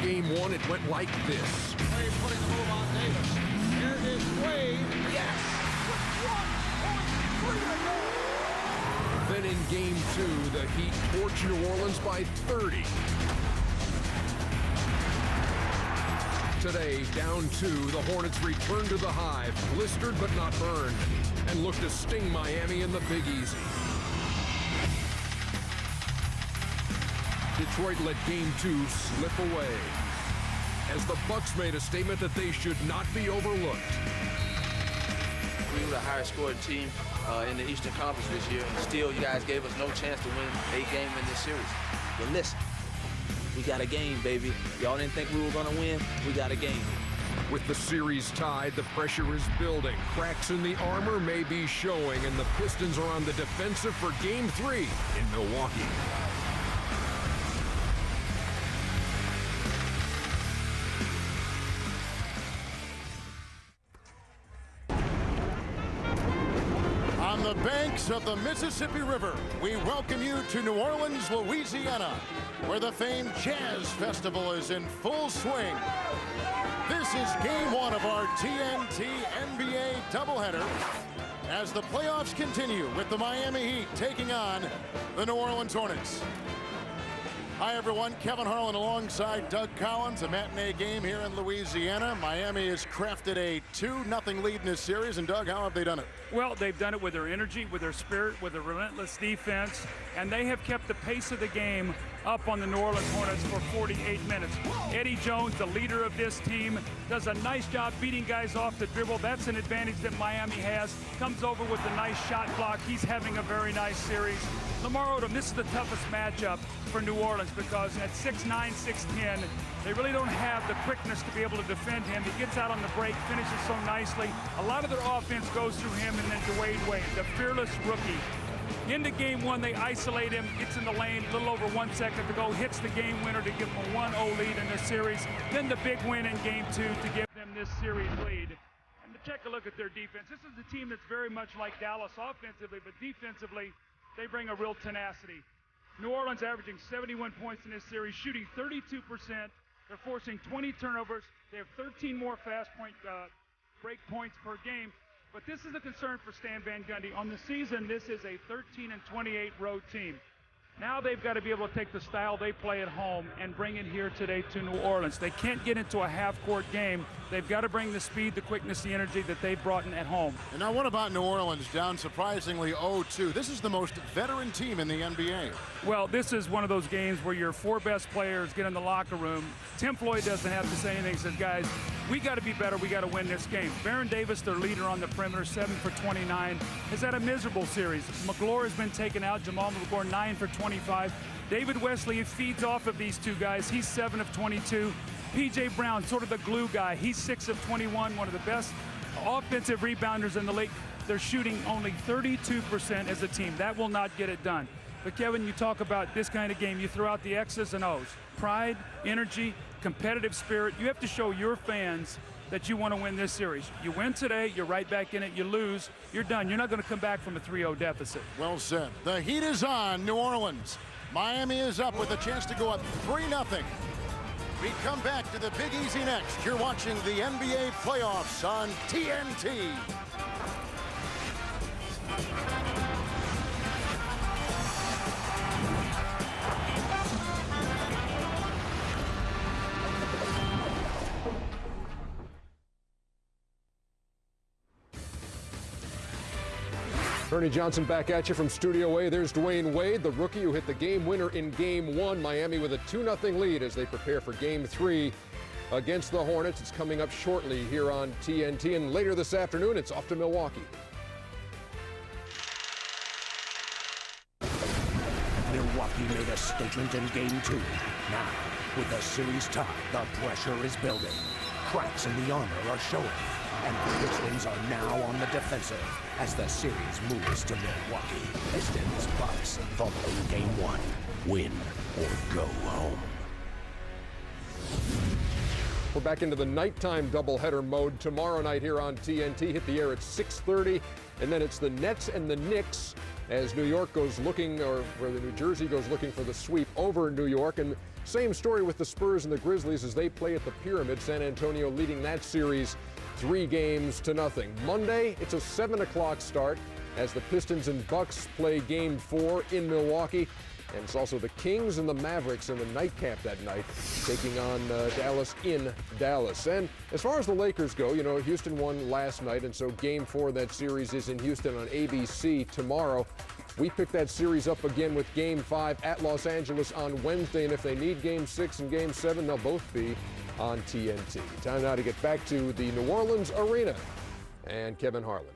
Game 1, it went like this. Wade putting the move on Davis. Here is Wade. Yes! With 1.3 to go. Then in Game 2, the Heat torch New Orleans by 30. Today, down 2, the Hornets return to the Hive, blistered but not burned, and look to sting Miami in the Big Easy. Detroit let Game 2 slip away, as the Bucks made a statement that they should not be overlooked. We were the highest scoring team in the Eastern Conference this year, and still you guys gave us no chance to win a game in this series. But listen, we got a game, baby. Y'all didn't think we were gonna win? We got a game. With the series tied, the pressure is building. Cracks in the armor may be showing, and the Pistons are on the defensive for Game 3 in Milwaukee. On the banks of the Mississippi River, we welcome you to New Orleans, Louisiana, where the famed Jazz Festival is in full swing. This is Game 1 of our TNT NBA doubleheader as the playoffs continue with the Miami Heat taking on the New Orleans Hornets. Hi everyone, Kevin Harlan alongside Doug Collins. A matinee game here in Louisiana. Miami has crafted a 2-0 lead in this series, and Doug, how have they done it? Well, they've done it with their energy, with their spirit, with their relentless defense, and they have kept the pace of the game up on the New Orleans Hornets for 48 minutes. Eddie Jones, the leader of this team, does a nice job beating guys off the dribble. That's an advantage that Miami has. Comes over with a nice shot block. He's having a very nice series. Lamar Odom, this is the toughest matchup for New Orleans because at 6'9", 6'10", they really don't have the quickness to be able to defend him. He gets out on the break, finishes so nicely. A lot of their offense goes through him and then Dwayne Wade, the fearless rookie. Into Game 1, they isolate him, gets in the lane, a little over 1 second to go, hits the game winner to give them a 1-0 lead in this series. Then the big win in Game 2 to give them this series lead. And to take a look at their defense, this is a team that's very much like Dallas offensively, but defensively, they bring a real tenacity. New Orleans averaging 71 points in this series, shooting 32%. They're forcing 20 turnovers. They have 13 more fast break points per game. But this is a concern for Stan Van Gundy. On the season, this is a 13-28 road team. Now they've got to be able to take the style they play at home and bring it here today to New Orleans. They can't get into a half-court game. They've got to bring the speed, the quickness, the energy that they've brought in at home. And now what about New Orleans, down surprisingly 0-2? This is the most veteran team in the NBA. Well, this is one of those games where your 4 best players get in the locker room. Tim Floyd doesn't have to say anything. He says, guys, we got to be better. We got to win this game. Baron Davis, their leader on the perimeter, 7 for 29, has had a miserable series. McGlure has been taken out. Jamal McGlure, 9 for 25. David Wesley feeds off of these two guys. He's 7 of 22. P.J. Brown, sort of the glue guy. He's 6 of 21, one of the best offensive rebounders in the league. They're shooting only 32% as a team. That will not get it done. But Kevin, you talk about this kind of game. You throw out the X's and O's. Pride, energy, competitive spirit. You have to show your fans that you want to win this series. You win today, you're right back in it. You lose, you're done. You're not going to come back from a 3-0 deficit. Well said. The heat is on New Orleans. Miami is up with a chance to go up 3-0. We come back to the Big Easy next. You're watching the NBA playoffs on TNT. Ernie Johnson back at you from Studio A. There's Dwayne Wade, the rookie who hit the game winner in Game 1. Miami with a 2-0 lead as they prepare for Game 3 against the Hornets. It's coming up shortly here on TNT, and later this afternoon, it's off to Milwaukee. Milwaukee made a statement in Game 2. Now, with the series tied, the pressure is building. Cracks in the armor are showing, and the Pistons are now on the defensive as the series moves to Milwaukee. Pistons Bucks following Game 1. Win or go home. We're back into the nighttime doubleheader mode tomorrow night here on TNT. Hit the air at 6:30, and then it's the Nets and the Knicks as New York goes looking, or where the New Jersey goes looking for the sweep over New York. And Same story with the Spurs and the Grizzlies as they play at the Pyramid. San Antonio leading that series 3-0. Monday, it's a 7 o'clock start as the Pistons and Bucks play Game 4 in Milwaukee. And it's also the Kings and the Mavericks in the nightcap that night, taking on Dallas in Dallas. And as far as the Lakers go, you know, Houston won last night, and so Game 4 of that series is in Houston on ABC tomorrow. We pick that series up again with Game 5 at Los Angeles on Wednesday, and if they need Game 6 and Game 7, they'll both be on TNT. Time now to get back to the New Orleans Arena and Kevin Harlan.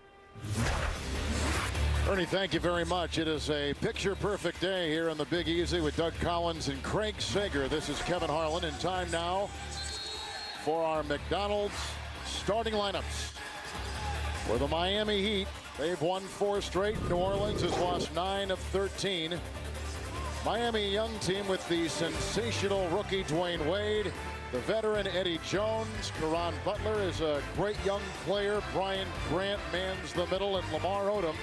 Ernie, thank you very much. It is a picture-perfect day here on the Big Easy with Doug Collins and Craig Sager. This is Kevin Harlan, and time now for our McDonald's starting lineups. For the Miami Heat, they've won 4 straight. New Orleans has lost 9 of 13. Miami young team with the sensational rookie Dwayne Wade, the veteran Eddie Jones. Caron Butler is a great young player. Brian Grant mans the middle, and Lamar Odom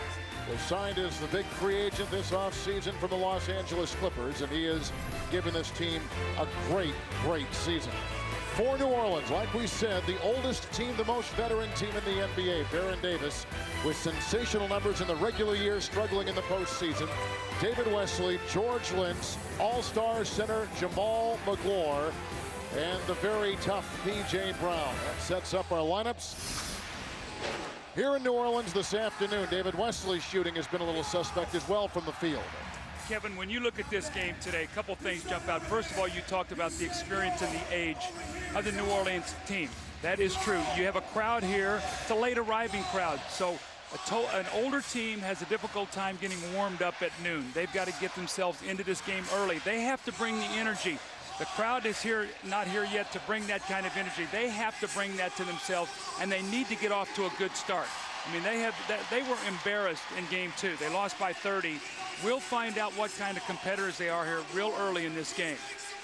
was signed as the big free agent this offseason from the Los Angeles Clippers, and he has given this team a great season. For New Orleans, like we said, the oldest team, the most veteran team in the NBA, Baron Davis, with sensational numbers in the regular year, struggling in the postseason. David Wesley, George Lynch, all-star center Jamal Magloire, and the very tough P.J. Brown. That sets up our lineups. Here in New Orleans this afternoon, David Wesley's shooting has been a little suspect as well from the field. Kevin, when you look at this game today, a couple things jump out. First of all, you talked about the experience and the age of the New Orleans team. That is true. You have a crowd here. It's a late arriving crowd. So an older team has a difficult time getting warmed up at noon. They've got to get themselves into this game early. They have to bring the energy. The crowd is not here yet to bring that kind of energy. They have to bring that to themselves, and they need to get off to a good start. I mean, they were embarrassed in Game 2. They lost by 30. We'll find out what kind of competitors they are here real early in this game.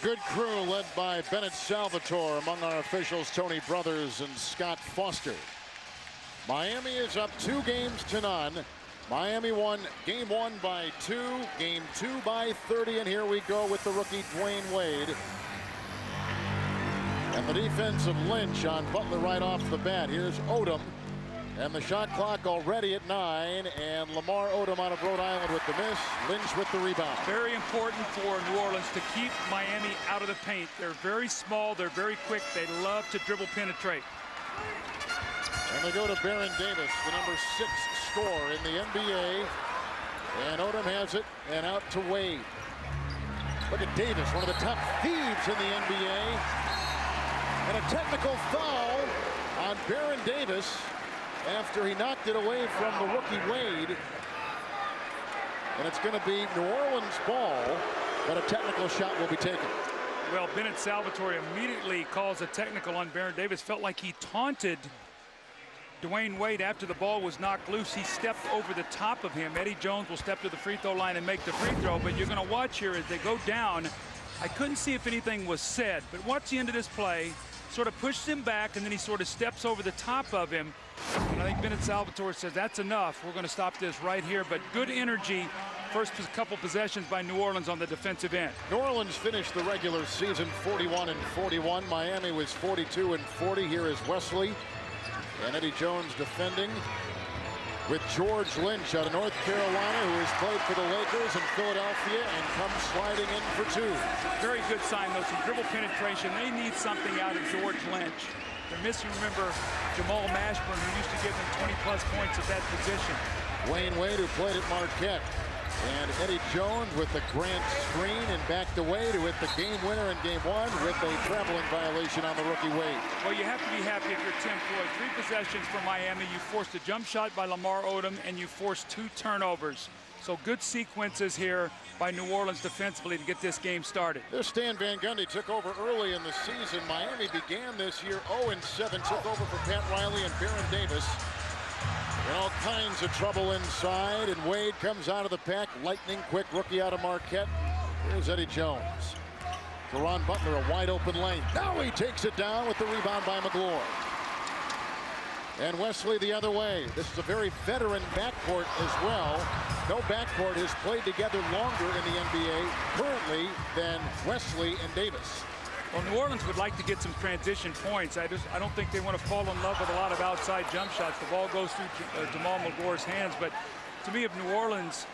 Good crew led by Bennett Salvatore, among our officials Tony Brothers and Scott Foster. Miami is up 2-0. Miami won Game 1 by 2, Game 2 by 30, and here we go with the rookie Dwayne Wade. And the defense of Lynch on Butler right off the bat. Here's Odom, and the shot clock already at 9, and Lamar Odom out of Rhode Island with the miss. Lynch with the rebound. Very important for New Orleans to keep Miami out of the paint. They're very small, they're very quick, they love to dribble penetrate. And they go to Baron Davis, the number 6 scorer in the NBA. And Odom has it, and out to Wade. Look at Davis, one of the top thieves in the NBA. And a technical foul on Baron Davis after he knocked it away from the rookie Wade. And it's going to be New Orleans ball, but a technical shot will be taken. Well, Bennett Salvatore immediately calls a technical on Baron Davis. Felt like he taunted Dwayne Wade after the ball was knocked loose. He stepped over the top of him. Eddie Jones will step to the free throw line and make the free throw, but you're going to watch here as they go down. I couldn't see if anything was said, but watch the end of this play. Sort of pushes him back, and then he sort of steps over the top of him. And I think Bennett Salvatore says, that's enough. We're going to stop this right here. But good energy. First couple possessions by New Orleans on the defensive end. New Orleans finished the regular season 41-41. Miami was 42-40. Here is Wesley. And Eddie Jones defending with George Lynch out of North Carolina, who has played for the Lakers and Philadelphia and comes sliding in for 2. Very good sign, though. Some dribble penetration. They need something out of George Lynch. They're missing, remember, Jamal Mashburn, who used to give them 20-plus points at that position. Wayne Wade, who played at Marquette. And Eddie Jones with the Grant screen and backed away to hit the game winner in Game 1 with a traveling violation on the rookie Wade. Well, you have to be happy if you're Tim Floyd. 3 possessions for Miami. You forced a jump shot by Lamar Odom, and you forced 2 turnovers. So good sequences here by New Orleans defensively to get this game started. This Stan Van Gundy took over early in the season. Miami began this year 0-7, took over for Pat Riley and Baron Davis. In all kinds of trouble inside, and Wade comes out of the pack. Lightning quick rookie out of Marquette. Here's Eddie Jones. Caron Butler, a wide open lane. Now he takes it down with the rebound by Magloire. And Wesley the other way. This is a very veteran backcourt as well. No backcourt has played together longer in the NBA currently than Wesley and Davis. Well, New Orleans would like to get some transition points. I don't think they want to fall in love with a lot of outside jump shots. The ball goes through Jamal Magore's hands. But to me, if New Orleans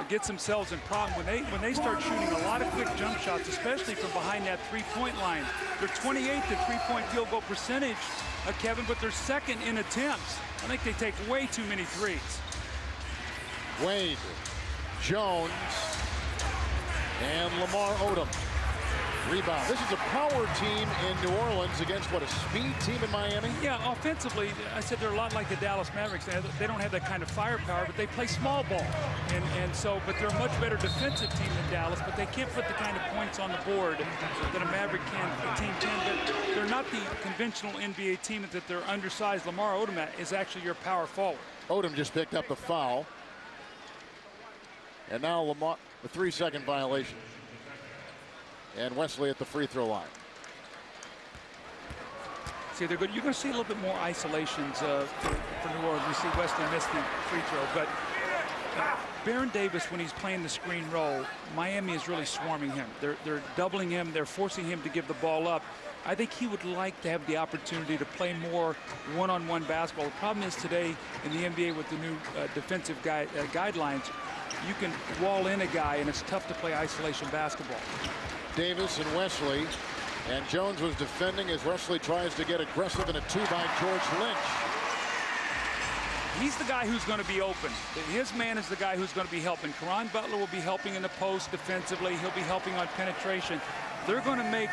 gets themselves in problem, when they start shooting a lot of quick jump shots, especially from behind that three-point line, they're 28th in three-point field goal percentage, Kevin, but they're second in attempts. I think they take way too many threes. Wade, Jones, and Lamar Odom. Rebound. This is a power team in New Orleans against, what, a speed team in Miami? Yeah, offensively, I said they're a lot like the Dallas Mavericks. They don't have that kind of firepower, but they play small ball. But they're a much better defensive team than Dallas, but they can't put the kind of points on the board that a Maverick team can. But they're not the conventional NBA team that they're undersized. Lamar Odom is actually your power forward. Odom just picked up the foul. And now Lamar, the 3-second violation. And Wesley at the free throw line. See, they're good. You're going to see a little bit more isolations for New Orleans. We see Wesley miss the free throw, but Baron Davis, when he's playing the screen role, Miami is really swarming him. They're doubling him. They're forcing him to give the ball up. I think he would like to have the opportunity to play more one-on-one basketball. The problem is today in the NBA with the new defensive guidelines, you can wall in a guy, and it's tough to play isolation basketball. Davis and Wesley, and Jones was defending as Wesley tries to get aggressive in a 2 by George Lynch. He's the guy who's going to be open. His man is the guy who's going to be helping. Caron Butler will be helping in the post defensively. He'll be helping on penetration. They're going to make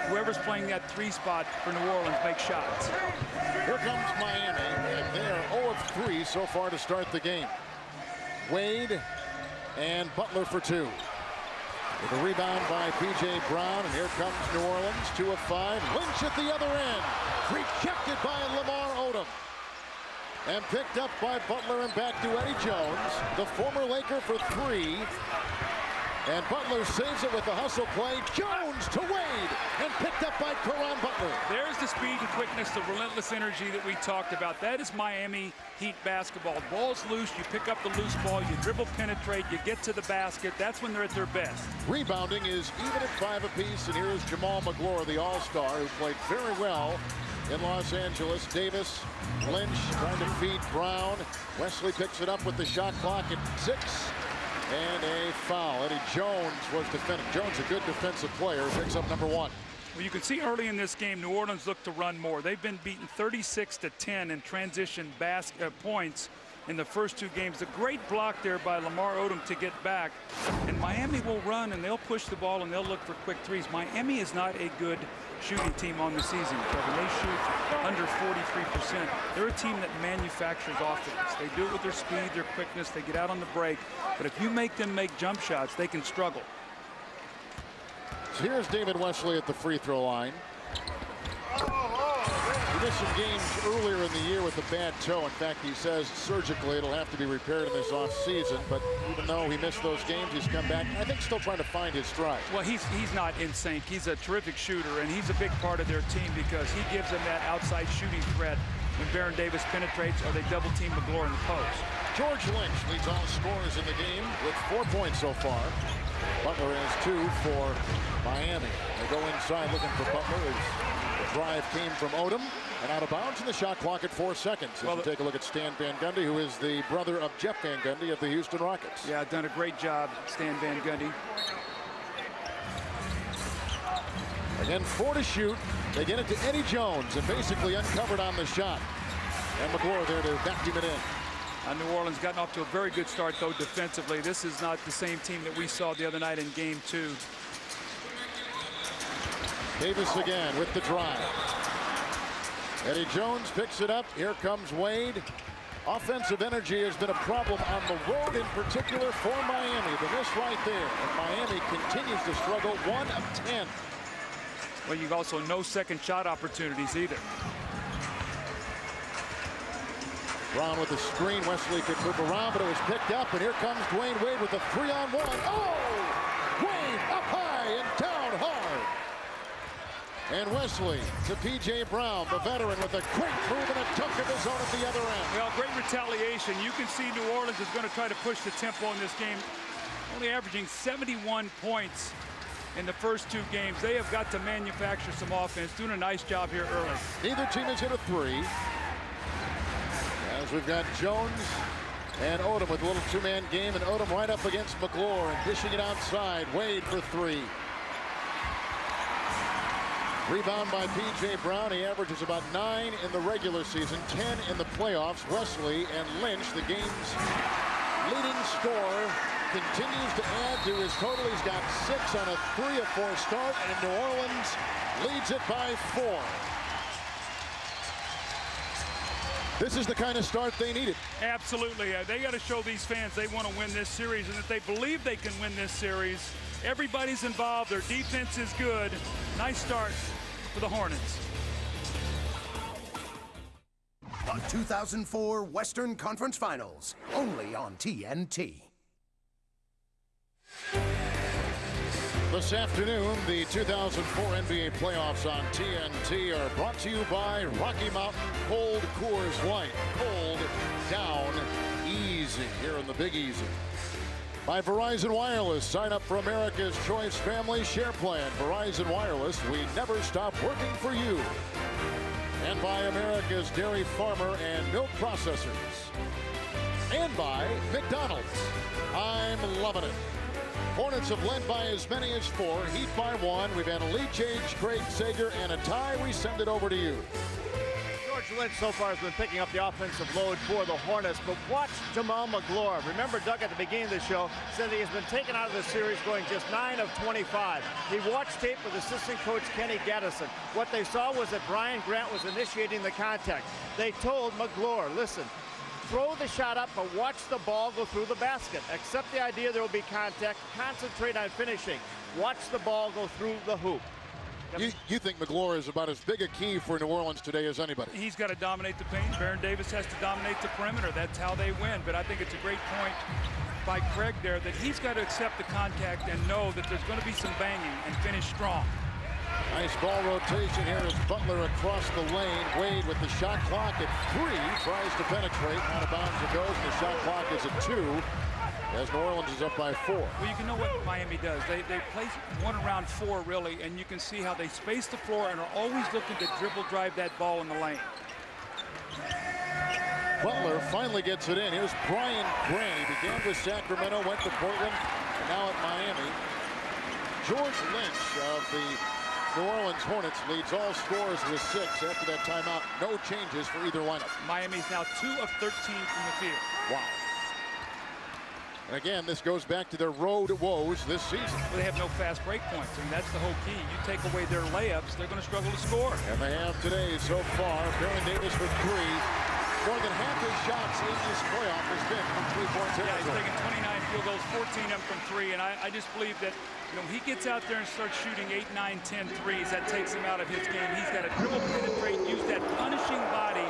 whoever's playing that 3 spot for New Orleans make shots. Here comes Miami, and they are 0 of 3 so far to start the game. Wade and Butler for 2. With a rebound by P.J. Brown, and here comes New Orleans, 2 of 5. Lynch at the other end, rejected by Lamar Odom. And picked up by Butler and back to Eddie Jones, the former Laker for 3. And Butler saves it with the hustle play. Jones to Wade, and picked up by Caron Butler. There's the speed and quickness, the relentless energy that we talked about. That is Miami Heat basketball. The ball's loose, you pick up the loose ball, you dribble, penetrate, you get to the basket. That's when they're at their best. Rebounding is even at 5 apiece, and here's Jamal Magloire, the all-star, who played very well in Los Angeles. Davis, Lynch trying to feed Brown. Wesley picks it up with the shot clock at 6. And a foul. Eddie Jones was defending. Jones, a good defensive player, picks up number 1. Well, you can see early in this game, New Orleans looked to run more. They've been beaten 36-10 in transition points in the first 2 games. A great block there by Lamar Odom to get back. And Miami will run, and they'll push the ball, and they'll look for quick threes. Miami is not a good shooting team on the season, Kevin. They shoot under 43%. They're a team that manufactures offense. They do it with their speed, their quickness. They get out on the break. But if you make them make jump shots, they can struggle. So here's David Wesley at the free throw line. He missed some games earlier in the year with a bad toe. In fact, he says surgically it'll have to be repaired in this offseason. But even though he missed those games, he's come back, I think, still trying to find his stride. Well, he's not in sync. He's a terrific shooter, and he's a big part of their team because he gives them that outside shooting threat when Baron Davis penetrates or they double team Magloire in the post. George Lynch leads all scorers in the game with 4 points so far. Butler has 2 for Miami. They go inside looking for Butler as the drive came from Odom and out of bounds, and the shot clock at 4 seconds. As we take a look at Stan Van Gundy, who is the brother of Jeff Van Gundy of the Houston Rockets. Yeah, done a great job, Stan Van Gundy. Again, 4 to shoot. They get it to Eddie Jones and basically uncovered on the shot. And Magloire there to vacuum it in. New Orleans gotten off to a very good start, though, defensively. This is not the same team that we saw the other night in Game 2. Davis again with the drive. Eddie Jones picks it up. Here comes Wade. Offensive energy has been a problem on the road, in particular for Miami. The miss right there. And Miami continues to struggle, 1 of 10. Well, you've also no second shot opportunities either. Brown with the screen. Wesley could move around, but it was picked up. And here comes Dwayne Wade with a 3-on-1. Oh! Wade up high and down hard. And Wesley to P.J. Brown, the veteran, with a quick move and a dunk of his own at the other end. Well, great retaliation. You can see New Orleans is going to try to push the tempo in this game. Only averaging 71 points in the first 2 games. They have got to manufacture some offense. Doing a nice job here early. Neither team has hit a 3. As we've got Jones and Odom with a little 2-man game, and Odom right up against McGlure and dishing it outside. Wade for 3. Rebound by P.J. Brown. He averages about 9 in the regular season, 10 in the playoffs. Wesley and Lynch, the game's leading scorer, continues to add to his total. He's got 6 on a 3-4 start, and New Orleans leads it by 4. This is the kind of start they needed. Absolutely. They got to show these fans they want to win this series, and that they believe they can win this series. Everybody's involved. Their defense is good. Nice start for the Hornets. The 2004 Western Conference Finals, only on TNT. This afternoon, the 2004 NBA playoffs on TNT are brought to you by Rocky Mountain Cold Coors Light. Cold down easy here in the Big Easy. By Verizon Wireless, sign up for America's Choice Family Share Plan. Verizon Wireless, we never stop working for you. And by America's Dairy Farmer and Milk Processors. And by McDonald's. I'm loving it. Hornets have led by as many as 4, Heat by 1. We've had a lead change, Craig Sager, and a tie. We send it over to you. George Lynch so far has been picking up the offensive load for the Hornets, but watch Jamal McGlure. Remember, Doug at the beginning of the show said he has been taken out of the series going just 9 of 25. He watched tape with assistant coach Kenny Gaddison. What they saw was that Brian Grant was initiating the contact. They told McGlure, listen, throw the shot up, but watch the ball go through the basket. Accept the idea there will be contact. Concentrate on finishing. Watch the ball go through the hoop. You think McGlure is about as big a key for New Orleans today as anybody? He's got to dominate the paint. Baron Davis has to dominate the perimeter. That's how they win. But I think it's a great point by Craig there that he's got to accept the contact and know that there's going to be some banging and finish strong. Nice ball rotation here as Butler across the lane. Wade with the shot clock at 3. Tries to penetrate. Out of bounds it goes. And the shot clock is at 2. As New Orleans is up by 4. Well, you can know what Miami does. They play 1 around 4, really, and you can see how they space the floor and are always looking to dribble drive that ball in the lane. Butler finally gets it in. Here's Brian Gray. He began with Sacramento, went to Portland, and now at Miami. George Lynch of the New Orleans Hornets leads all scorers with 6 after that timeout. No changes for either lineup. Miami's now 2 of 13 from the field. Wow. And again, this goes back to their road woes this season. Well, they have no fast break points, and that's the whole key. You take away their layups, they're going to struggle to score. And they have today so far. Baron Davis with 3. More than half his shots in this playoff has been from 3-point territory. Yeah, he's taken 29 field goals, 14 of them from 3, and I just believe that, you know, he gets out there and starts shooting 8, 9, 10 threes. That takes him out of his game. He's got to dribble, penetrate, use that punishing body,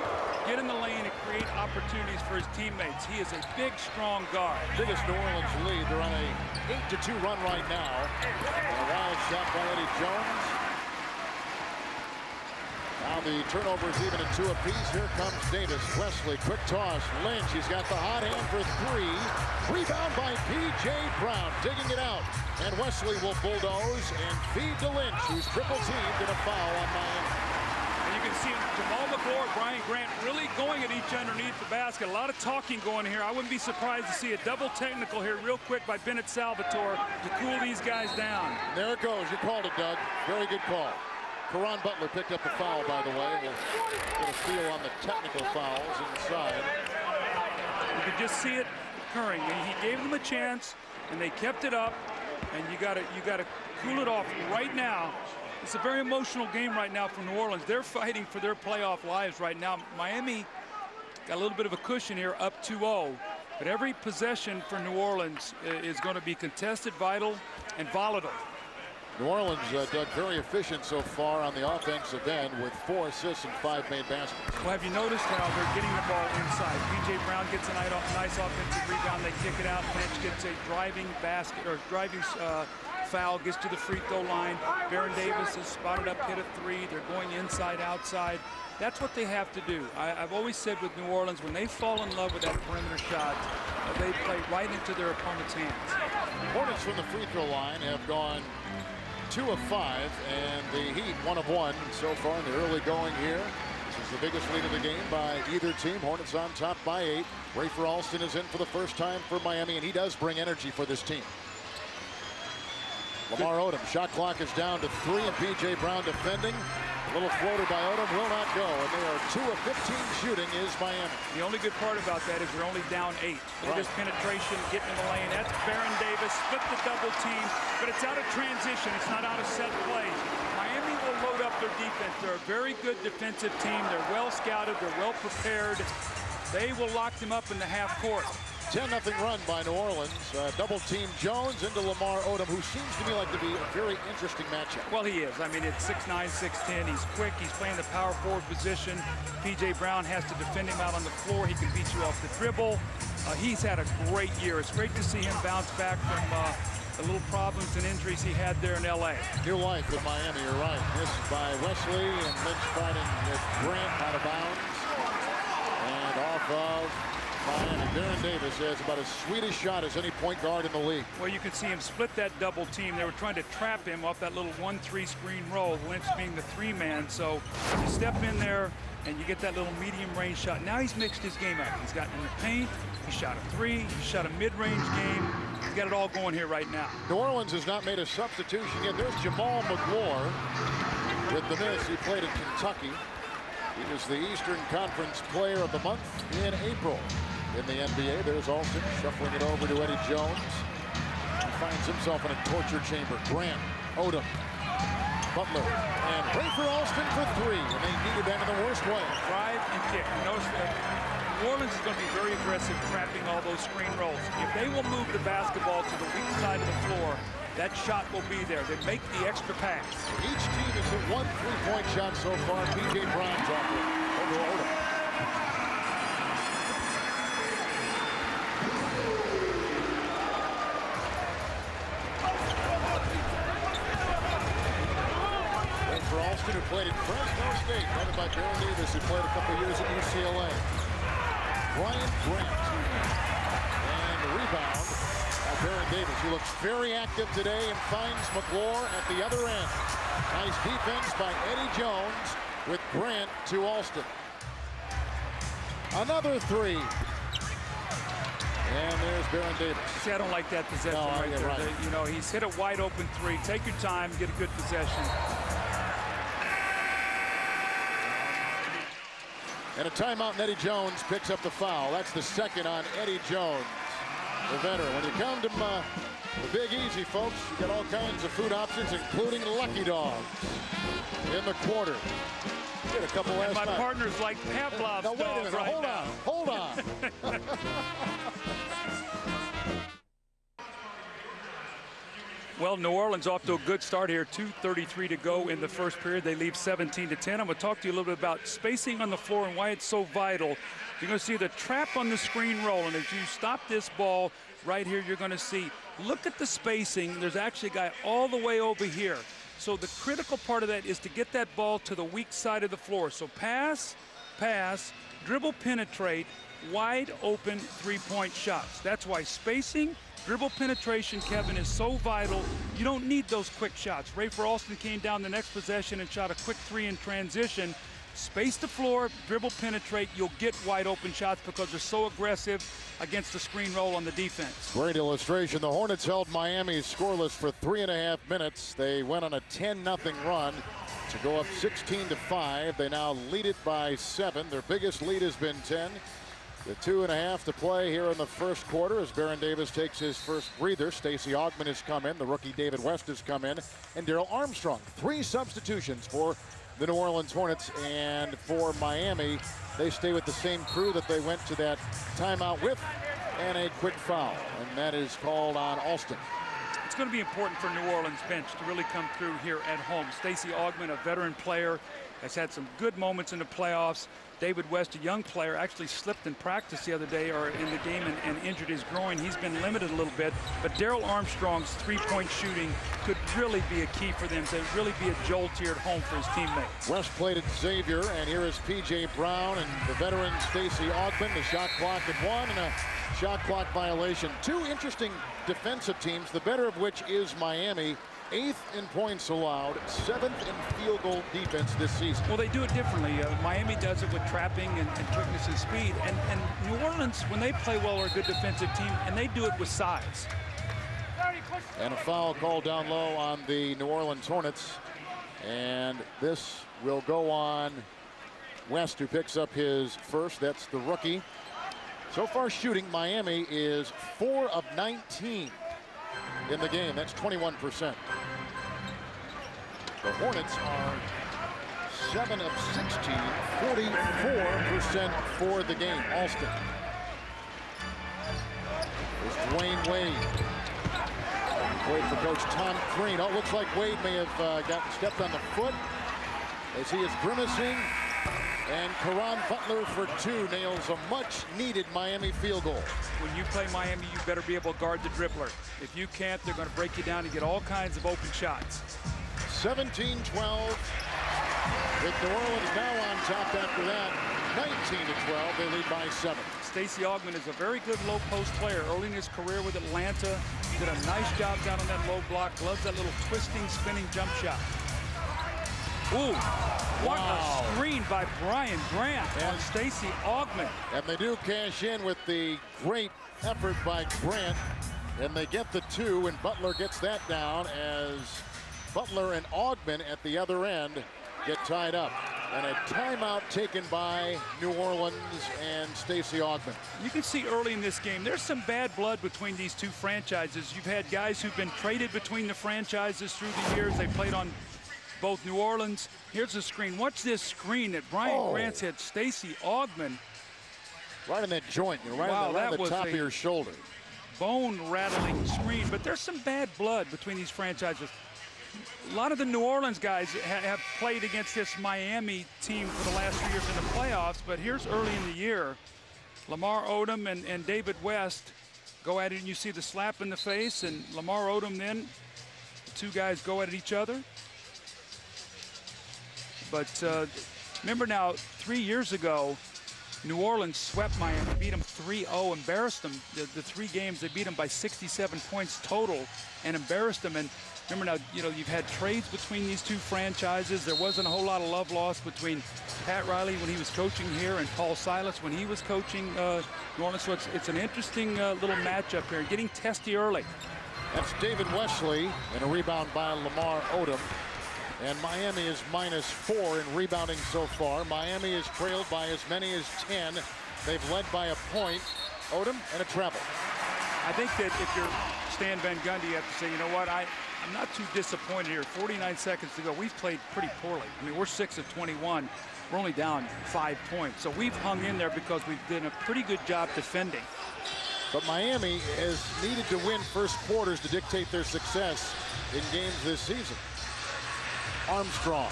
get in the lane and create opportunities for his teammates. He is a big, strong guard. Biggest New Orleans lead. They're on a 8-2 run right now. And a wild shot by Eddie Jones. Now the turnover is even at 2 apiece. Here comes Davis. Wesley, quick toss. Lynch, he's got the hot hand for 3. Rebound by P.J. Brown, digging it out. And Wesley will bulldoze and feed to Lynch, who's triple teamed in a foul on Miami. And you can see Jamal McGlure, Brian Grant really going at each underneath the basket. A lot of talking going here. I wouldn't be surprised to see a double technical here real quick by Bennett Salvatore to cool these guys down. There it goes. You called it, Doug. Very good call. Caron Butler picked up the foul, by the way. We'll get a feel on the technical fouls inside. You could just see it occurring. And he gave them a chance, and they kept it up. And you got to cool it off right now. It's a very emotional game right now for New Orleans. They're fighting for their playoff lives right now. Miami got a little bit of a cushion here, up 2-0. But every possession for New Orleans is going to be contested, vital, and volatile. New Orleans, Doug, very efficient so far on the offensive end with 4 assists and 5 made baskets. Well, have you noticed how they're getting the ball inside? P.J. Brown gets a nice offensive rebound. They kick it out. Lynch gets a driving basket or driving foul, gets to the free throw line. Baron Davis is spotted up, hit a three. They're going inside, outside. That's what they have to do. I've always said with New Orleans, when they fall in love with that perimeter shot, they play right into their opponent's hands. Hornets from the free throw line have gone 2 of 5, and the Heat 1 of 1 so far in the early going here. This is the biggest lead of the game by either team. Hornets on top by 8. Rafer Alston is in for the first time for Miami, and he does bring energy for this team. Lamar Odom, shot clock is down to 3, and P.J. Brown defending. A little floater by Odom will not go, and they are 2 of 15 shooting is Miami. The only good part about that is they're only down 8. Look at this penetration, getting in the lane. That's Baron Davis, split the double team, but it's out of transition. It's not out of set play. Miami will load up their defense. They're a very good defensive team. They're well scouted. They're well prepared. They will lock them up in the half court. 10-0 run by New Orleans. Double team Jones into Lamar Odom, who seems to me like to be a very interesting matchup. Well, he is. I mean, it's 6'9", 6'10". He's quick. He's playing the power forward position. P.J. Brown has to defend him out on the floor. He can beat you off the dribble. He's had a great year. It's great to see him bounce back from the little problems and injuries he had there in L.A. New life in Miami, you're right. Missed by Wesley, and Lynch fighting with Grant out of bounds. And off of Miami. Baron Davis has about as sweet a shot as any point guard in the league. Well, you can see him split that double team. They were trying to trap him off that little 1-3 screen roll, Lynch being the 3-man. So you step in there and you get that little medium range shot. Now he's mixed his game up. He's gotten in the paint. He shot a 3. He shot a mid-range game. He's got it all going here right now. New Orleans has not made a substitution yet. There's Jamal McGlure with the miss. He played in Kentucky. He was the Eastern Conference Player of the Month in April. In the NBA, there's Alston shuffling it over to Eddie Jones. He finds himself in a torture chamber. Grant, Odom, Butler, and Rafer Alston for 3. And they needed that in the worst way. Drive and kick. Notice that New Orleans is going to be very aggressive trapping all those screen rolls. If they will move the basketball to the weak side of the floor, that shot will be there. They make the extra pass. Each team has hit 1 3-point shot so far. P.J. Brown's offer over Odom. For Alston, who played at Fresno State, running by Baron Davis, who played a couple years at UCLA. Brian Grant. And the rebound by Baron Davis, who looks very active today and finds McGlure at the other end. Nice defense by Eddie Jones with Grant to Alston. Another 3. And there's Baron Davis. See, I don't like that possession right there. Right. You know, he's hit a wide open 3. Take your time, get a good possession. And a timeout, and Eddie Jones picks up the foul. That's the second on Eddie Jones, the veteran. When you come to the Big Easy, folks, you got all kinds of food options, including Lucky Dogs in the quarter. Get a couple last night. My partner's like Pavlov's now, wait a minute. right Hold now. on. Hold on. Well, New Orleans off to a good start here. 2:33 to go in the first period. They lead 17-10. I'm going to talk to you a little bit about spacing on the floor and why it's so vital. You're going to see the trap on the screen roll, and as you stop this ball right here, you're going to see, look at the spacing. There's actually a guy all the way over here. So the critical part of that is to get that ball to the weak side of the floor. So pass, pass, dribble, penetrate, wide open 3-point shots. That's why spacing, dribble penetration, Kevin, is so vital. You don't need those quick shots. Rafer Alston came down the next possession and shot a quick 3 in transition. Space the floor, dribble penetrate, you'll get wide open shots because they're so aggressive against the screen roll on the defense. Great illustration. The Hornets held Miami scoreless for 3.5 minutes. They went on a 10-0 run to go up 16-5. They now lead it by 7. Their biggest lead has been 10. The 2.5 to play here in the first quarter as Baron Davis takes his first breather. Stacey Augmon has come in. The rookie David West has come in. And Darrell Armstrong. 3 substitutions for the New Orleans Hornets. And for Miami, they stay with the same crew that they went to that timeout with, and a quick foul. And that is called on Alston. It's going to be important for New Orleans bench to really come through here at home. Stacey Augmon, a veteran player, has had some good moments in the playoffs. David West, a young player, actually slipped in practice the other day or in the game and injured his groin. He's been limited a little bit, but Darrell Armstrong's three-point shooting could really be a key for them to really be a jolt here at home for his teammates. West played at Xavier, and here is P.J. Brown and the veteran Stacey Augmon. The shot clock at 1 and a shot clock violation. Two interesting defensive teams, the better of which is Miami. 8th in points allowed, 7th in field goal defense this season. Well, they do it differently. Miami does it with trapping and quickness and speed. And New Orleans, when they play well, are a good defensive team, and they do it with size. And a foul called down low on the New Orleans Hornets. And this will go on West, who picks up his first. That's the rookie. So far shooting, Miami is 4 of 19 in the game. That's 21%. The Hornets are 7 of 16, 44% for the game. Alston. There's Dwayne Wade. Wait for Coach Tom Crean. Oh, it looks like Wade may have gotten stepped on the foot as he is grimacing. And Caron Butler for 2 nails a much-needed Miami field goal. When you play Miami, you better be able to guard the dribbler. If you can't, they're going to break you down and get all kinds of open shots. 17-12. With New Orleans now on top after that. 19-12. They lead by 7. Stacey Augmon is a very good low post player. Early in his career with Atlanta, did a nice job down on that low block. Loves that little twisting, spinning jump shot. Ooh, what a screen by Brian Grant on Stacey Augmon. And they do cash in with the great effort by Grant. And they get the 2, and Butler gets that down as Butler and Augmon at the other end get tied up. And a timeout taken by New Orleans and Stacey Augmon. You can see early in this game, there's some bad blood between these two franchises. You've had guys who've been traded between the franchises through the years. They played on both New Orleans. Here's a screen. Watch this screen that Brian Grant's hit Stacey Augmon. Right in that joint, right on the top of your shoulder. Bone-rattling screen, but there's some bad blood between these franchises. A lot of the New Orleans guys have played against this Miami team for the last 2 years in the playoffs, but here's early in the year. Lamar Odom and David West go at it, and you see the slap in the face, and Lamar Odom then, the two guys go at each other. But remember now, 3 years ago, New Orleans swept Miami, beat them 3-0, embarrassed them. The 3 games, they beat them by 67 points total and embarrassed them. And remember now, you've had trades between these two franchises. There wasn't a whole lot of love lost between Pat Riley when he was coaching here and Paul Silas when he was coaching New Orleans. So it's an interesting little matchup here, getting testy early. That's David Wesley and a rebound by Lamar Odom. And Miami is -4 in rebounding so far. Miami is trailed by as many as 10. They've led by a point. Odom and a treble. I think that if you're Stan Van Gundy, you have to say, you know what, I'm not too disappointed here. 49 seconds to go. We've played pretty poorly. I mean, we're 6 of 21. We're only down 5 points. So we've hung in there because we've done a pretty good job defending. But Miami has needed to win first quarters to dictate their success in games this season. Armstrong.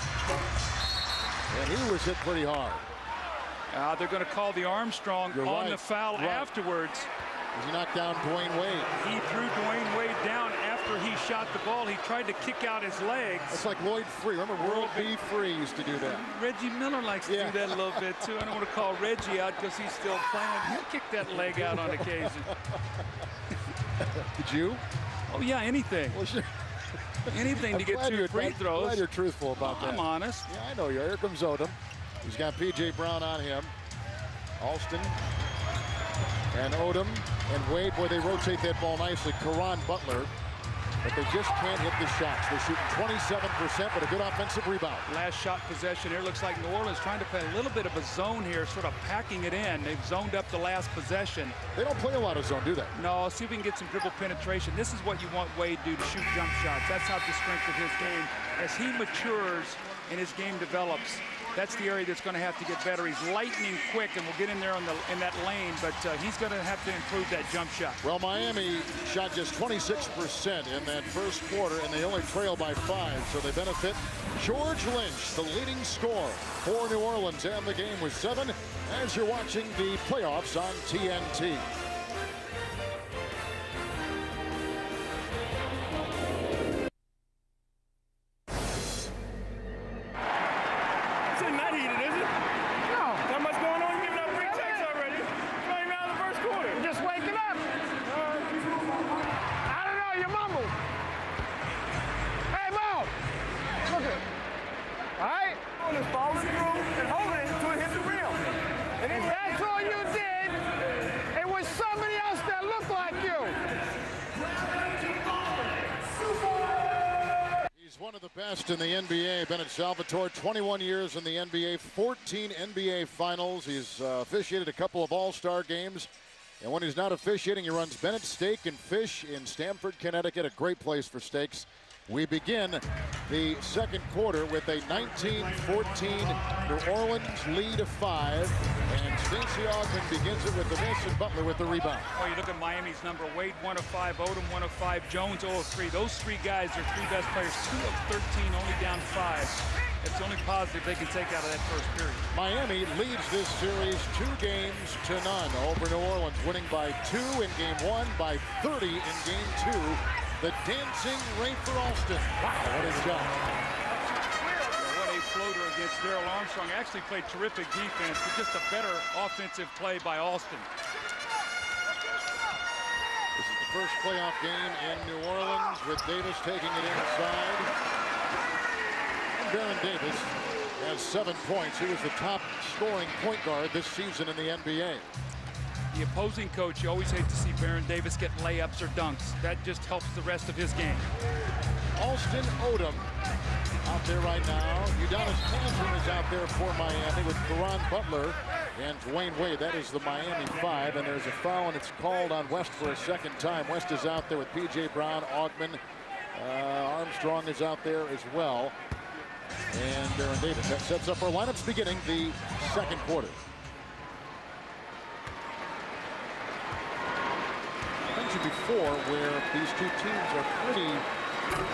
And he was hit pretty hard. They're going to call the Armstrong on the foul afterwards. As he knocked down Dwayne Wade. He threw Dwayne Wade down after he shot the ball. He tried to kick out his legs. It's like Lloyd Free. Remember World B. Free used to do that. Reggie Miller likes to do that a little bit too. I don't want to call Reggie out because he's still playing. He'll kick that leg out on occasion. Did you? Oh yeah, anything. Well, sure. Anything to get 2 free throws. I'm glad you're truthful about that. I'm honest. Yeah, I know you are. Here comes Odom. He's got P.J. Brown on him. Alston and Odom and Wade. Boy, they rotate that ball nicely. Caron Butler. But they just can't hit the shots. They're shooting 27%, but a good offensive rebound. Last shot possession here. Looks like New Orleans trying to play a little bit of a zone here, sort of packing it in. They've zoned up the last possession. They don't play a lot of zone, do they? No, see if we can get some dribble penetration. This is what you want Wade to do, to shoot jump shots. That's not the strength of his game. As he matures and his game develops, That's the area that's going to have to get better. He's lightning quick and will get in there in that lane, but he's going to have to improve that jump shot. Well, Miami shot just 26% in that first quarter, and they only trail by 5, so they benefit. George Lynch, the leading scorer for New Orleans, and the game was 7 as you're watching the playoffs on TNT. One of the best in the NBA, Bennett Salvatore, 21 years in the NBA, 14 NBA Finals. He's officiated a couple of All-Star games. And when he's not officiating, he runs Bennett Steak and Fish in Stamford, Connecticut, a great place for steaks. We begin the second quarter with a 19-14 New Orleans lead of 5. And Stacey Augmon begins it with the miss and Butler with the rebound. Oh, you look at Miami's number. Wade 1 of 5, Odom 1 of 5, Jones 0 of 3. Those 3 guys are 3 best players, 2 of 13, only down 5. It's the only positive they can take out of that first period. Miami leads this series 2-0 over New Orleans, winning by 2 in game 1, by 30 in game 2. The dancing Rayford Alston. Wow, what a shot. What a floater against Darrell Armstrong. Actually played terrific defense, but just a better offensive play by Alston. This is the first playoff game in New Orleans with Davis taking it inside. And Baron Davis has 7 points. He was the top scoring point guard this season in the NBA. The opposing coach, you always hate to see Baron Davis get layups or dunks. That just helps the rest of his game. Alston Odom out there right now. Udonis Haslem is out there for Miami with Caron Butler and Dwayne Wade. That is the Miami 5, and there's a foul, and it's called on West for a second time. West is out there with P.J. Brown, Augmon. Armstrong is out there as well. And Baron Davis. That sets up our lineups beginning the second quarter. Before, where these two teams are pretty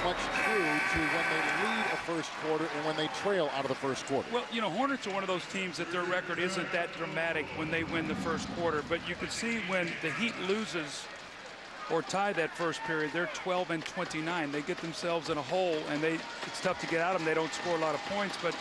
much true to when they lead a first quarter and when they trail out of the first quarter. Well, you know, Hornets are one of those teams that their record isn't that dramatic when they win the first quarter, but you can see when the Heat loses or tie that first period, they're 12-29. They get themselves in a hole, and it's tough to get out of them. They don't score a lot of points, but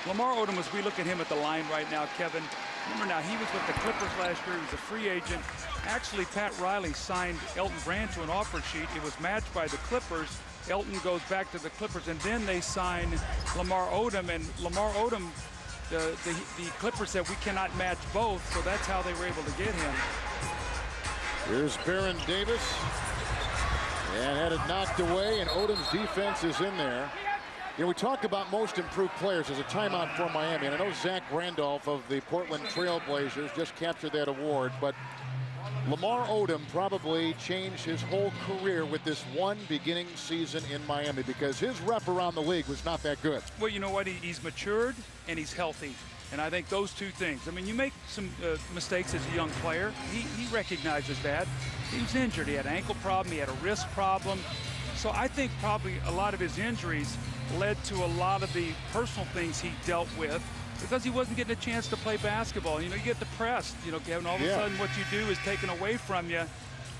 Lamar Odom, as we look at him at the line right now, Kevin, remember now, he was with the Clippers last year. He was a free agent. Actually, Pat Riley signed Elton Brand to an offer sheet. It was matched by the Clippers. Elton goes back to the Clippers, and then they sign Lamar Odom. And Lamar Odom, the Clippers said, we cannot match both, so that's how they were able to get him. Here's Baron Davis. And had it knocked away, and Odom's defense is in there. You know, we talk about most improved players as a timeout for Miami, and I know Zach Randolph of the Portland Trail Blazers just captured that award, but Lamar Odom probably changed his whole career with this one beginning season in Miami because his rep around the league was not that good. Well, you know what? He's matured and he's healthy. And I think those two things. I mean, you make some mistakes as a young player. He recognizes that. He was injured. He had an ankle problem. He had a wrist problem. So I think probably a lot of his injuries led to a lot of the personal things he dealt with because he wasn't getting a chance to play basketball. You know, you get depressed, you know, Kevin, all of a sudden what you do is taken away from you.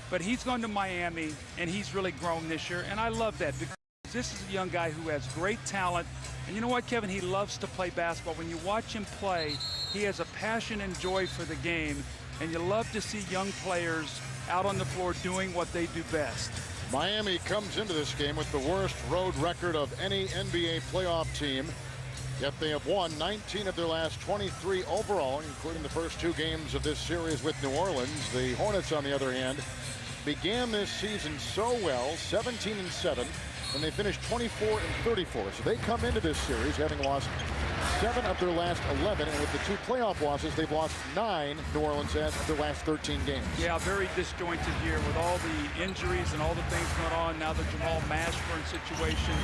But he's gone to Miami, and he's really grown this year, and I love that because this is a young guy who has great talent. And you know what, Kevin? He loves to play basketball. When you watch him play, he has a passion and joy for the game, and you love to see young players out on the floor doing what they do best. Miami comes into this game with the worst road record of any NBA playoff team. Yet they have won 19 of their last 23 overall, including the first 2 games of this series with New Orleans. The Hornets, on the other hand, began this season so well, 17-7, and they finished 24-34. So they come into this series having lost 7 of their last 11, and with the 2 playoff losses, they've lost 9, New Orleans has, of their last 13 games. Yeah, very disjointed year with all the injuries and all the things going on. Now the Jamal Mashburn situation.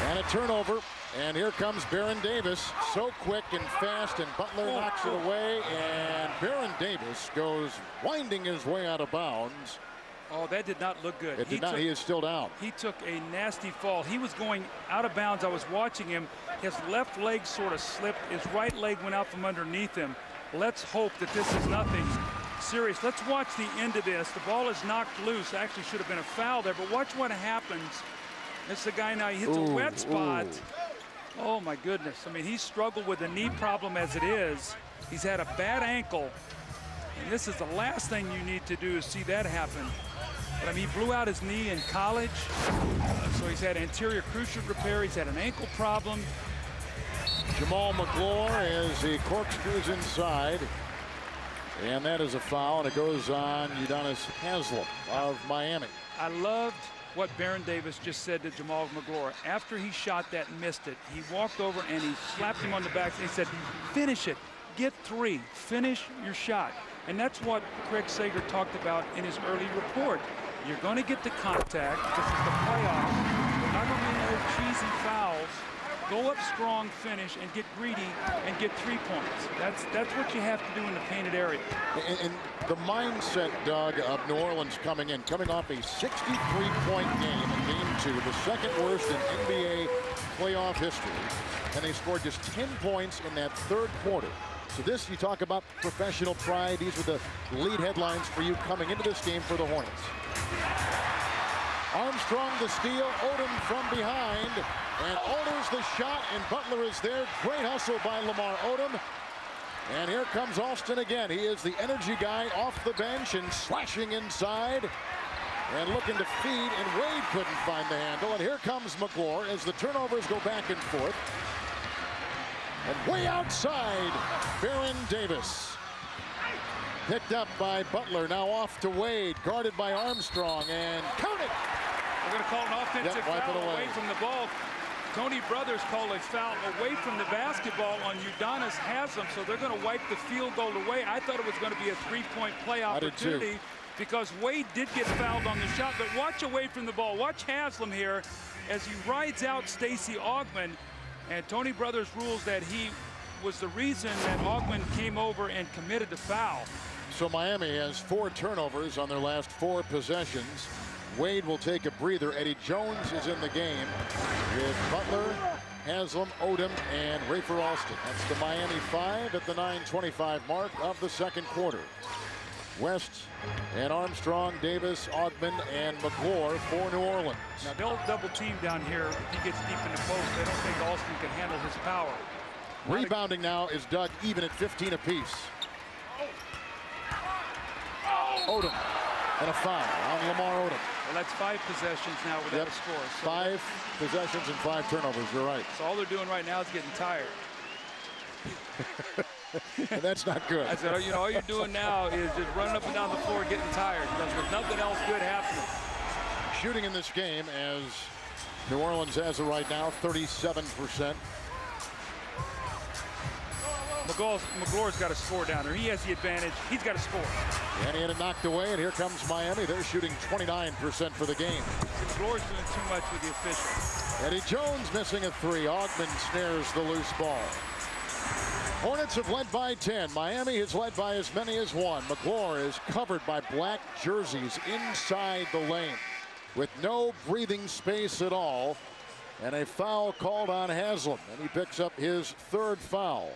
And a turnover And here comes Baron Davis, so quick and fast, and Butler knocks it away, and Baron Davis goes winding his way out of bounds. Oh, that did not look good. It did not. He is still down. He took a nasty fall. He was going out of bounds. I was watching him. His left leg sort of slipped. His right leg went out from underneath him. Let's hope that this is nothing serious. Let's watch the end of this. The ball is knocked loose. Actually should have been a foul there, but watch what happens. This is the guy now. He hits a wet spot. Oh, my goodness. I mean, he's struggled with a knee problem as it is. He's had a bad ankle. And this is the last thing you need to do is see that happen. But I mean, he blew out his knee in college. So he's had anterior cruciate repair. He's had an ankle problem. Jamal McGlure as he corkscrews inside. And that is a foul, and it goes on Udonis Haslem of Miami. I loved what Baron Davis just said to Jamal McGlure. After he shot that and missed it, he walked over and he slapped him on the back and he said, finish it, get 3, finish your shot. And that's what Craig Sager talked about in his early report. You're going to get the contact. This is the playoffs. We're not going to be no cheesy fouls. Go up strong, finish, and get greedy and get 3 points. That's what you have to do in the painted area. And the mindset, Doug, of New Orleans coming off a 63-point game in Game 2, the second worst in NBA playoff history, and they scored just 10 points in that third quarter. So this, you talk about professional pride. These were the lead headlines for you coming into this game for the Hornets. Armstrong the steal, Odom from behind, and alters the shot, and Butler is there. Great hustle by Lamar Odom. And here comes Alston again. He is the energy guy off the bench and slashing inside and looking to feed, and Wade couldn't find the handle. And here comes McGlure as the turnovers go back and forth. And way outside, Baron Davis. Picked up by Butler, now off to Wade, guarded by Armstrong, and count it! We're going to call an offensive foul away from the ball. Tony Brothers called a foul away from the basketball on Udonis Haslem, so they're going to wipe the field goal away. I thought it was going to be a 3-point play opportunity because Wade did get fouled on the shot, but watch away from the ball. Watch Haslem here as he rides out Stacey Augmon, and Tony Brothers rules that he was the reason that Augmon came over and committed the foul. So Miami has 4 turnovers on their last 4 possessions. Wade will take a breather. Eddie Jones is in the game with Butler, Haslem, Odom, and Rafer Alston. That's the Miami 5 at the 9:25 mark of the second quarter. West and Armstrong, Davis, Augmon, and McGlure for New Orleans. Now they'll double team down here if he gets deep in the post. They don't think Alston can handle his power. Rebounding now is Doug even at 15 apiece. Odom and a foul on Lamar Odom. Well, that's 5 possessions now without a score. So 5 possessions and 5 turnovers. You're right. So all they're doing right now is getting tired. And that's not good. I said, you know, all you're doing now is just running up and down the floor getting tired because there's nothing else good happening. Shooting in this game as New Orleans has it right now, 37%. McGlure's got to score down there. He has the advantage. He's got to score. And he had it knocked away, and here comes Miami. They're shooting 29% for the game. McGlure's doing too much with the officials. Eddie Jones missing a 3. Augmon snares the loose ball. Hornets have led by 10. Miami has led by as many as 1. McGlure is covered by black jerseys inside the lane with no breathing space at all. And a foul called on Haslem, and he picks up his 3rd foul.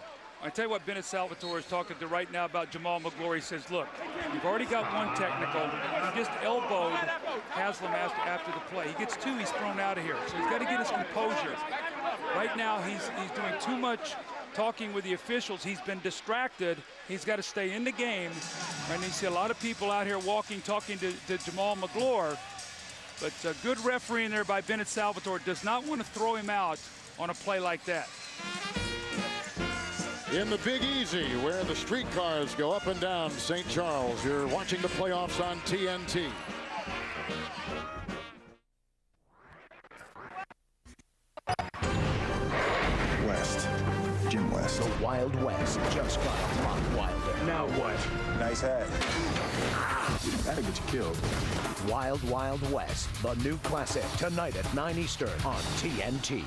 I tell you what Bennett Salvatore is talking to right now about Jamal McGlure. He says, look, you've already got 1 technical. You just elbowed Haslem after the play. He gets 2, he's thrown out of here. So he's got to get his composure. Right now, he's doing too much talking with the officials. He's been distracted. He's got to stay in the game. And you see a lot of people out here talking to Jamal McGlure. But a good referee in there by Bennett Salvatore does not want to throw him out on a play like that. In the Big Easy, where the streetcars go up and down St. Charles, you're watching the playoffs on TNT. West. Jim West. The Wild West just got a lot wilder. Now what? Nice hat. That'll get you killed. Wild Wild West, the new classic, tonight at 9 Eastern on TNT.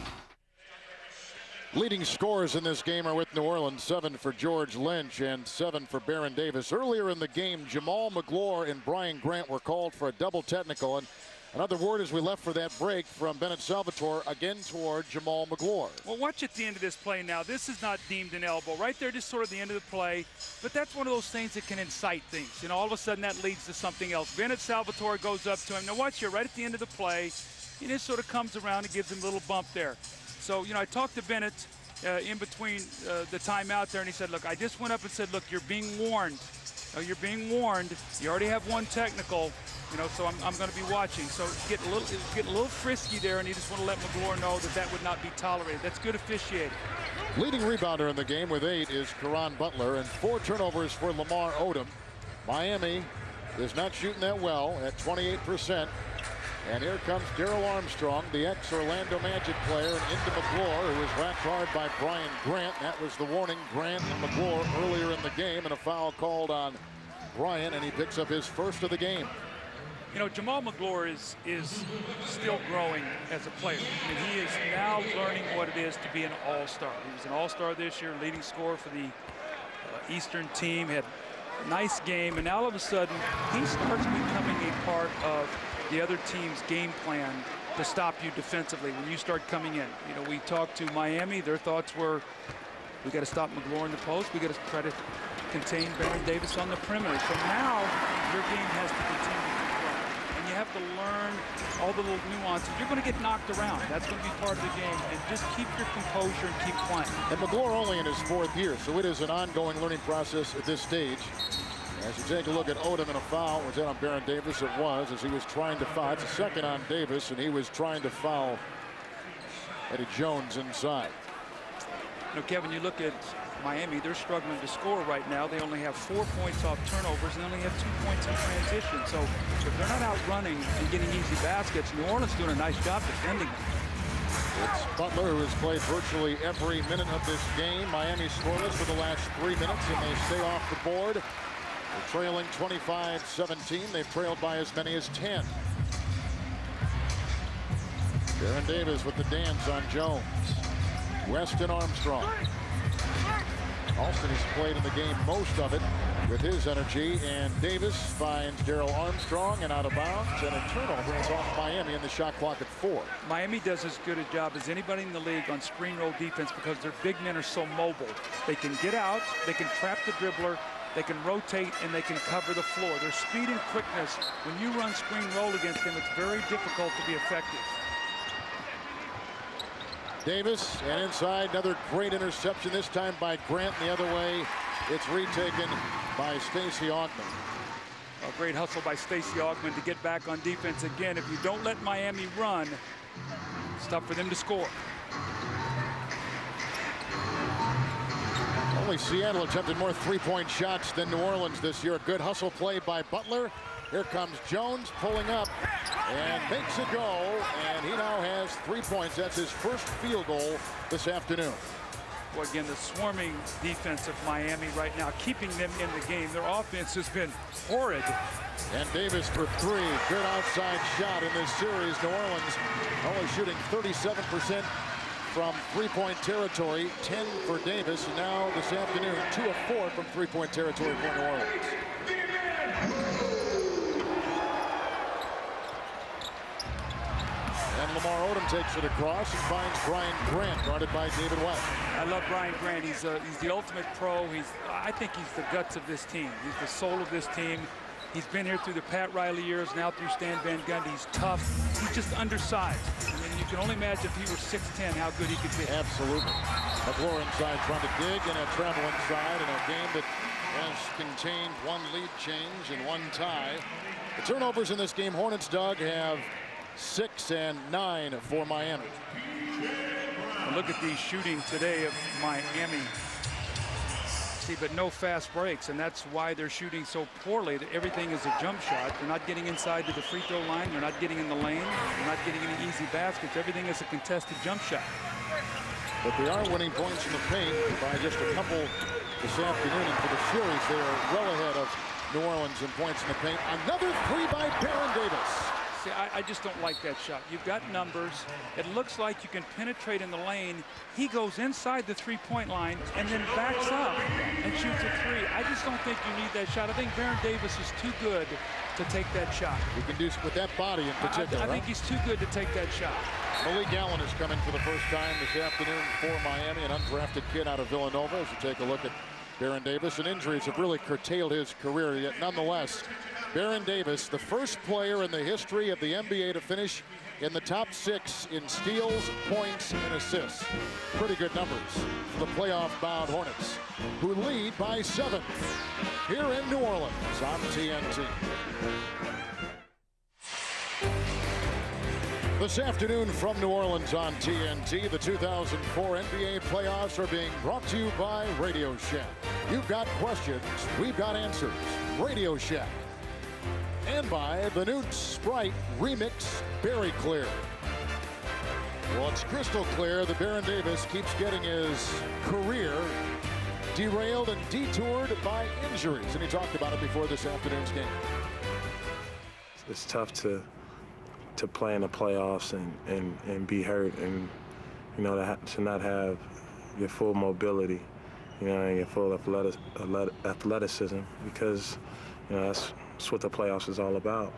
Leading scorers in this game are with New Orleans, 7 for George Lynch and 7 for Baron Davis. Earlier in the game, Jamal McGlure and Brian Grant were called for a double technical. And another word as we left for that break from Bennett Salvatore, again toward Jamal McGlure. Well, watch at the end of this play now. This is not deemed an elbow. Right there, just sort of the end of the play. But that's one of those things that can incite things. You know, all of a sudden that leads to something else. Bennett Salvatore goes up to him. Now watch here, right at the end of the play, he just sort of comes around and gives him a little bump there. So, you know, I talked to Bennett in between the timeout there, and he said, look, I just went up and said, look, you're being warned. You're being warned. You already have one technical, you know, so I'm going to be watching. So get a little frisky there, and you just want to let McGlure know that that would not be tolerated. That's good officiating. Leading rebounder in the game with 8 is Caron Butler, and 4 turnovers for Lamar Odom. Miami is not shooting that well at 28%. And here comes Darrell Armstrong, the ex-Orlando Magic player, and into McGlure, who was whacked hard by Brian Grant. That was the warning, Grant and McGlure earlier in the game, and a foul called on Brian, and he picks up his first of the game. You know, Jamal McGlure is still growing as a player. I mean, he is now learning what it is to be an all-star. He was an all-star this year, leading scorer for the Eastern team, had a nice game, and now all of a sudden, he starts becoming a part of the other team's game plan to stop you defensively when you start coming in. You know, we talked to Miami. Their thoughts were, we got to stop McGlure in the post. We got to try to contain Baron Davis on the perimeter. So now your game has to continue to grow. And you have to learn all the little nuances. You're going to get knocked around. That's going to be part of the game. And just keep your composure and keep playing. And McGlure only in his 4th year, so it is an ongoing learning process at this stage. As you take a look at Odom, and a foul was that on Baron Davis. It was, as he was trying to foul. It's a second on Davis, and he was trying to foul Eddie Jones inside. You know, Kevin, you look at Miami, they're struggling to score right now. They only have 4 points off turnovers, and they only have 2 points in transition. So if they're not out running and getting easy baskets, New Orleans doing a nice job defending them. It's Butler, who has played virtually every minute of this game. Miami scoreless for the last 3 minutes, and they stay off the board. They're trailing 25-17. They've trailed by as many as 10. Baron Davis with the dance on Jones. West and Armstrong. Alston has played in the game most of it with his energy, and Davis finds Darrell Armstrong and out of bounds, and a turnover is off Miami in the shot clock at 4. Miami does as good a job as anybody in the league on screen roll defense because their big men are so mobile. They can get out, they can trap the dribbler, they can rotate, and they can cover the floor. Their speed and quickness, when you run screen roll against them, it's very difficult to be effective. Davis, and inside, another great interception, this time by Grant. The other way, it's retaken by Stacey Augmon. A great hustle by Stacey Augmon to get back on defense again. If you don't let Miami run, it's tough for them to score. Only Seattle attempted more three-point shots than New Orleans this year. A good hustle play by Butler. Here comes Jones pulling up and makes it go, and he now has 3 points. That's his first field goal this afternoon. Well, again, the swarming defense of Miami right now, keeping them in the game. Their offense has been horrid. And Davis for 3. Good outside shot in this series. New Orleans only shooting 37% from three-point territory, 10 for Davis. And now this afternoon, 2 of 4 from three-point territory for New Orleans. And Lamar Odom takes it across and finds Brian Grant, guarded by David West. I love Brian Grant. He's the ultimate pro. I think he's the guts of this team. He's the soul of this team. He's been here through the Pat Riley years, now through Stan Van Gundy. He's tough. He's just undersized. I mean, you can only imagine if he were 6'10", how good he could be. Absolutely. McGlure inside trying to dig, and a travel inside in a game that has contained 1 lead change and 1 tie. The turnovers in this game, Hornets, Doug, have 6 and 9 for Miami. And look at the shooting today of Miami. See, but no fast breaks, and that's why they're shooting so poorly. Everything is a jump shot. They're not getting inside to the free throw line. They're not getting in the lane. They're not getting any easy baskets. Everything is a contested jump shot. But they are winning points in the paint by just a couple this afternoon. And for the series, they are well ahead of New Orleans in points in the paint. Another 3 by Baron Davis. See, I just don't like that shot. You've got numbers. It looks like you can penetrate in the lane. He goes inside the three-point line and then backs up and shoots a three. I just don't think you need that shot. I think Baron Davis is too good to take that shot. You can do with that body in particular. I think he's too good to take that shot. Malik Allen is coming for the first time this afternoon for Miami, an undrafted kid out of Villanova. As you take a look at Baron Davis, and injuries have really curtailed his career, yet nonetheless, Baron Davis, the first player in the history of the NBA to finish in the top 6 in steals, points, and assists. Pretty good numbers for the playoff-bound Hornets, who lead by 7 here in New Orleans on TNT. This afternoon from New Orleans on TNT, the 2004 NBA playoffs are being brought to you by Radio Shack. You've got questions, we've got answers. Radio Shack. And by the new Sprite Remix Berry Clear. Well, it's crystal clear that Baron Davis keeps getting his career derailed and detoured by injuries, and he talked about it before this afternoon's game. It's tough to play in the playoffs and be hurt, and to not have your full mobility, and your full athleticism, because that's what the playoffs is all about.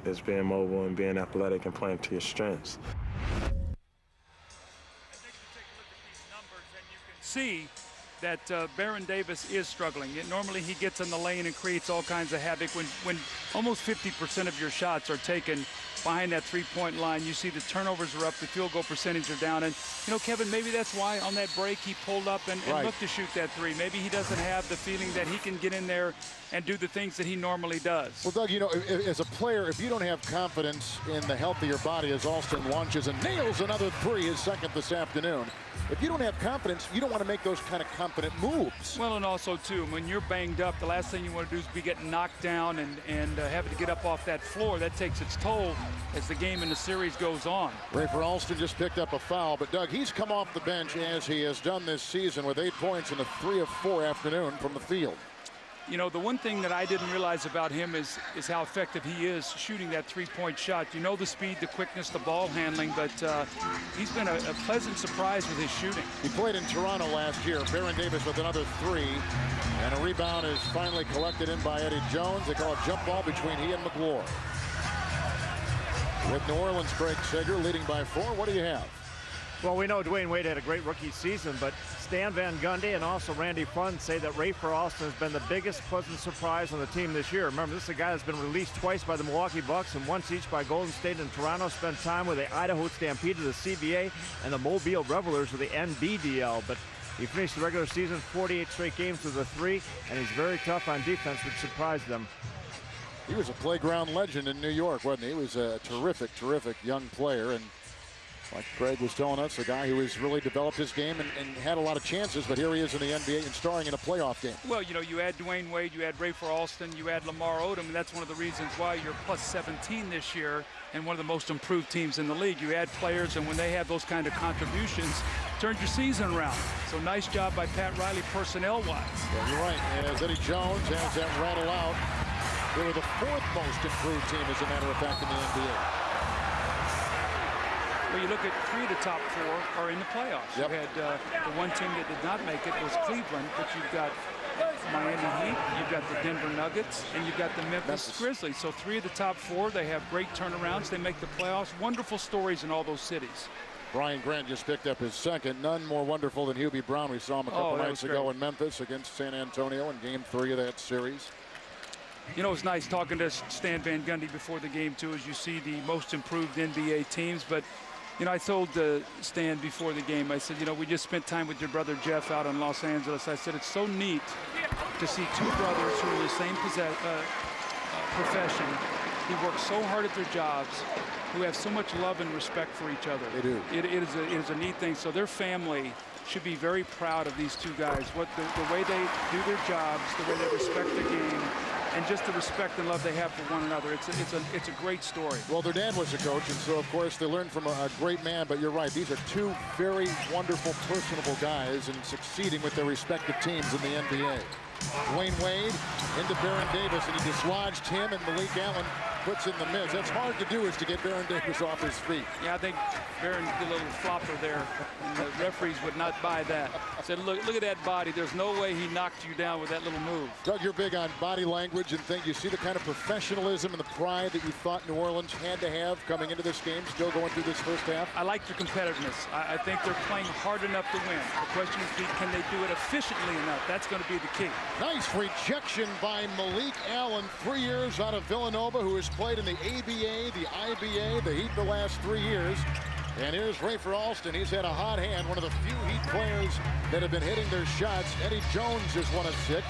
It's being mobile and being athletic and playing to your strengths. I think you take a look at these numbers and you can see that Baron Davis is struggling. Normally he gets in the lane and creates all kinds of havoc. When almost 50% of your shots are taken behind that three-point line, you see the turnovers are up, the field goal percentage are down. And, Kevin, maybe that's why on that break he pulled up and looked to shoot that three. Maybe he doesn't have the feeling that he can get in there and do the things that he normally does. Well, Doug, as a player, if you don't have confidence in the health of your body, as Alston launches and nails another three, his second this afternoon, if you don't have confidence, you don't want to make those kind of confident moves. Well, and also, too, when you're banged up, the last thing you want to do is be getting knocked down and having to get up off that floor. That takes its toll as the game and the series goes on. Rafer Alston just picked up a foul, but, Doug, he's come off the bench as he has done this season with 8 points in a 3 of 4 afternoon from the field. The one thing that I didn't realize about him is how effective he is shooting that three-point shot. The speed, the quickness, the ball handling, but he's been a pleasant surprise with his shooting. He played in Toronto last year. Baron Davis with another 3, and a rebound is finally collected in by Eddie Jones. They call it jump ball between he and McGlure. With New Orleans, Craig Sager leading by 4. What do you have? Well, we know Dwayne Wade had a great rookie season, but Stan Van Gundy and also Randy Funn say that Rafer Alston has been the biggest pleasant surprise on the team this year. Remember, this is a guy that's been released twice by the Milwaukee Bucks and once each by Golden State and Toronto. Spent time with the Idaho Stampede of the CBA and the Mobile Revelers of the NBDL. But he finished the regular season 48 straight games with a 3, and he's very tough on defense, which surprised them. He was a playground legend in New York, wasn't he? He was a terrific young player, and like Craig was telling us, a guy who has really developed his game and had a lot of chances, but here he is in the NBA and starring in a playoff game. Well, you add Dwayne Wade, you add Rafer Alston, you add Lamar Odom, and that's one of the reasons why you're plus 17 this year and one of the most improved teams in the league. You add players, and when they have those kind of contributions, turns your season around. So nice job by Pat Riley personnel-wise. Yeah, you're right. As Eddie Jones has that rattle out, they were the 4th most improved team, as a matter of fact, in the NBA. Well, you look at 3 of the top 4 are in the playoffs. Yep. You had the one team that did not make it was Cleveland, but you've got Miami Heat, you've got the Denver Nuggets, and you've got the Memphis Grizzlies. So 3 of the top 4, they have great turnarounds. They make the playoffs. Wonderful stories in all those cities. Brian Grant just picked up his second. None more wonderful than Hubie Brown. We saw him a couple nights ago in Memphis against San Antonio in Game 3 of that series. It's nice talking to Stan Van Gundy before the game, too, as you see the most improved NBA teams. But I told Stan before the game, I said, we just spent time with your brother Jeff out in Los Angeles. I said, it's so neat to see 2 brothers who are in the same profession, who work so hard at their jobs, who have so much love and respect for each other. They do. It is a neat thing. So their family should be very proud of these 2 guys, what the way they do their jobs, the way they respect the game, and just the respect and love they have for one another. It's a great story. Well, their dad was a coach, and so, of course, they learned from a great man. But you're right. These are 2 very wonderful, personable guys and succeeding with their respective teams in the NBA. Dwayne Wade into Baron Davis, and he dislodged him and Malik Allen puts in the miss. That's hard to do, is to get Baron Davis off his feet. Yeah, I think Baron did a little flopper there, and the referees would not buy that. Said, look at that body. There's no way he knocked you down with that little move. Doug, you're big on body language and things. You see the kind of professionalism and the pride that you thought New Orleans had to have coming into this game, still going through this first half? I like their competitiveness. I think they're playing hard enough to win. The question is, can they do it efficiently enough? That's going to be the key. Nice rejection by Malik Allen, 3 years out of Villanova, who has played in the ABA, the IBA, the Heat the last 3 years. And here's Rafer Alston. He's had a hot hand, one of the few Heat players that have been hitting their shots. Eddie Jones is 1 of 6.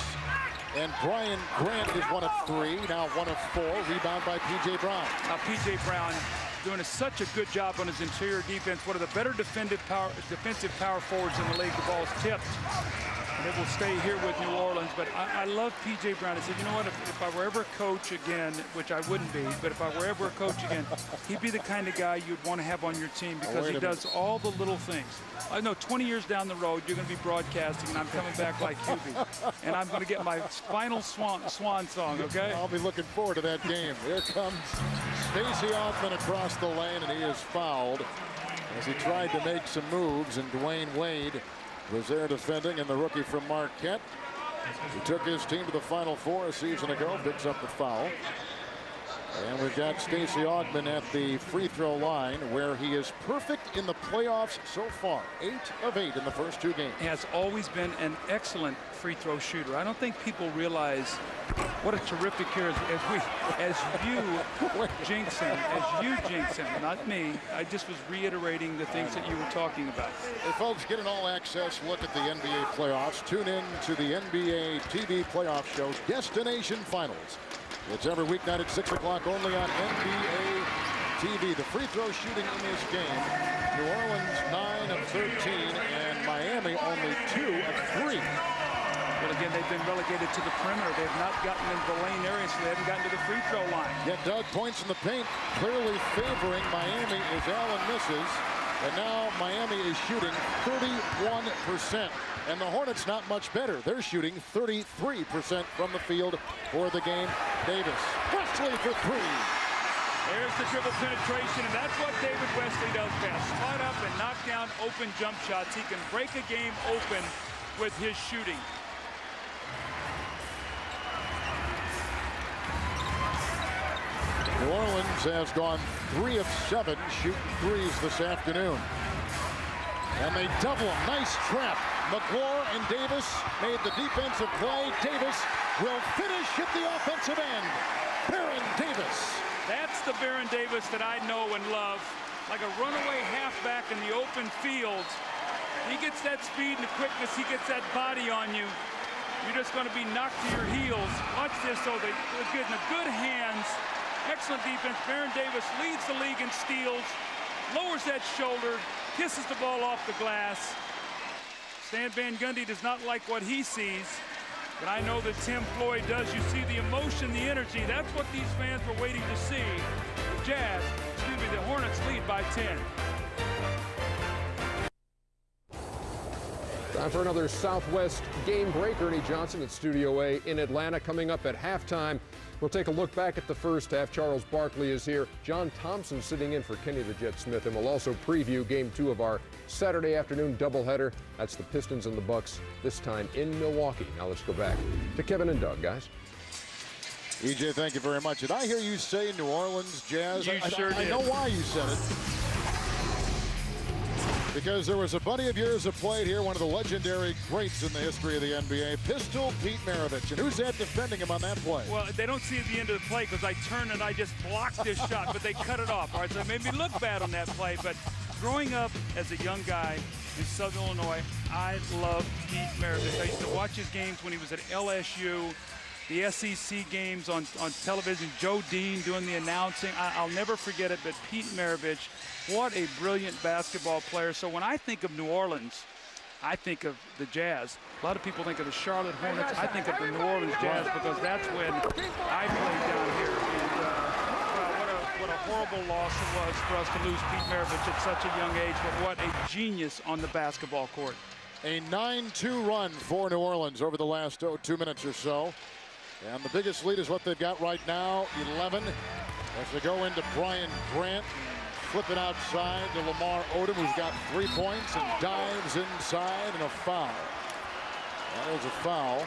And Brian Grant is 1 of 3, now 1 of 4. Rebound by P.J. Brown. Now, P.J. Brown doing such a good job on his interior defense. One of the better defensive power forwards in the league. The ball's tipped, and it will stay here with New Orleans. But I love P.J. Brown. I said, you know what, if I were ever a coach again, which I wouldn't be, but if I were ever a coach again, he'd be the kind of guy you'd want to have on your team, because he does all the little things. I know 20 years down the road, you're going to be broadcasting, and I'm coming back like QB. And I'm going to get my final swan song, okay? I'll be looking forward to that game. Here comes Stacey Hoffman across the lane, and he is fouled as he tried to make some moves, and Dwayne Wade was there defending, and the rookie from Marquette, who took his team to the Final Four a season ago, picks up the foul. And we've got Stacey Augmon at the free throw line, where he is perfect in the playoffs so far. 8 of 8 in the first 2 games. He has always been an excellent free throw shooter. I don't think people realize what a terrific year as you jinx him, not me. I just was reiterating the things that you were talking about. Hey folks, get an all-access look at the NBA playoffs. Tune in to the NBA TV playoff show, Destination Finals. It's every weeknight at 6 o'clock only on NBA TV. The free throw shooting in this game, New Orleans 9 of 13 and Miami only 2 of 3. Well, again, they've been relegated to the perimeter. They've not gotten into the lane area, so they haven't gotten to the free throw line. Yet Doug, points in the paint clearly favoring Miami as Allen misses. And now Miami is shooting 31%. And the Hornets not much better. They're shooting 33% from the field for the game. Davis, Wesley for 3. There's the dribble penetration, and that's what David Wesley does best. Spot up and knock down open jump shots. He can break a game open with his shooting. New Orleans has gone 3 of 7 shooting threes this afternoon. And they double him. Nice trap. McGlure and Davis made the defensive play. Davis will finish at the offensive end. Baron Davis. That's the Baron Davis that I know and love. Like a runaway halfback in the open field. He gets that speed and the quickness. He gets that body on you. You're just going to be knocked to your heels. Watch this, though. They're getting the good hands. Excellent defense. Baron Davis leads the league in steals. Lowers that shoulder. Kisses the ball off the glass. Stan Van Gundy does not like what he sees, but I know that Tim Floyd does. You see the emotion, the energy. That's what these fans were waiting to see. The Hornets lead by 10. Time for another Southwest game break. Ernie Johnson at Studio A in Atlanta. Coming up at halftime, we'll take a look back at the first half. Charles Barkley is here. John Thompson sitting in for Kenny the Jet Smith, and we'll also preview Game 2 of our Saturday afternoon doubleheader. That's the Pistons and the Bucks, this time in Milwaukee. Now let's go back to Kevin and Doug, guys. EJ, thank you very much. Did I hear you say New Orleans Jazz? You sure did. I know why you said it. Because there was a buddy of yours that played here, one of the legendary greats in the history of the NBA, Pistol Pete Maravich. And who's that defending him on that play? Well, they don't see at the end of the play because I turned and I just blocked this shot, but they cut it off. All right, so it made me look bad on that play. But growing up as a young guy in Southern Illinois, I loved Pete Maravich. I used to watch his games when he was at LSU, the SEC games on television, Joe Dean doing the announcing. I'll never forget it, but Pete Maravich, what a brilliant basketball player. So when I think of New Orleans, I think of the Jazz. A lot of people think of the Charlotte Hornets. I think of the New Orleans Jazz because that's when I played down here. And what a horrible loss it was for us to lose Pete Maravich at such a young age, but what a genius on the basketball court. A 9-2 run for New Orleans over the last 2 minutes or so. And the biggest lead is what they've got right now, 11. As they go into Brian Grant, flip it outside to Lamar Odom, who's got 3 points, and dives inside, and a foul. That is a foul.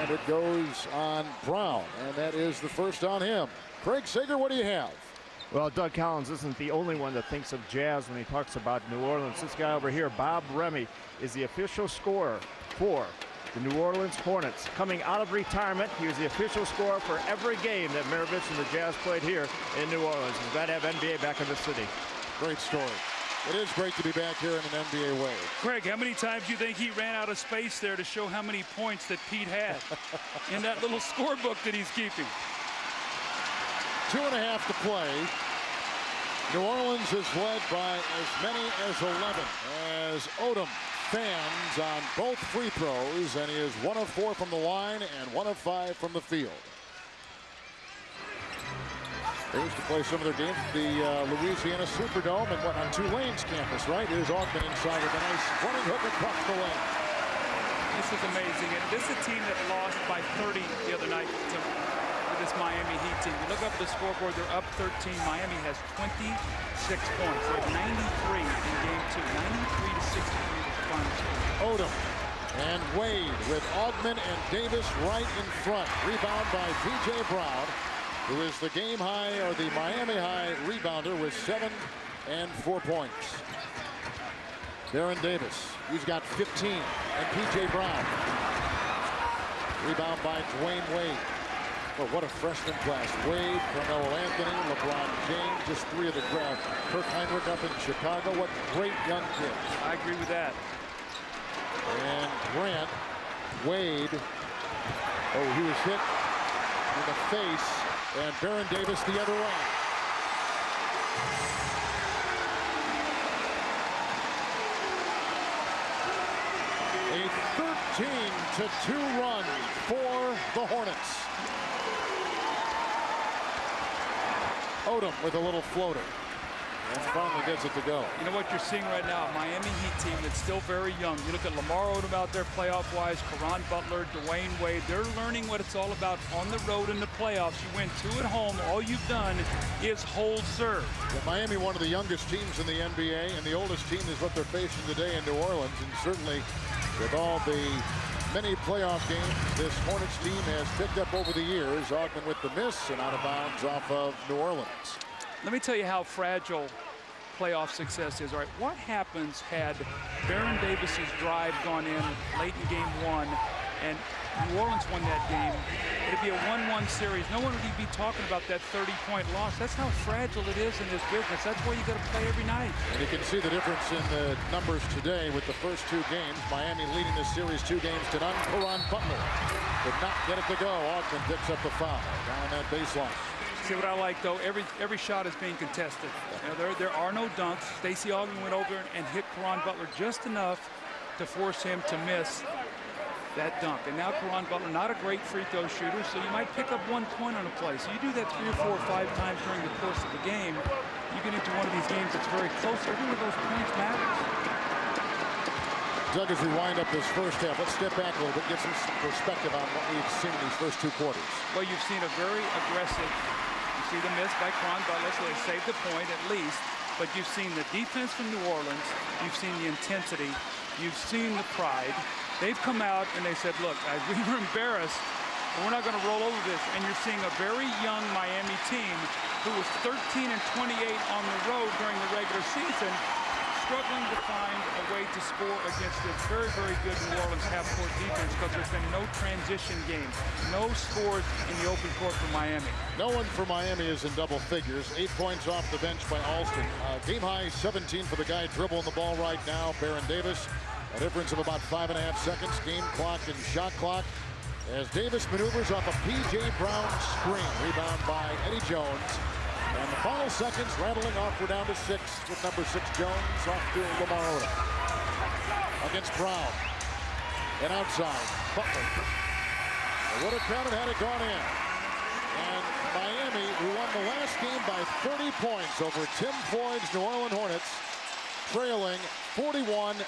And it goes on Brown, and that is the first on him. Craig Sager, what do you have? Well, Doug Collins isn't the only one that thinks of Jazz when he talks about New Orleans. This guy over here, Bob Remy, is the official scorer for the New Orleans Hornets. Coming out of retirement, he was the official scorer for every game that Maravich and the Jazz played here in New Orleans. We're glad to have NBA back in the city. Great story. It is great to be back here in an NBA way. Craig, how many times do you think he ran out of space there to show how many points that Pete had in that little scorebook that he's keeping? 2.5 to play. New Orleans is led by as many as 11 as Odom fans on both free throws, and he is 1 of 4 from the line and 1 of 5 from the field. They used to play some of their games at the Louisiana Superdome and on Tulane's campus, right? Here's Augman inside with a nice running hook across the lane. This is amazing, and this is a team that lost by 30 the other night to this Miami Heat team. You look up at the scoreboard, they're up 13. Miami has 26 points. They have 93 in game 2. 93 to 63 was the final score. Odom and Wade with Augman and Davis right in front. Rebound by P.J. Brown, who is the game high, or the Miami high rebounder with 7 and 4 points. Baron Davis, he's got 15, and P.J. Brown. Rebound by Dwayne Wade. Well, what a freshman class. Wade, Carmelo Anthony, LeBron James, just 3 of the crowd. Kirk Heinrich up in Chicago. What great young kids. I agree with that. And Grant, Wade, oh, he was hit in the face, and Baron Davis the other way. A 13-2 run for the Hornets. Odom with a little floater. And finally gets it to go. You know what you're seeing right now? A Miami Heat team that's still very young. You look at Lamar Odom out there playoff-wise, Caron Butler, Dwayne Wade. They're learning what it's all about on the road in the playoffs. You win 2 at home. All you've done is hold serve. Yeah, Miami, one of the youngest teams in the NBA, and the oldest team is what they're facing today in New Orleans. And certainly with all the many playoff games this Hornets team has picked up over the years, Augman with the miss and out of bounds off of New Orleans. Let me tell you how fragile playoff success is. All right, what happens had Baron Davis's drive gone in late in game 1 and New Orleans won that game? It'd be a 1-1 series. No one would be talking about that 30-point loss. That's how fragile it is in this business. That's why you got to play every night. And you can see the difference in the numbers today with the first 2 games. Miami leading this series 2 games to none. Caron Butler did not get it to go. Augman picks up the foul down that baseline. See what I like, though, every shot is being contested. You know, there are no dunks. Stacey Augman went over and hit Caron Butler just enough to force him to miss that dunk. And now Caron Butler, not a great free throw shooter, so you might pick up 1 point on a play. So you do that 3 or 4 or 5 times during the course of the game. You get into one of these games that's very close. Every one of those points matters. Doug, as we wind up this first half, let's step back a little bit, get some perspective on what we've seen in these first 2 quarters. Well, you've seen a very aggressive, you see the miss by Caron Butler, so they saved the point at least, but you've seen the defense from New Orleans, you've seen the intensity, you've seen the pride. They've come out and they said, look, guys, we were embarrassed, but we're not going to roll over this. And you're seeing a very young Miami team who was 13 and 28 on the road during the regular season, struggling to find a way to score against this very, very good New Orleans half-court defense because there's been no transition game, no scores in the open court for Miami. No one for Miami is in double figures. 8 points off the bench by Alston. Game high 17 for the guy dribbling the ball right now, Baron Davis. A difference of about 5.5 seconds, game clock and shot clock, as Davis maneuvers off a P.J. Brown screen. Rebound by Eddie Jones. And the final seconds rattling off. We're down to 6 with number 6 Jones off to Lamar Odom. Against Brown. And outside, Butler. They would have counted had it gone in. And Miami, who won the last game by 30 points over Tim Floyd's New Orleans Hornets, trailing 41-29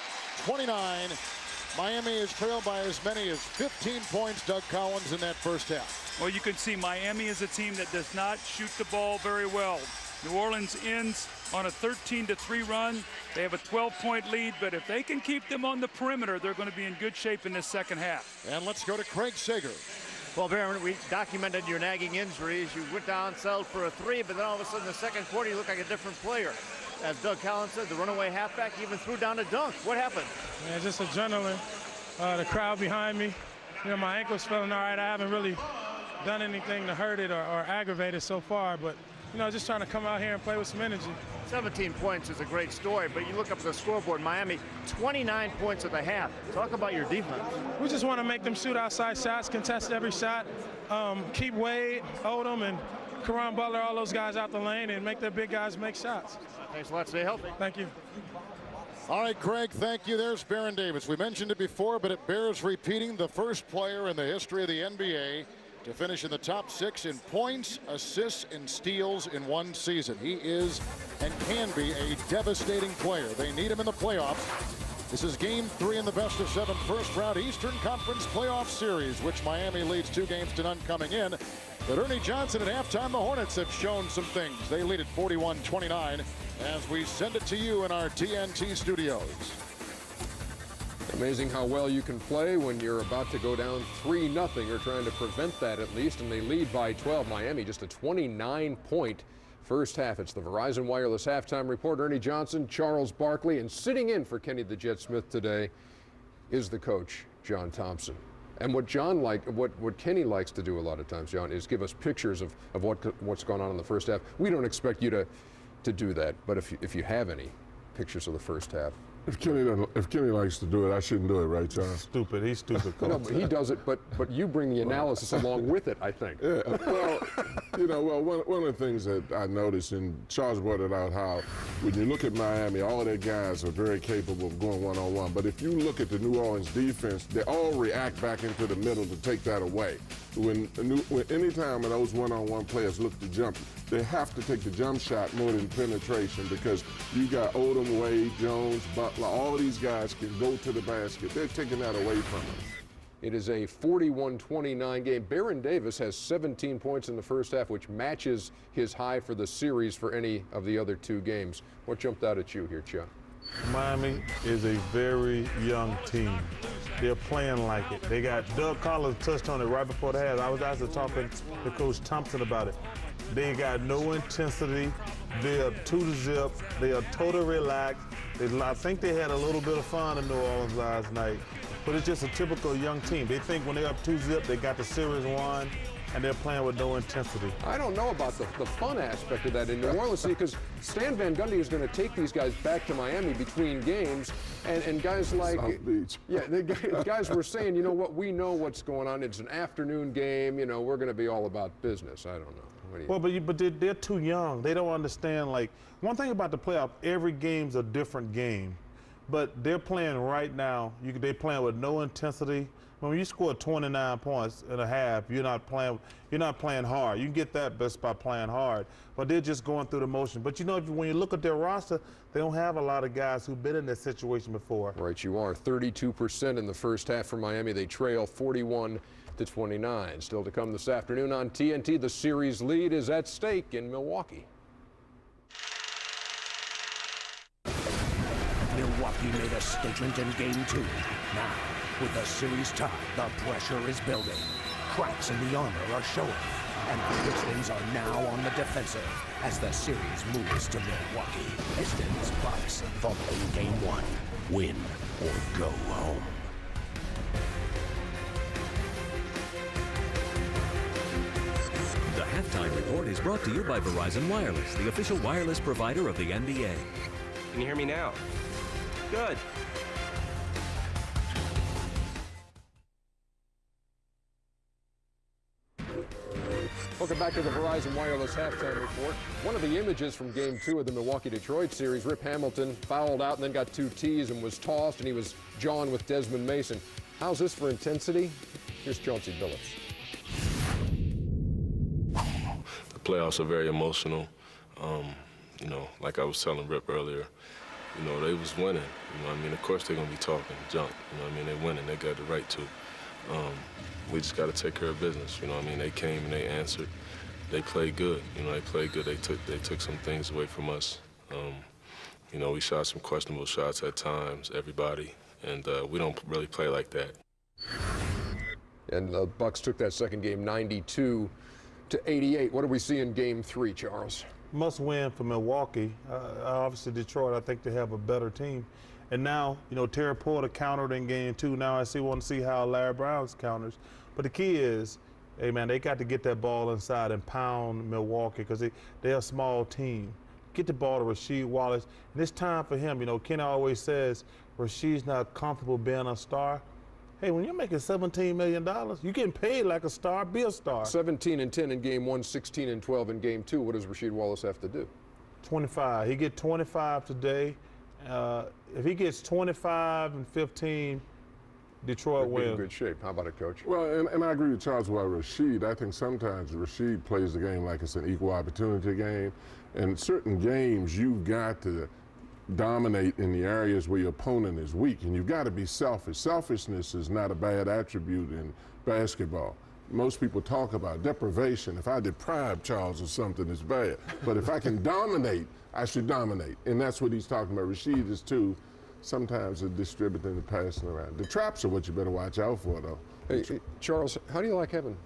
Miami is trailed by as many as 15 points, Doug Collins, in that first half. Well, you can see Miami is a team that does not shoot the ball very well. New Orleans ends on a 13-3 run. They have a 12-point lead, but if they can keep them on the perimeter, they're going to be in good shape in this second half. And let's go to Craig Sager. Well, Baron, we documented your nagging injuries. You went down, settled for a three, but then all of a sudden in the second quarter, you look like a different player. As Doug Collins said, the runaway halfback even threw down a dunk. What happened? Yeah, just adrenaline. The crowd behind me. You know, my ankle's feeling all right. I haven't really done anything to hurt it or aggravate it so far, but, you know, just trying to come out here and play with some energy. 17 points is a great story, but you look up at the scoreboard, Miami, 29 points at the half. Talk about your defense. We just want to make them shoot outside shots, contest every shot, keep Wade, Odom, and Caron Butler, all those guys out the lane, and make their big guys make shots. Thanks a lot. Stay healthy. Thank you. All right, Craig, thank you. There's Baron Davis. We mentioned it before, but it bears repeating. The first player in the history of the NBA to finish in the top 6 in points, assists, and steals in one season. He is and can be a devastating player. They need him in the playoffs. This is Game 3 in the best-of-7 first-round Eastern Conference playoff series, which Miami leads 2-0 coming in. But Ernie Johnson at halftime, the Hornets have shown some things. They lead at 41-29 as we send it to you in our TNT studios. Amazing how well you can play when you're about to go down 3-0, or trying to prevent that at least, and they lead by 12. Miami just a 29-point first half. It's the Verizon Wireless halftime report. Ernie Johnson, Charles Barkley, and sitting in for Kenny the Jet Smith today is the coach, John Thompson. And what Kenny likes to do a lot of times, John, is give us pictures of what's going on in the first half. We don't expect you to do that, but if you have any pictures of the first half. If Kenny likes to do it, I shouldn't do it, right, John? Stupid. He's stupid, coach. No, but he does it, but you bring the analysis along with it, I think. Yeah, well, you know, one of the things that I noticed, and Charles brought it out, how when you look at Miami, all their guys are very capable of going one-on-one. But if you look at the New Orleans defense, they all react back into the middle to take that away. Anytime those one-on-one players look to jump, they have to take the jump shot more than penetration, because you got Odom, Wade, Jones, Butler, all of these guys can go to the basket. They're taking that away from them. It is a 41-29 game. Baron Davis has 17 points in the first half, which matches his high for the series for any of the other 2 games. What jumped out at you here, Chuck? Miami is a very young team. They're playing like it. They got Doug Collins touched on it right before the half. I was actually talking to Coach Thompson about it. They got no intensity. They are 2-0. They are totally relaxed. I think they had a little bit of fun in New Orleans last night, but it's just a typical young team. They think when they're up 2-0, they got the series won, and they're playing with no intensity. I don't know about the fun aspect of that in New Orleans, because Stan Van Gundy is going to take these guys back to Miami between games, and guys like South Beach. Yeah, the guys were saying, you know what, we know what's going on. It's an afternoon game. You know, we're going to be all about business. I don't know. Well, but they're too young. They don't understand. Like, one thing about the playoff, every game's a different game, but they're playing right now. They're playing with no intensity. When you score 29 points in a half, you're not playing hard. You can get that best by playing hard, but they're just going through the motion. But you know, when you look at their roster, they don't have a lot of guys who've been in this situation before. Right, you are. 32% in the first half for Miami. They trail 41-29. Still to come this afternoon on TNT, the series lead is at stake in Milwaukee. Milwaukee made a statement in Game 2. Now, with the series tied, the pressure is building. Cracks in the armor are showing, and the Pistons are now on the defensive as the series moves to Milwaukee. Pistons Bucks following Game 1. Win or go home. The Halftime Report is brought to you by Verizon Wireless, the official wireless provider of the NBA. Can you hear me now? Good. Welcome back to the Verizon Wireless halftime report. One of the images from Game 2 of the Milwaukee-Detroit series, Rip Hamilton fouled out and then got 2 tees and was tossed, and he was jawing with Desmond Mason. How's this for intensity? Here's Chauncey Billups. The playoffs are very emotional. You know, like I was telling Rip earlier, You know, they was winning. You know what I mean? Of course they're going to be talking junk. You know what I mean? They're winning. They got the right to. We just got to take care of business. You know what I mean? They came and they answered. They played good. You know, they played good. They took some things away from us. You know, we shot some questionable shots at times, everybody, and we don't really play like that. And the Bucks took that second game 92-88. What do we see in Game 3, Charles? Must win for Milwaukee. Obviously, Detroit, I think they have a better team. And now, you know, Terry Porter countered in Game 2. Now I want to see how Larry Brown's counters. But the key is, hey, man, they got to get that ball inside and pound Milwaukee because they're a small team. Get the ball to Rasheed Wallace. And it's time for him. You know, Kenny always says Rasheed's not comfortable being a star. Hey, when you're making $17 million, you're getting paid like a star, be a star. 17 and 10 in Game 1, 16 and 12 in Game 2. What does Rasheed Wallace have to do? 25. He get 25 today. If he gets 25 and 15, Detroit wins. In good shape. How about it, Coach? Well, and I agree with Charles about Rasheed. I think sometimes Rasheed plays the game like it's an equal opportunity game. In certain games, you've got to dominate in the areas where your opponent is weak, and you've got to be selfish. Selfishness is not a bad attribute in basketball. Most people talk about deprivation. If I deprive Charles of something, it's bad. But if I can dominate, I should dominate. And that's what he's talking about. Rasheed is too. Sometimes it's distributing and passing around. The traps are what you better watch out for, though. Hey, Charles, how do you like having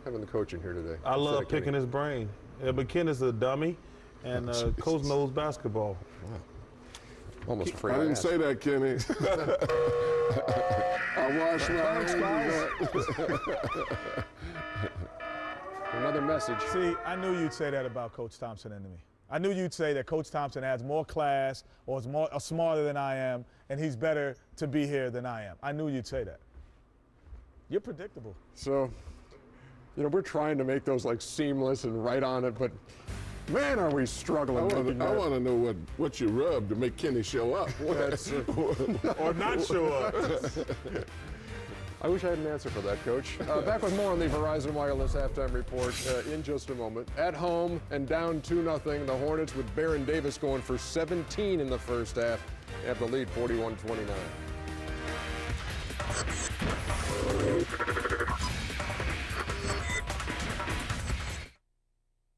the coach in here today? I love picking his brain. But Kenny's a dummy, and Coach knows basketball. Wow. Almost afraid I didn't say that, Kenny. I washed my hands. Another message. See, I knew you'd say that about Coach Thompson and me. I knew you'd say that Coach Thompson has more class or is smarter than I am, and he's better to be here than I am. I knew you'd say that. You're predictable. So, you know, we're trying to make those like seamless and right on it, but man, are we struggling. I want to know what you rubbed to make Kenny show up. Or not show up. I wish I had an answer for that, Coach. Back with more on the Verizon Wireless Halftime Report in just a moment. At home and down 2-0, the Hornets with Baron Davis going for 17 in the first half. They have the lead 41-29.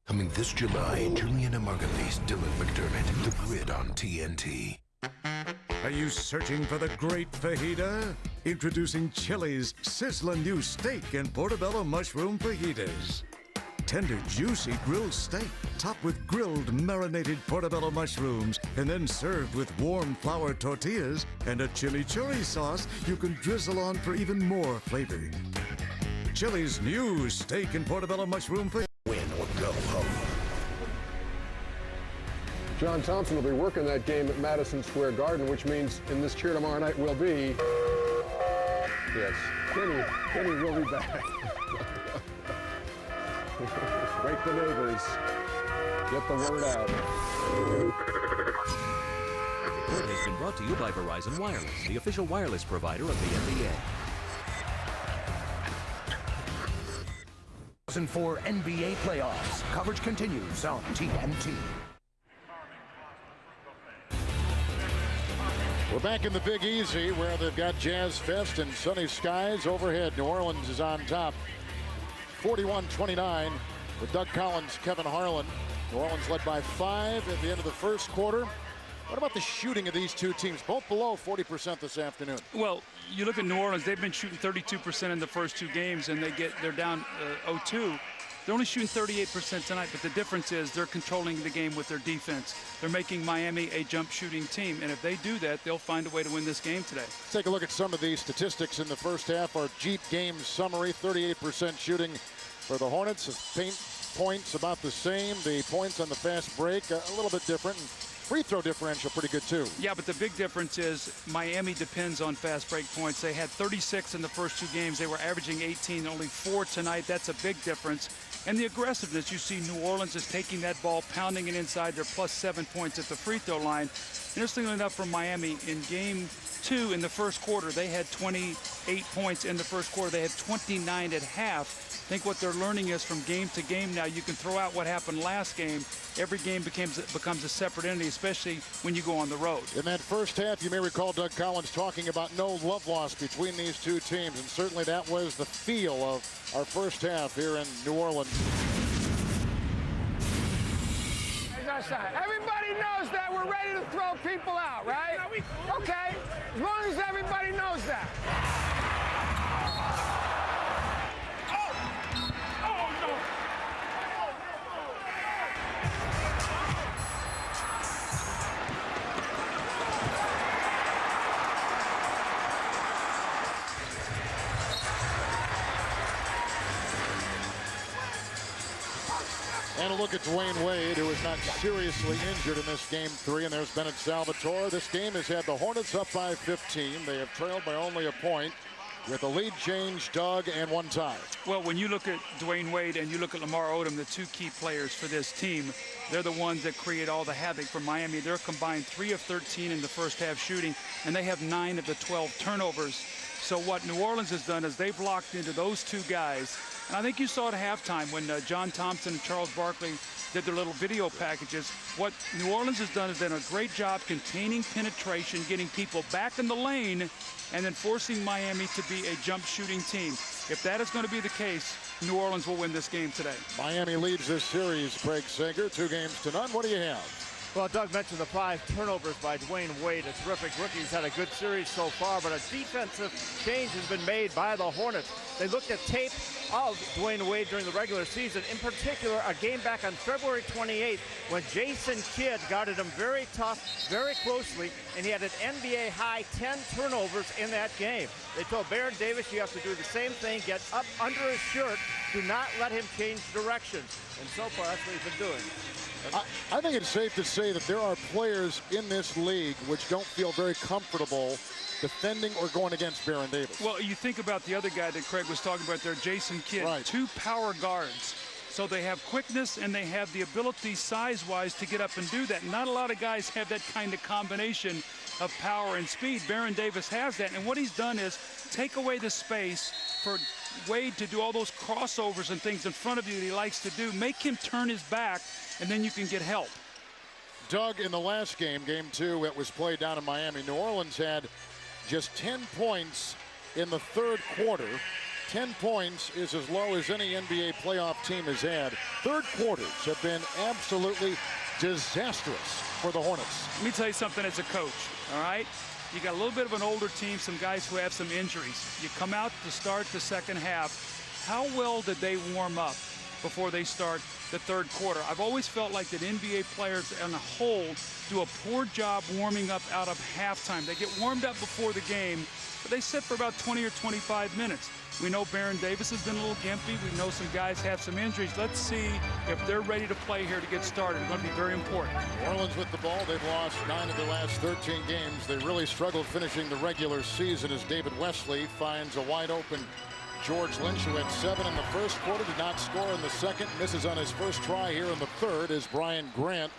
Coming this July, Julian Amargalis, Dylan McDermott, The Grid on TNT. Are you searching for the great fajita? Introducing Chili's sizzling new steak and portobello mushroom fajitas. Tender, juicy grilled steak, topped with grilled marinated portobello mushrooms, and then served with warm flour tortillas and a chimichurri sauce you can drizzle on for even more flavor. Chili's new steak and portobello mushroom fajita. Win or go home. John Thompson will be working that game at Madison Square Garden, which means in this cheer tomorrow night will be, yes, Kenny will be back. Wake the neighbors. Get the word out. Report has been brought to you by Verizon Wireless, the official wireless provider of the NBA. 2004 NBA playoffs. Coverage continues on TNT. We're back in the Big Easy where they've got Jazz Fest and sunny skies overhead. New Orleans is on top. 41-29 with Doug Collins, Kevin Harlan. New Orleans led by 5 at the end of the first quarter. What about the shooting of these two teams? Both below 40% this afternoon. Well, you look at New Orleans, they've been shooting 32% in the first 2 games, and they're down 0-2. They're only shooting 38% tonight, but the difference is they're controlling the game with their defense. They're making Miami a jump shooting team, and if they do that, they'll find a way to win this game today. Let's take a look at some of these statistics in the first half. Our Jeet game summary, 38% shooting for the Hornets. Paint points about the same. The points on the fast break, a little bit different. And free throw differential pretty good too. Yeah, but the big difference is Miami depends on fast break points. They had 36 in the first 2 games. They were averaging 18, only 4 tonight. That's a big difference. And the aggressiveness, you see New Orleans is taking that ball, pounding it inside. They're plus 7 points at the free throw line. Interestingly enough, for Miami, in game 2 in the first quarter, they had 28 points in the first quarter. They had 29 at half. I think what they're learning is from game to game now, you can throw out what happened last game. Every game becomes a separate entity, especially when you go on the road. In that first half, you may recall Doug Collins talking about no love lost between these two teams, and certainly that was the feel of our first half here in New Orleans. Everybody knows that we're ready to throw people out, right? Okay, as long as everybody knows that. And a look at Dwayne Wade, who is not seriously injured in this game 3. And there's Bennett Salvatore. This game has had the Hornets up by 15. They have trailed by only a point with a lead change, Doug, and one tie. Well, when you look at Dwayne Wade and you look at Lamar Odom, the two key players for this team, they're the ones that create all the havoc for Miami. They're combined 3 of 13 in the first half shooting, and they have 9 of the 12 turnovers. So what New Orleans has done is they've locked into those two guys. And I think you saw at halftime when John Thompson and Charles Barkley did their little video packages. What New Orleans has done is done a great job containing penetration, getting people back in the lane, and then forcing Miami to be a jump shooting team. If that is going to be the case, New Orleans will win this game today. Miami leads this series, Craig Sager, 2-0. What do you have? Well, Doug mentioned the 5 turnovers by Dwayne Wade. A terrific rookie. He's had a good series so far, but a defensive change has been made by the Hornets. They looked at tape of Dwayne Wade during the regular season, in particular a game back on February 28th when Jason Kidd guarded him very tough, very closely, and he had an NBA high 10 turnovers in that game. They told Baron Davis, you have to do the same thing, get up under his shirt, do not let him change directions. And so far, that's what he's been doing. I think it's safe to say that there are players in this league which don't feel very comfortable defending or going against Baron Davis. Well, you think about the other guy that Craig was talking about there, Jason Kidd. Right. 2 power guards. So they have quickness and they have the ability size-wise to get up and do that. Not a lot of guys have that kind of combination of power and speed. Baron Davis has that. And what he's done is take away the space for Wade to do all those crossovers and things in front of you that he likes to do. Make him turn his back, and then you can get help. Doug, in the last game, game 2, it was played down in Miami. New Orleans had just 10 points in the third quarter. 10 points is as low as any NBA playoff team has had. Third quarters have been absolutely disastrous for the Hornets. Let me tell you something as a coach, all right? You got a little bit of an older team, some guys who have some injuries. You come out to start the second half. How well did they warm up before they start the third quarter? I've always felt like that NBA players on the whole do a poor job warming up out of halftime. They get warmed up before the game, but they sit for about 20 or 25 minutes. We know Baron Davis has been a little gimpy. We know some guys have some injuries. Let's see if they're ready to play here to get started. It's going to be very important. New Orleans with the ball. They've lost 9 of their last 13 games. They really struggled finishing the regular season as David Wesley finds a wide open George Lynch, who had 7 in the first quarter, did not score in the second, misses on his first try here in the third as Brian Grant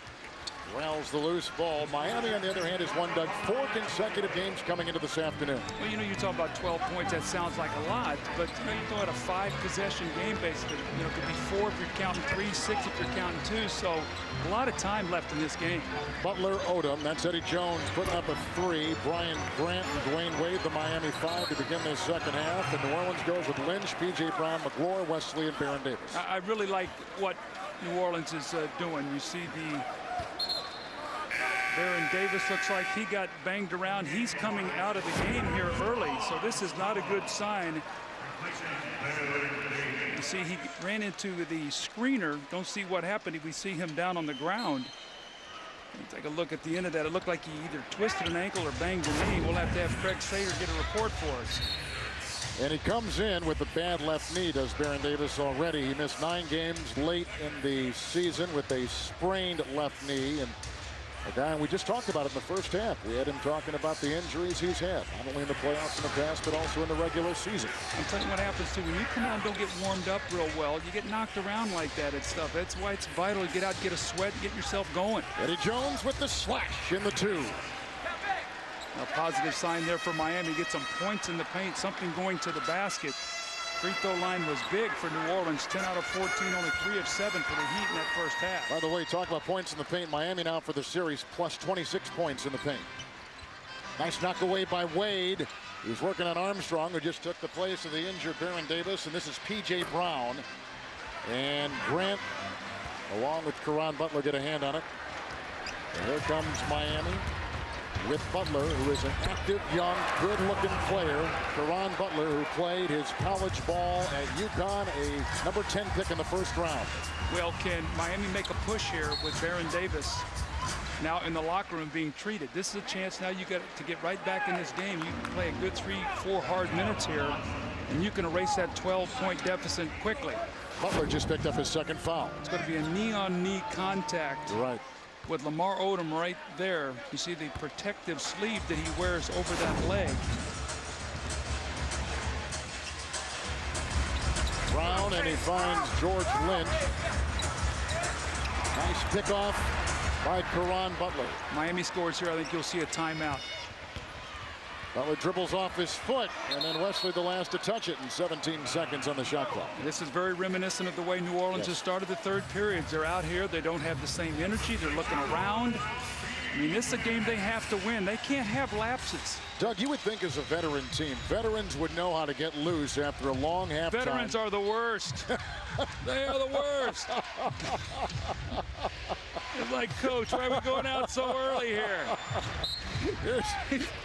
rails the loose ball. Miami, on the other hand, has won, Doug, 4 consecutive games coming into this afternoon. Well, you know, you talk about 12 points. That sounds like a lot, but you know, you're talking about a 5-possession game, basically. You know, it could be 4 if you're counting 3, 6 if you're counting 2. So a lot of time left in this game. Butler, Odom, that's Eddie Jones putting up a 3. Brian Grant and Dwayne Wade, the Miami 5 to begin this second half. And New Orleans goes with Lynch, P.J. Brown, McGlure, Wesley, and Baron Davis. I really like what New Orleans is doing. You see the Baron Davis looks like he got banged around. He's coming out of the game here early, so this is not a good sign. You see he ran into the screener. Don't see what happened. We see him down on the ground. Take a look at the end of that. It looked like he either twisted an ankle or banged a knee. We'll have to have Craig Sager get a report for us. And he comes in with a bad left knee, does Baron Davis already. He missed 9 games late in the season with a sprained left knee. And A guy we just talked about it in the first half. We had him talking about the injuries he's had, not only in the playoffs in the past, but also in the regular season. I'm telling you what happens too. When you come out and don't get warmed up real well, you get knocked around like that and stuff. That's why it's vital to get out, get a sweat, get yourself going. Eddie Jones with the slash in the 2. A positive sign there for Miami. Get some points in the paint, something going to the basket. Free throw line was big for New Orleans. 10 out of 14, only 3 of 7 for the Heat in that first half. By the way, talk about points in the paint. Miami now for the series plus 26 points in the paint. Nice knock away by Wade. He was working on Armstrong, who just took the place of the injured Baron Davis. And this is P.J. Brown. And Grant, along with Caron Butler, get a hand on it. And here comes Miami with Butler, who is an active, young, good-looking player. Caron Butler, who played his college ball at UConn, a number 10 pick in the first round. Well, can Miami make a push here with Baron Davis now in the locker room being treated? This is a chance now you got to get right back in this game. You can play a good 3-4 hard minutes here, and you can erase that 12-point deficit quickly. Butler just picked up his second foul. It's going to be a knee-on-knee contact. Right. With Lamar Odom right there. You see the protective sleeve that he wears over that leg. Brown, and he finds George Lynch. Nice pickoff by Caron Butler. Miami scores here. I think you'll see a timeout. Butler dribbles off his foot, and then Wesley the last to touch it in 17 seconds on the shot clock. This is very reminiscent of the way New Orleans has started the third periods. They're out here. They don't have the same energy. They're looking around. I mean, this is a game they have to win. They can't have lapses. Doug, you would think as a veteran team, veterans would know how to get loose after a long halftime. Veterans are the worst. They are the worst. It's like, Coach, why are we going out so early here? Here's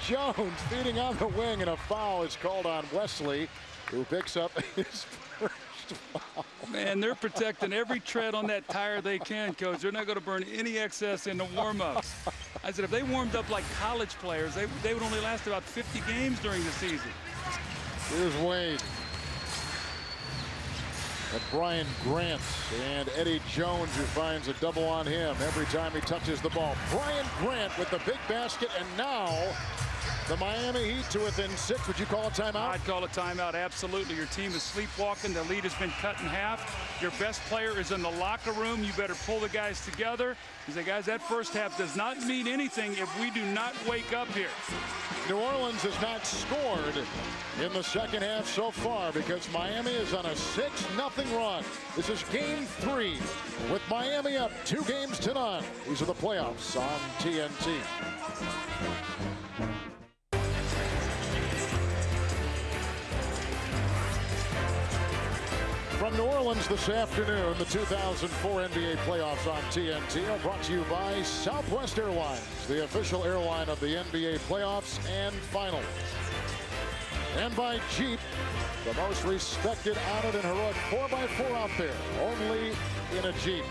Jones feeding on the wing, and a foul is called on Wesley, who picks up his first foul. Man, they're protecting every tread on that tire they can, Coach. They're not going to burn any excess in the warm-ups. I said if they warmed up like college players, they would only last about 50 games during the season. Here's Wade. And Brian Grant and Eddie Jones, who finds a double on him every time he touches the ball. Brian Grant with the big basket, and now the Miami Heat to within 6. Would you call a timeout? I'd call a timeout, absolutely. Your team is sleepwalking. The lead has been cut in half. Your best player is in the locker room. You better pull the guys together. He said, guys, that first half does not mean anything if we do not wake up here. New Orleans has not scored in the second half so far because Miami is on a 6-0 run. This is game 3 with Miami up 2 games to none. These are the playoffs on TNT. From New Orleans this afternoon, the 2004 NBA playoffs on TNT are brought to you by Southwest Airlines, the official airline of the NBA playoffs and finals. And by Jeep, the most respected, honored, and heroic 4x4 out there, only in a Jeep.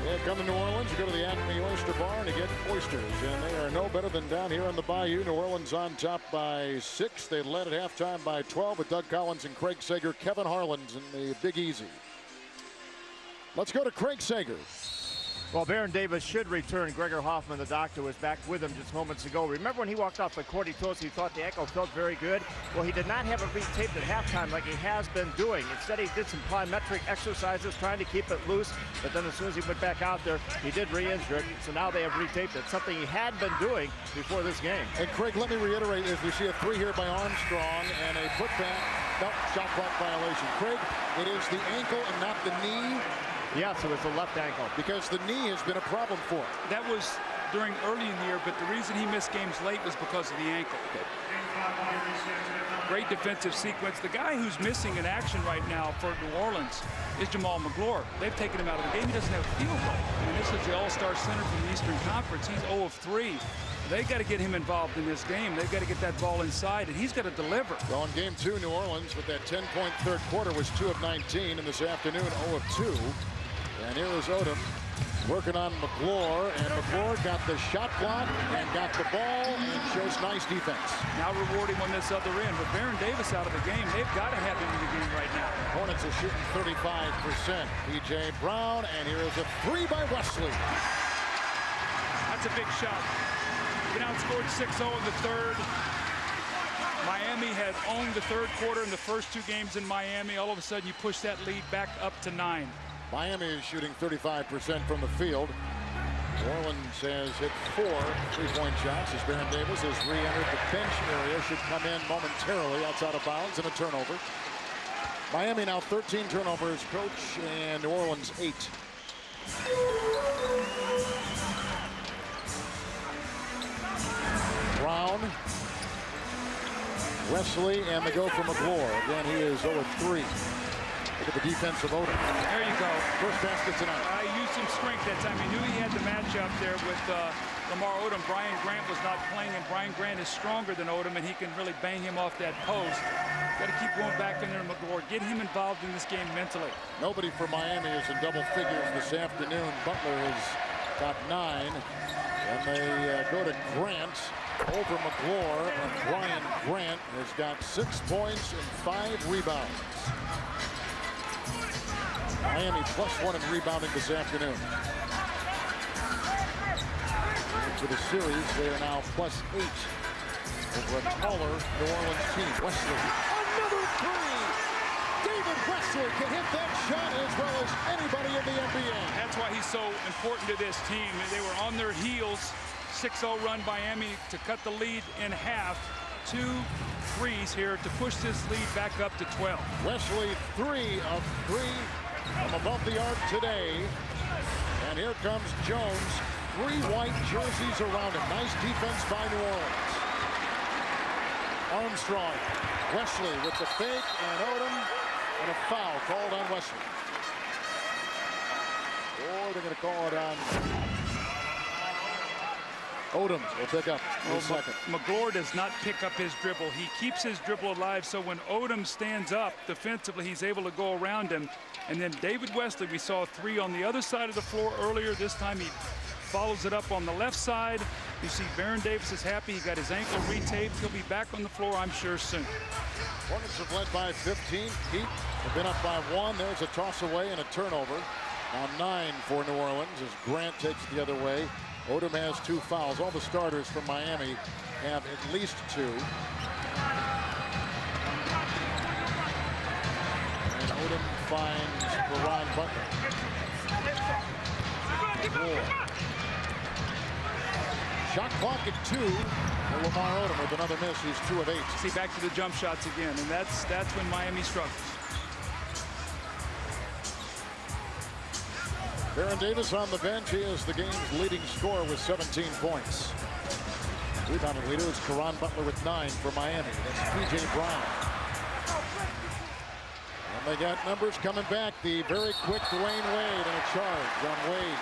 Yeah, come to New Orleans, you go to the Acme Oyster Bar and you get oysters, and they are no better than down here on the Bayou. New Orleans on top by 6. They led at halftime by 12 with Doug Collins and Craig Sager. Kevin Harlan's in the Big Easy. Let's go to Craig Sager. Well, Baron Davis should return. Gregor Hoffman, the doctor, was back with him just moments ago. Remember when he walked off the court, he told us he thought the ankle felt very good? Well, he did not have it retaped at halftime like he has been doing. Instead, he did some plyometric exercises trying to keep it loose, but then as soon as he went back out there, he did re-injure it, so now they have retaped it, something he had been doing before this game. And Craig, let me reiterate, as we see a 3 here by Armstrong and a putback, no, shot clock violation. Craig, it is the ankle and not the knee. Yes, it was the left ankle. Because the knee has been a problem for him. That was during early in the year, but the reason he missed games late was because of the ankle. Great defensive sequence. The guy who's missing in action right now for New Orleans is Jamal McGlure. They've taken him out of the game. He doesn't have a field goal. I mean, this is the all-star center from the Eastern Conference. He's 0 of 3. They got to get him involved in this game. They've got to get that ball inside, and he's got to deliver. Well, in game 2, New Orleans, with that 10-point third quarter, was 2 of 19, and this afternoon, 0 of 2. And here is Odom working on McGlure, and McGlure got the shot block and got the ball and shows nice defense. Now rewarding on this other end. With Baron Davis out of the game, they've got to have him in the game right now. Hornets are shooting 35%. P.J. Brown, and here is a 3 by Wesley. a big shot. Been outscored 6-0 in the third. Miami had owned the third quarter in the first 2 games in Miami. All of a sudden, you push that lead back up to 9. Miami is shooting 35% from the field. New Orleans has hit 4 3-point shots as Baron Davis has re-entered the bench area. Should come in momentarily outside of bounds and a turnover. Miami now 13 turnovers, coach, and New Orleans 8. Brown, Wesley, and the go for McGlure. Again, he is 0-3. Look at the defense of Odom. There you go. First basket tonight. I used some strength that time. He knew he had the matchup there with Lamar Odom. Brian Grant was not playing, and Brian Grant is stronger than Odom, and he can really bang him off that post. Got to keep going back in there to McGlure. Get him involved in this game mentally. Nobody for Miami is in double figures this afternoon. Butler has got 9. And they go to Grant over McGlure. And Brian Grant has got 6 points and 5 rebounds. Miami +1 in rebounding this afternoon. For the series, they are now +8 over a taller New Orleans team. Wesley, another 3! David Wesley can hit that shot as well as anybody in the NBA. That's why he's so important to this team. They were on their heels. 6-0 run Miami to cut the lead in half. 2 threes here to push this lead back up to 12. Wesley 3 of 3 from above the arc today. And here comes Jones. 3 white jerseys around him. Nice defense by New Orleans. Armstrong. Wesley with the fake and Odom. And a foul called on Wesley. Or they're going to call it on Odom. Will pick up in a second. McGlure does not pick up his dribble. He keeps his dribble alive, so when Odom stands up defensively, he's able to go around him. And then David Wesley, we saw 3 on the other side of the floor earlier. This time he follows it up on the left side. You see Baron Davis is happy. He got his ankle retaped. He'll be back on the floor, I'm sure, soon. Hornets have led by 15. Heat have been up by 1. There's a toss away and a turnover. Now 9 for New Orleans as Grant takes the other way. Odom has 2 fouls. All the starters from Miami have at least 2. And Odom finds Caron Butler. Shot clock at 2. And Lamar Odom with another miss. He's 2 of 8. See, back to the jump shots again, and that's when Miami struggles. Baron Davis on the bench. He is the game's leading scorer with 17 points. Rebounding leader is Caron Butler with 9 for Miami. That's P.J. Brown. And they got numbers coming back. The very quick Dwayne Wade and a charge on Wade.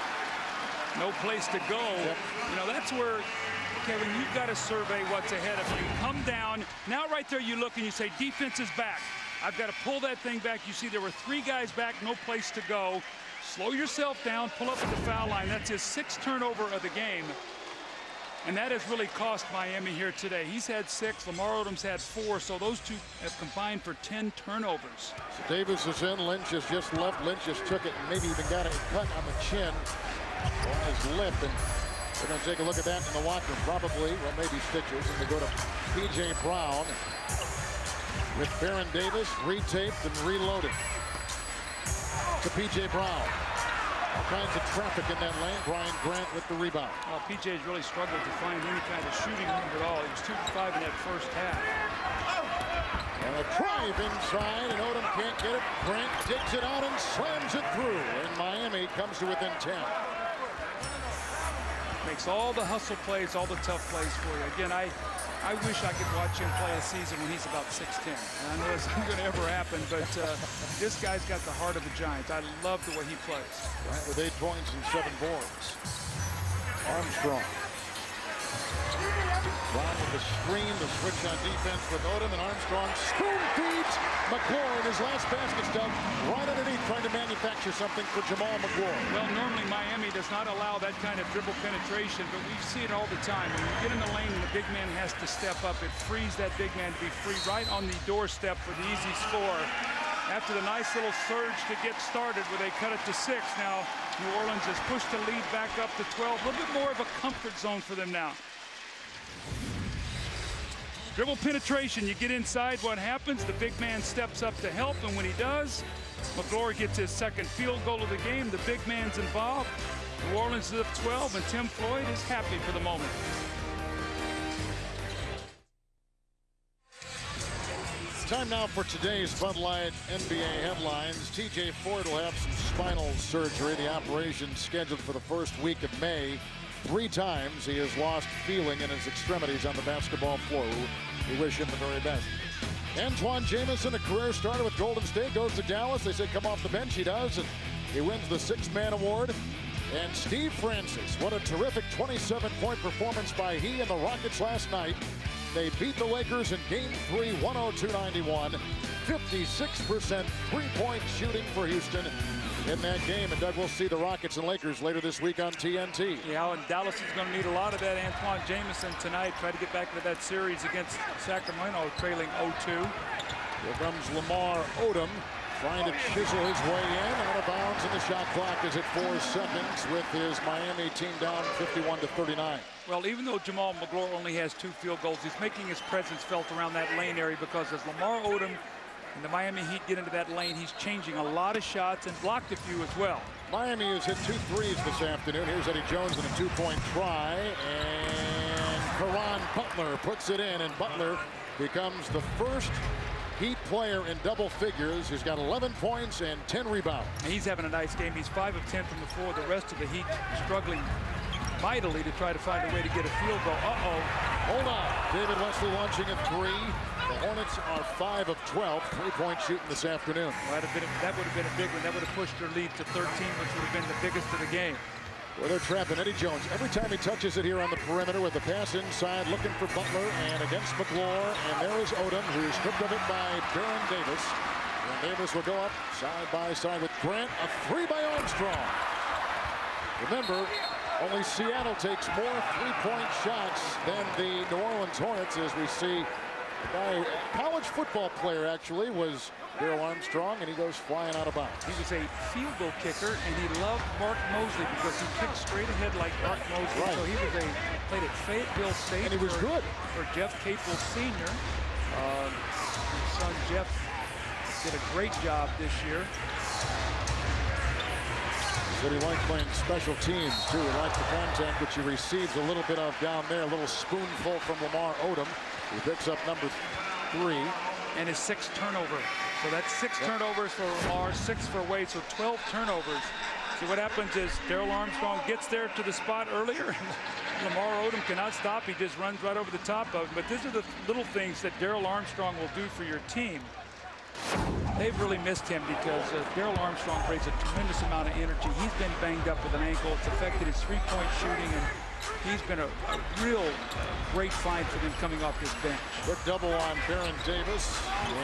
No place to go. Yep. You know, that's where, Kevin, you've got to survey what's ahead of you. Come down. Now right there you look and you say, defense is back. I've got to pull that thing back. You see there were 3 guys back, no place to go. Slow yourself down, pull up at the foul line. That's his 6th turnover of the game. And that has really cost Miami here today. He's had 6, Lamar Odom's had 4, so those 2 have combined for 10 turnovers. So Davis is in, Lynch has just left. Lynch just took it and maybe even got a cut on the chin on his lip. And we're going to take a look at that in the locker room. Probably, well, maybe stitches. And they go to P.J. Brown with Baron Davis retaped and reloaded. To P.J. Brown. All kinds of traffic in that lane. Brian Grant with the rebound. Well, P.J.'s really struggled to find any kind of shooting at all. He was 2 for 5 in that first half. And a drive inside, and Odom can't get it. Grant digs it out and slams it through. And Miami comes to within 10. Makes all the hustle plays, all the tough plays for you. Again, I wish I could watch him play a season when he's about 6'10". And I know it's not going to ever happen, but this guy's got the heart of a giant. I love the way he plays. Right, with 8 points and 7 boards. Armstrong. Brown with the screen, the switch on defense with Odom, and Armstrong spoon feeds McGlure in his last basket stuff right underneath, trying to manufacture something for Jamal McGlure. Well, normally Miami does not allow that kind of dribble penetration, but we see it all the time. When you get in the lane and the big man has to step up, it frees that big man to be free right on the doorstep for the easy score. after the nice little surge to get started where they cut it to 6. Now New Orleans has pushed the lead back up to 12. A little bit more of a comfort zone for them now. Dribble penetration, you get inside, what happens? The big man steps up to help, and when he does, McGlory gets his second field goal of the game. The big man's involved. New Orleans is up 12, and Tim Floyd is happy for the moment. Time now for today's Bud Light NBA headlines. TJ Ford will have some spinal surgery. The operation scheduled for the first week of May. 3 times he has lost feeling in his extremities on the basketball floor. We wish him the very best. Antoine Jamison, a career starter with Golden State, goes to Dallas. They say come off the bench. He does, and he wins the 6th Man award. And Steve Francis, what a terrific 27-point performance by he and the Rockets last night. They beat the Lakers in Game 3, 102-91. 56% three-point shooting for Houston in that game. And Doug, we'll see the Rockets and Lakers later this week on TNT. Yeah, and Dallas is going to need a lot of that Antoine Jamison tonight. Try to get back into that series against Sacramento, trailing 0-2. Here comes Lamar Odom, trying to chisel his way in. Out of bounds, and the shot clock is at 4 seconds with his Miami team down 51-39. Well, even though Jamal McGlory only has 2 field goals, he's making his presence felt around that lane area, because as Lamar Odom and the Miami Heat get into that lane, he's changing a lot of shots and blocked a few as well. Miami has hit 2 threes this afternoon. Here's Eddie Jones in a 2-point try, and Caron Butler puts it in, and Butler becomes the first Heat player in double figures. He's got 11 points and 10 rebounds. He's having a nice game. He's 5 of 10 from the floor. The rest of the Heat struggling mightily to try to find a way to get a field goal. Hold on. David Wesley launching at 3. The Hornets are 5 of 12, 3-point shooting this afternoon. Well, that would have been a big one. That would have pushed their lead to 13, which would have been the biggest of the game. Well, they're trapping Eddie Jones. Every time he touches it here on the perimeter with the pass inside, looking for Butler and against McGlory. And there is Odom, who's stripped of it by Baron Davis. And Davis will go up side by side with Grant. A 3 by Armstrong. Remember, only Seattle takes more 3-point shots than the New Orleans Hornets, as we see. A college football player, actually, was Daryl Armstrong, and he goes flying out of bounds. He was a field goal kicker, and he loved Mark Mosley because he kicked straight ahead like Mark Mosley. Right. So he was played at Fayetteville State. And he was good. For Jeff Capel Sr. His son Jeff did a great job this year. But he liked playing special teams, too. He liked the contact, which he receives a little bit of down there. A little spoonful from Lamar Odom. He picks up number 3. And his 6th turnover. So that's 6 turnovers for Lamar, 6 for Wade, so 12 turnovers. See, what happens is Daryl Armstrong gets there to the spot earlier, and Lamar Odom cannot stop. He just runs right over the top of him. But these are the little things that Daryl Armstrong will do for your team. They've really missed him because Daryl Armstrong brings a tremendous amount of energy. He's been banged up with an ankle. It's affected his 3-point shooting, and he's been a real great find for them coming off this bench. Quick double on Baron Davis,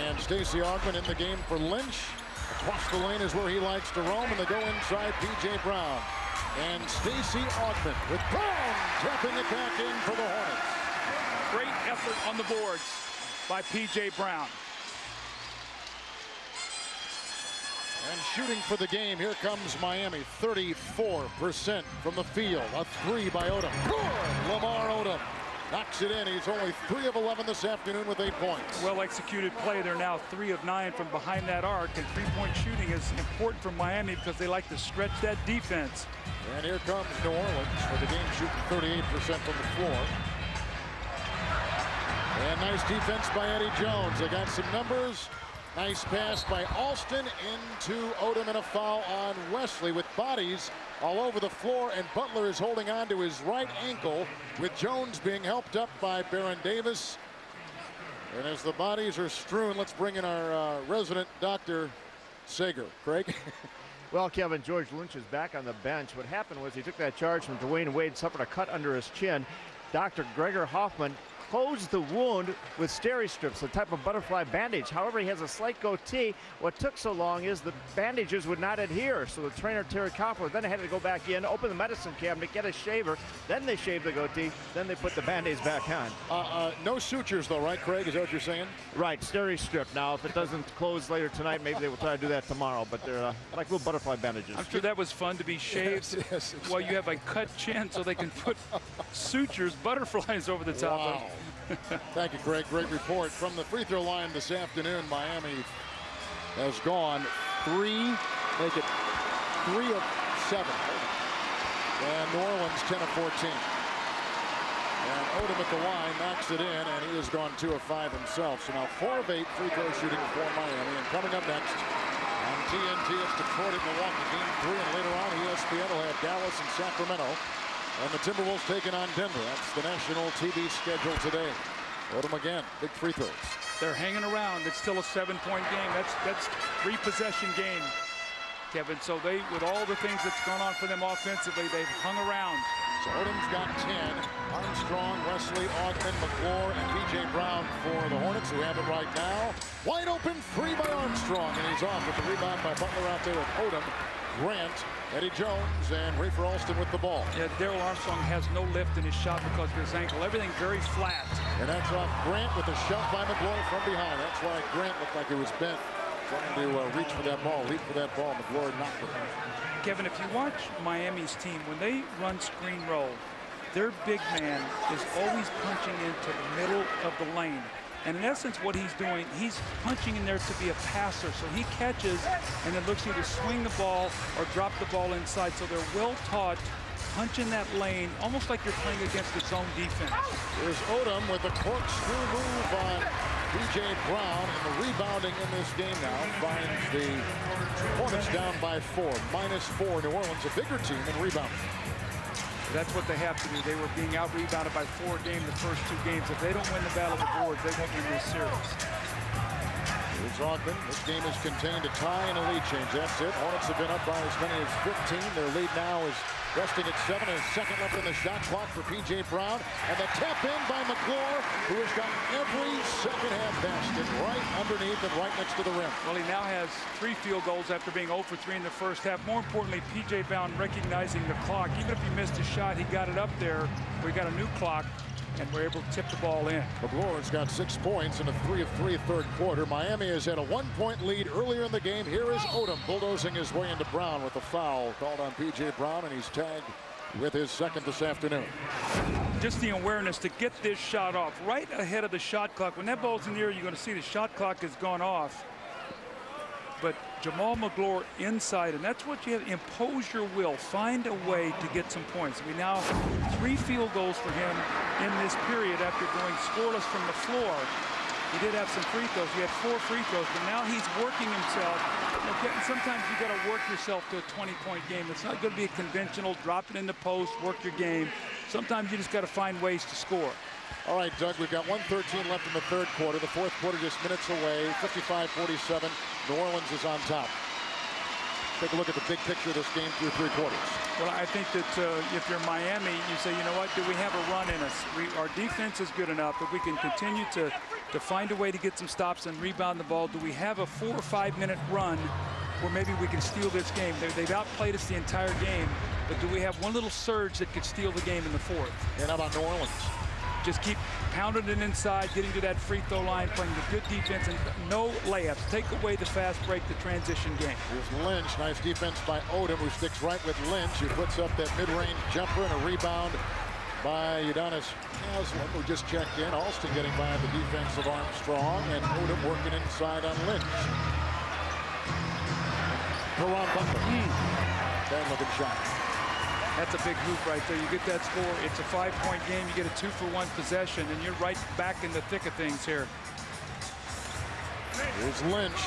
and Stacey Augmon in the game for Lynch. Across the lane is where he likes to roam, and they go inside P.J. Brown. And Stacey Augmon with Brown tapping it back in for the Hornets. Great effort on the boards by P.J. Brown. And shooting for the game, here comes Miami, 34% from the field. A 3 by Odom. Good! Lamar Odom knocks it in. He's only 3 of 11 this afternoon with 8 points. Well-executed play. They're now 3 of 9 from behind that arc, and 3-point shooting is important for Miami because they like to stretch that defense. And here comes New Orleans for the game, shooting 38% from the floor. And nice defense by Eddie Jones. They got some numbers. Nice pass by Alston into Odom, and a foul on Wesley with bodies all over the floor, and Butler is holding on to his right ankle with Jones being helped up by Baron Davis. And as the bodies are strewn, let's bring in our resident Dr. Sager. Craig? Well, Kevin, George Lynch is back on the bench. What happened was he took that charge from Dwayne Wade, suffered a cut under his chin. Dr. Gregor Hoffman closed the wound with steri strips, a type of butterfly bandage. However, he has a slight goatee. What took so long is the bandages would not adhere. So the trainer, Terry Koffler, then had to go back in, open the medicine cabinet, get a shaver. Then they shaved the goatee. Then they put the band-aids back on. No sutures, though, right, Craig? Is that what you're saying? Right, steri strip. Now, if it doesn't close later tonight, maybe they will try to do that tomorrow. But they're like little butterfly bandages. I'm sure that was fun to be shaved yes, exactly. while you have a cut chin so they can put sutures, butterflies over the top wow. Thank you, Craig. Great report. From the free throw line this afternoon, Miami has gone 3 of 7. And New Orleans 10 of 14. And Odom at the line knocks it in, and he has gone 2 of 5 himself. So now 4 of 8 free throw shooting for Miami. And coming up next on TNT, it's Detroit at Milwaukee, Game 3. And later on, ESPN will have Dallas and Sacramento. And the Timberwolves taking on Denver. That's the national TV schedule today. Odom again, big free throws. They're hanging around. It's still a 7-point game. That's 3-possession game, Kevin. So they, with all the things that's gone on for them offensively, they've hung around. So Odom's got 10. Armstrong, Wesley, Augman, McClure, and P.J. Brown for the Hornets, who have it right now. Wide open, free by Armstrong, and he's off with the rebound by Butler out there with Odom, Grant, Eddie Jones, and Rafer Alston with the ball. Yeah, Daryl Armstrong has no lift in his shot because of his ankle. Everything very flat. And that's off Grant with a shove by McClure from behind. That's why Grant looked like he was bent, trying to reach for that ball, leap for that ball. McClure knocked it. Kevin, if you watch Miami's team, when they run screen roll, their big man is always punching into the middle of the lane. And in essence, what he's doing, he's punching in there to be a passer. So he catches and then looks to either swing the ball or drop the ball inside. So they're well taught, punch in that lane, almost like you're playing against the zone defense. Here's Odom with a corkscrew move on P.J. Brown, and the rebounding in this game now finds the Hornets down by 4, -4. New Orleans, a bigger team in rebounding. That's what they have to do. They were being out-rebounded by 4 games the first 2 games. If they don't win the battle of the boards, they won't win this series. Here's Augman. This game is contained a tie and a lead change. That's it. Hornets have been up by as many as 15. Their lead now is resting at 7. A second left in the shot clock for P.J. Brown. And the tap in by McClure, who has got every second half basket right underneath and right next to the rim. Well, he now has 3 field goals after being 0 for 3 in the first half. More importantly, P.J. Brown recognizing the clock. Even if he missed a shot, he got it up there. We got a new clock, and we're able to tip the ball in. McClure's got 6 points in a 3 of 3 third quarter. Miami has had a 1-point lead earlier in the game. Here is Odom bulldozing his way into Brown with a foul called on P.J. Brown, and he's tagged with his second this afternoon. Just the awareness to get this shot off right ahead of the shot clock. When that ball's in the air, you're going to see the shot clock has gone off. But Jamal McClure inside, and that's what you have. Impose your will. Find a way to get some points. We now have 3 field goals for him in this period after going scoreless from the floor. He did have some free throws. He had 4 free throws, but now he's working himself. Sometimes you got to work yourself to a 20-point game. It's not going to be a conventional drop it in the post, work your game. Sometimes you just got to find ways to score. All right, Doug, we've got 1:13 left in the third quarter. The fourth quarter just minutes away. 55-47. New Orleans is on top. Take a look at the big picture of this game through 3 quarters. Well, I think that if you're Miami, you say, you know what, do we have a run in us? Our defense is good enough. If we can continue to find a way to get some stops and rebound the ball, do we have a 4 or 5 minute run where maybe we can steal this game? They've outplayed us the entire game, but do we have one little surge that could steal the game in the fourth? And how about New Orleans? Just keep pounding it inside, getting to that free throw line, playing the good defense, and no layups. Take away the fast break, the transition game. Here's Lynch. Nice defense by Odom, who sticks right with Lynch, who puts up that mid-range jumper, and a rebound by Udonis Haslem, who just checked in. Alston getting by the defense of Armstrong, and Odom working inside on Lynch. Caron Butler. Bad-looking shot. That's a big hoop right there. You get that score. It's a 5-point game. You get a 2-for-1 possession, and you're right back in the thick of things here. Here's Lynch.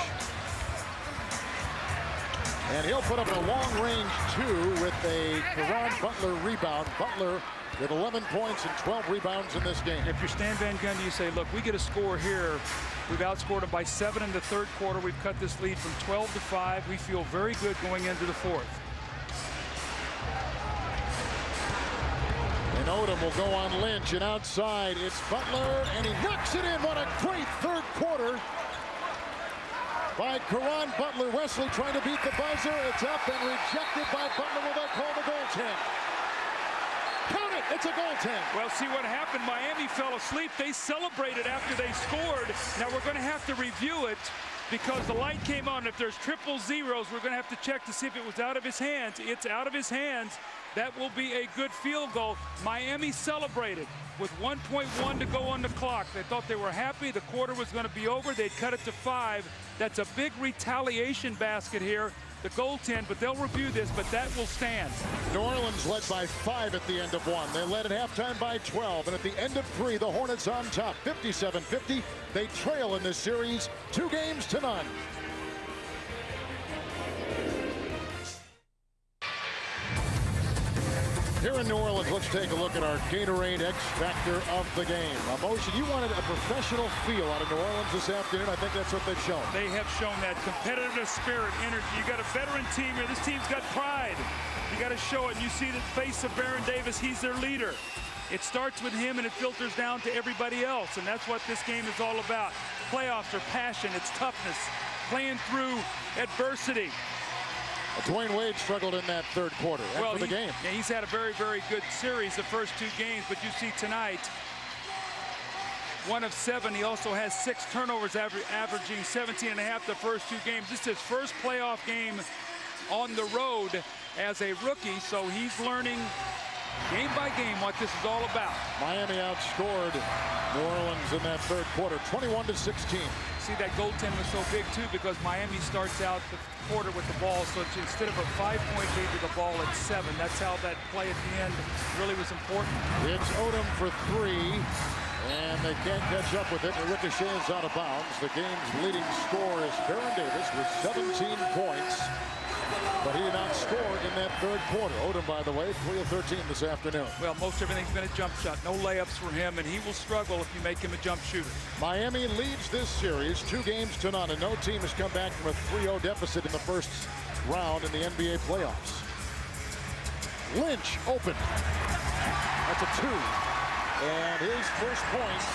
And he'll put up a long-range 2 with a Caron Butler rebound. Butler with 11 points and 12 rebounds in this game. If you're Stan Van Gundy, you say, look, we get a score here. We've outscored them by 7 in the third quarter. We've cut this lead from 12 to 5. We feel very good going into the fourth. And Odom will go on Lynch, and outside it's Butler, and he knocks it in. What a great third quarter by Caron Butler. Wesley trying to beat the buzzer. It's up and rejected by Butler. Will they call the goaltend? Count it, it's a goaltend. Well, see what happened. Miami fell asleep. They celebrated after they scored. Now we're going to have to review it because the light came on. If there's triple zeros, we're going to have to check to see if it was out of his hands. It's out of his hands. That will be a good field goal. Miami celebrated with 1.1 to go on the clock. They thought they were happy. The quarter was going to be over. They'd cut it to 5. That's a big retaliation basket here, the goaltend, but they'll review this, but that will stand. New Orleans led by 5 at the end of 1. They led at halftime by 12, and at the end of 3, the Hornets on top, 57-50. They trail in this series 2-0. Here in New Orleans, let's take a look at our Gatorade X Factor of the game. Emotion, you wanted a professional feel out of New Orleans this afternoon. I think that's what they've shown. They have shown that competitive spirit, energy. You got a veteran team here. This team's got pride. You got to show it. And you see the face of Baron Davis. He's their leader. It starts with him and it filters down to everybody else. And that's what this game is all about. Playoffs are passion. It's toughness. Playing through adversity. Dwayne Wade struggled in that third quarter after the game. Yeah, he's had a very, very good series the first 2 games, but you see tonight, 1 of 7. He also has 6 turnovers, averaging 17.5 the first 2 games. This is his first playoff game on the road as a rookie, so he's learning game by game what this is all about. Miami outscored New Orleans in that third quarter, 21-16. See, that goaltend was so big, too, because Miami starts out the quarter with the ball, so it's instead of a 5-point lead to the ball, it's 7. That's how that play at the end really was important. It's Odom for 3, and they can't catch up with it. The ricochet is out of bounds. The game's leading scorer is Baron Davis with 17 points. But he did not score in that third quarter. Odom, by the way, 3 of 13 this afternoon. Well, most everything's been a jump shot. No layups for him, and he will struggle if you make him a jump shooter. Miami leads this series 2-0, and no team has come back from a 3-0 deficit in the first round in the NBA playoffs. Lynch open. That's a 2. And his first points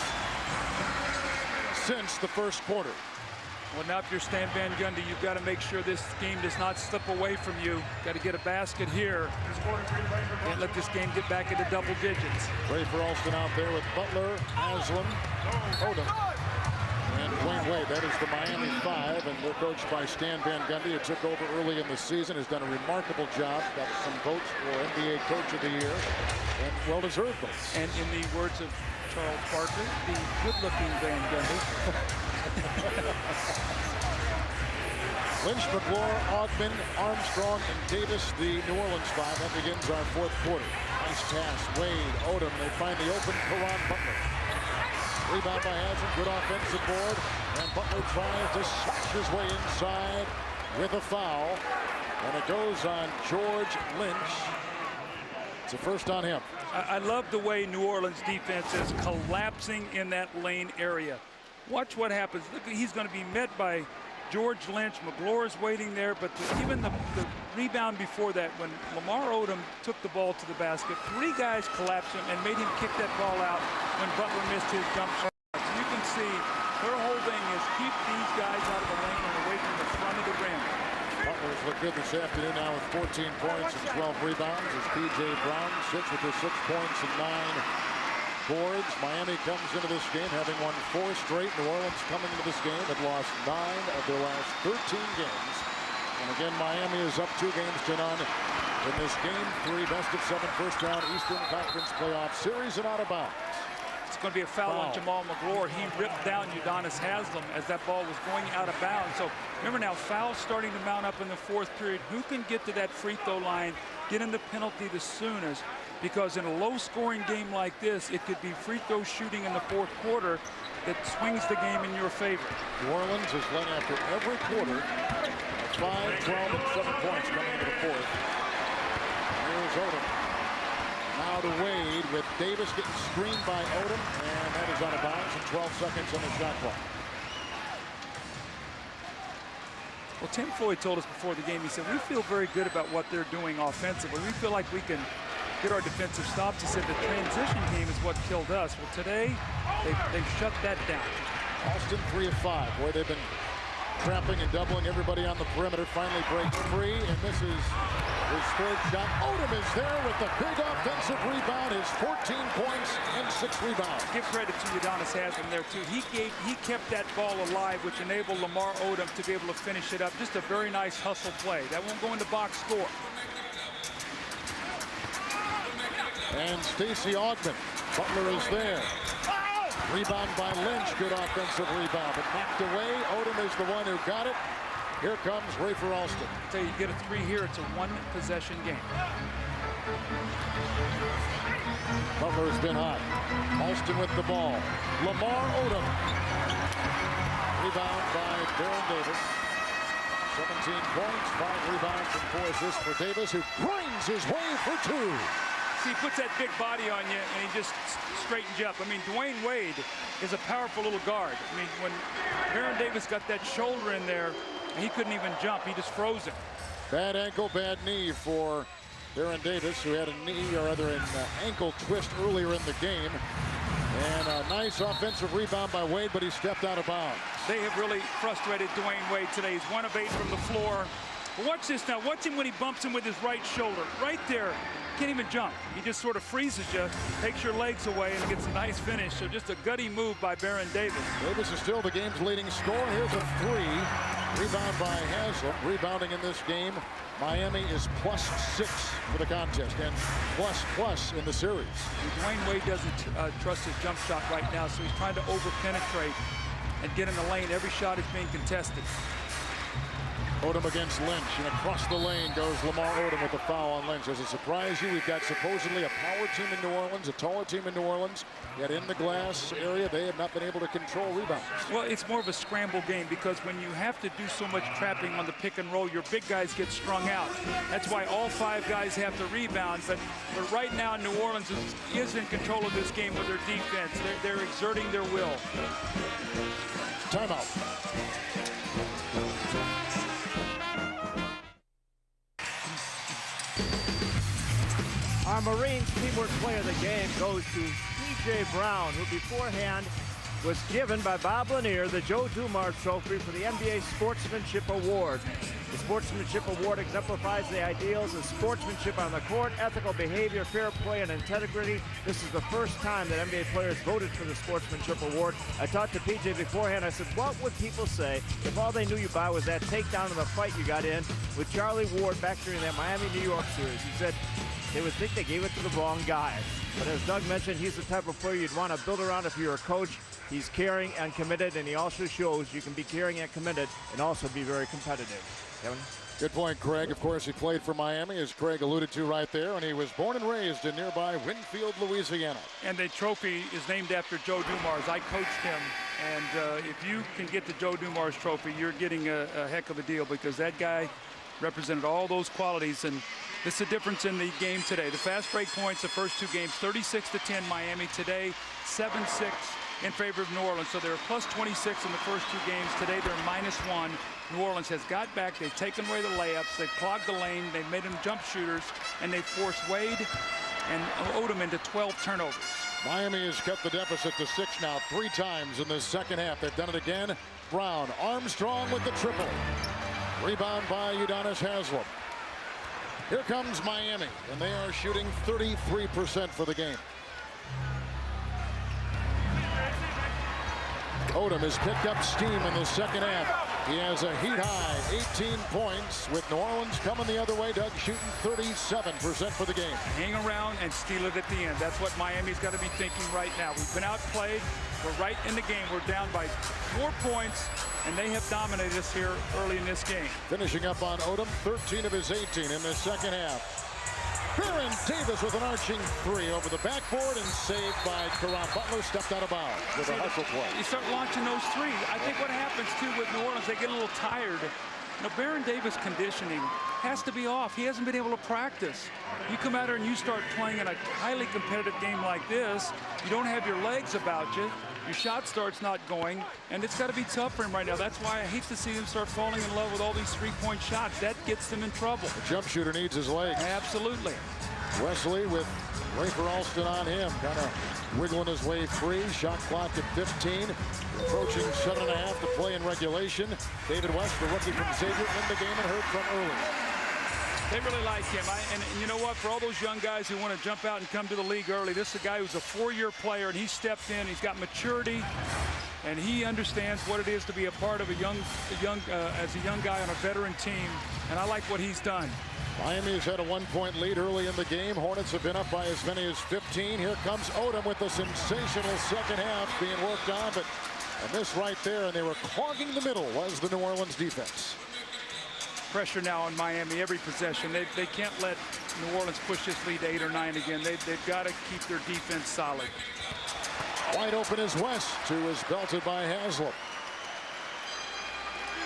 since the first quarter. Well, now if you're Stan Van Gundy, you've got to make sure this game does not slip away from you. Got to get a basket here. Can't let this game get back into double digits. Ray Alston out there with Butler, Haslam, Odom, and Dwayne Wade. That is the Miami 5, and they're coached by Stan Van Gundy, who took over early in the season, has done a remarkable job, got some votes for NBA Coach of the Year, and well-deserved votes. And in the words of Charles Barkley, the good-looking Van Gundy. Lynch, McClure, Ogden, Armstrong, and Davis, the New Orleans 5. That begins our fourth quarter. Nice pass, Wade, Odom. They find the open Caron Butler. Rebound by Haslam, good offensive board, and Butler tries to smash his way inside with a foul, and it goes on George Lynch. It's a first on him. I love the way New Orleans defense is collapsing in that lane area. Watch what happens. Look, he's going to be met by George Lynch. McClure is waiting there, but even the rebound before that, when Lamar Odom took the ball to the basket, 3 guys collapsed him and made him kick that ball out when Butler missed his jump shot. So you can see their whole thing is keep these guys out of the lane and away from the front of the rim. Butler's looked good this afternoon now with 14 points and 12 rebounds as P.J. Brown sits with his 6 points and 9 boards. Miami comes into this game having won 4 straight. New Orleans coming into this game had lost 9 of their last 13 games. And again, Miami is up 2-0 in this game 3 best-of-7 first-round Eastern Conference playoff series and out of bounds. It's going to be a foul on Jamal McClure. He ripped down Udonis Haslam as that ball was going out of bounds. So remember now, fouls starting to mount up in the fourth period. Who can get to that free throw line, get in the penalty the soonest? Because in a low-scoring game like this, it could be free throw shooting in the fourth quarter that swings the game in your favor. New Orleans has led after every quarter. 5, 12, and 7 points coming into the fourth. Here's Odom. Now to Wade with Davis getting screened by Odom, and that is out of bounds and 12 seconds on the shot clock. Well, Tim Floyd told us before the game, he said, we feel very good about what they're doing offensively. We feel like we can get our defensive stops. He said the transition game is what killed us. Well, today, they've shut that down. Austin 3 of 5. Boy, they've been trapping and doubling everybody on the perimeter. Finally breaks free, and this is his third shot. Odom is there with the big offensive rebound. His 14 points and 6 rebounds. Give credit to Udonis Haslem there too. He kept that ball alive, which enabled Lamar Odom to be able to finish it up. Just a very nice hustle play. That won't go into box score. And Stacey Augmon. Butler is there. Rebound by Lynch. Good offensive rebound, but knocked away. Odom is the one who got it. Here comes Rafer Alston. So you get a 3 here. It's a 1-possession game. Butler's been hot. Alston with the ball. Lamar Odom. Rebound by Baron Davis. 17 points, 5 rebounds, and 4 assists for Davis, who grinds his way for 2. See, he puts that big body on you, and he just straightens you up. I mean, Dwayne Wade is a powerful little guard. I mean, when Baron Davis got that shoulder in there, he couldn't even jump. He just froze him. Bad ankle, bad knee for Baron Davis, who had a knee, or rather an ankle twist earlier in the game. And a nice offensive rebound by Wade, but he stepped out of bounds. They have really frustrated Dwayne Wade today. He's 1 of 8 from the floor. But watch this now. Watch him when he bumps him with his right shoulder. Right there. Can't even jump. He just sort of freezes you, takes your legs away, and gets a nice finish. So just a gutty move by Baron Davis. Davis is still the game's leading scorer. Here's a 3. Rebound by Haslem. Rebounding in this game. Miami is +6 for the contest and ++ in the series. Dwayne Wade doesn't trust his jump shot right now, so he's trying to over-penetrate and get in the lane. Every shot is being contested. Odom against Lynch, and across the lane goes Lamar Odom with a foul on Lynch. Does it surprise you? We've got supposedly a power team in New Orleans, a taller team in New Orleans, yet in the glass area they have not been able to control rebounds. Well, it's more of a scramble game because when you have to do so much trapping on the pick and roll, your big guys get strung out. That's why all 5 guys have to rebound, but right now New Orleans is in control of this game with their defense. They're exerting their will. Timeout. Our Marines teamwork player of the game goes to P.J. Brown, who beforehand was given by Bob Lanier the Joe Dumars Trophy for the NBA Sportsmanship Award. The Sportsmanship Award exemplifies the ideals of sportsmanship on the court, ethical behavior, fair play, and integrity. This is the first time that NBA players voted for the Sportsmanship Award. I talked to PJ beforehand. I said, what would people say if all they knew you by was that takedown in the fight you got in with Charlie Ward back during that Miami-New York series? He said they would think they gave it to the wrong guy. But as Doug mentioned, he's the type of player you'd want to build around if you're a coach. He's caring and committed, and he also shows you can be caring and committed and also be very competitive. Kevin? Good point, Craig. Of course, he played for Miami, as Craig alluded to right there, and he was born and raised in nearby Winfield, Louisiana. And the trophy is named after Joe Dumars. I coached him, and if you can get the Joe Dumars trophy, you're getting a heck of a deal because that guy represented all those qualities, and this is the difference in the game today. The fast break points, the first 2 games, 36-10 Miami. Today, 7-6 in favor of New Orleans. So they were plus 26 in the first 2 games. Today, they're -1. New Orleans has got back. They've taken away the layups. They've clogged the lane. They've made them jump shooters, and they forced Wade and Odom into 12 turnovers. Miami has cut the deficit to 6 now 3 times in the second half. They've done it again. Brown, Armstrong with the triple. Rebound by Udonis Haslem. Here comes Miami, and they are shooting 33% for the game. Odom has picked up steam in the second half. He has a heat high, 18 points, with New Orleans coming the other way. Doug shooting 37% for the game. Hang around and steal it at the end. That's what Miami's got to be thinking right now. We've been outplayed. We're right in the game. We're down by 4 points, and they have dominated us here early in this game. Finishing up on Odom, 13 of his 18 in the second half. Baron Davis with an arching 3 over the backboard and saved by Caron. Butler stepped out of bounds with a hustle play. You start launching those 3s. I think what happens, too, with New Orleans, they get a little tired. Now, Baron Davis' conditioning has to be off. He hasn't been able to practice. You come out here and you start playing in a highly competitive game like this. You don't have your legs about you. Your shot start's not going, and it's got to be tough for him right now. That's why I hate to see him start falling in love with all these 3-point shots. That gets them in trouble. The jump shooter needs his legs. Absolutely. Wesley with Rafer Alston on him, kind of wiggling his way free. Shot clock at 15. Approaching 7.5 to play in regulation. David West, the rookie from Xavier, in the game and heard from early. They really like him. And you know what? For all those young guys who want to jump out and come to the league early, this is a guy who's a 4-year player, and he stepped in. He's got maturity, and he understands what it is to be a part of as a young guy on a veteran team. And I like what he's done. Miami has had a 1-point lead early in the game. Hornets have been up by as many as 15. Here comes Odom with a sensational second half being worked on, but a miss right there, and they were clogging the middle was the New Orleans defense. Pressure now on Miami every possession. They can't let New Orleans push this lead to 8 or 9 again. They've got to keep their defense solid. Wide open is West, who is belted by Haslam.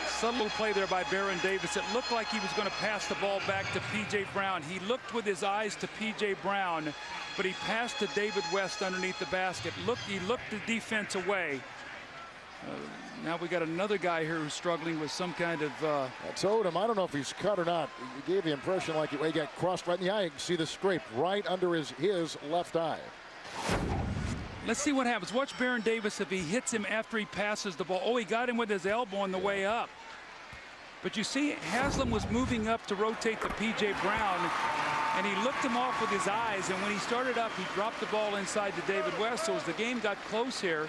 Subtle play there by Baron Davis. It looked like he was going to pass the ball back to P.J. Brown. He looked with his eyes to P.J. Brown, but he passed to David West underneath the basket. He looked the defense away. Now we got another guy here who's struggling with some kind of... That's Odom. I don't know if he's cut or not. He gave the impression like he got crossed right in the eye. You can see the scrape right under his left eye. Let's see what happens. Watch Baron Davis if he hits him after he passes the ball. Oh, he got him with his elbow on the way up. But you see, Haslam was moving up to rotate to P.J. Brown, and he looked him off with his eyes, and when he started up, he dropped the ball inside to David West. So as the game got close here,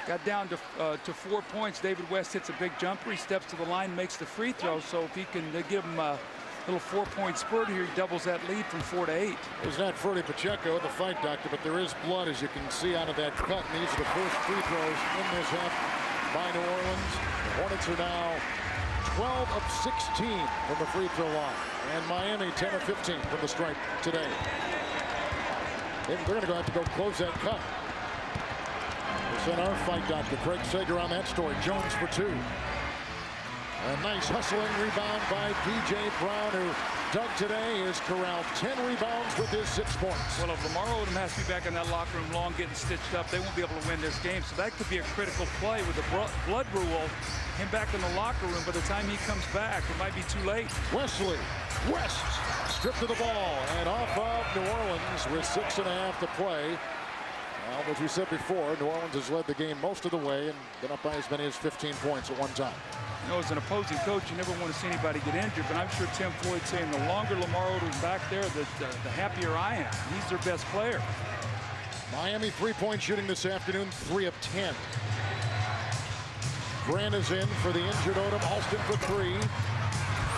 got down to 4 points, David West hits a big jumper. He steps to the line, makes the free throw. So if he can give him a little 4-point spurt here, he doubles that lead from 4 to 8. There's not Freddie Pacheco, the fight doctor, but there is blood, as you can see, out of that cut. And these are the first free throws in this half by New Orleans. The Hornets are now 12 of 16 from the free throw line. And Miami 10 of 15 from the stripe today. They're going to have to go close that cut. We'll send our fight doctor, Craig Sager, on that story. Jones for 2. A nice hustling rebound by P.J. Brown, who Doug today has corralled 10 rebounds with his 6 points. Well, if Lamar Odom has to be back in that locker room long, getting stitched up, they won't be able to win this game. So that could be a critical play with the blood rule. Him back in the locker room. By the time he comes back, it might be too late. Wesley, West, stripped of the ball and off of New Orleans with 6.5 to play. Well, as we said before, New Orleans has led the game most of the way and been up by as many as 15 points at one time. You know, as an opposing coach, you never want to see anybody get injured, but I'm sure Tim Floyd's saying the longer Lamar Odom's back there, the happier I am. He's their best player. Miami 3-point shooting this afternoon, 3 of 10. Grant is in for the injured Odom. Alston for 3.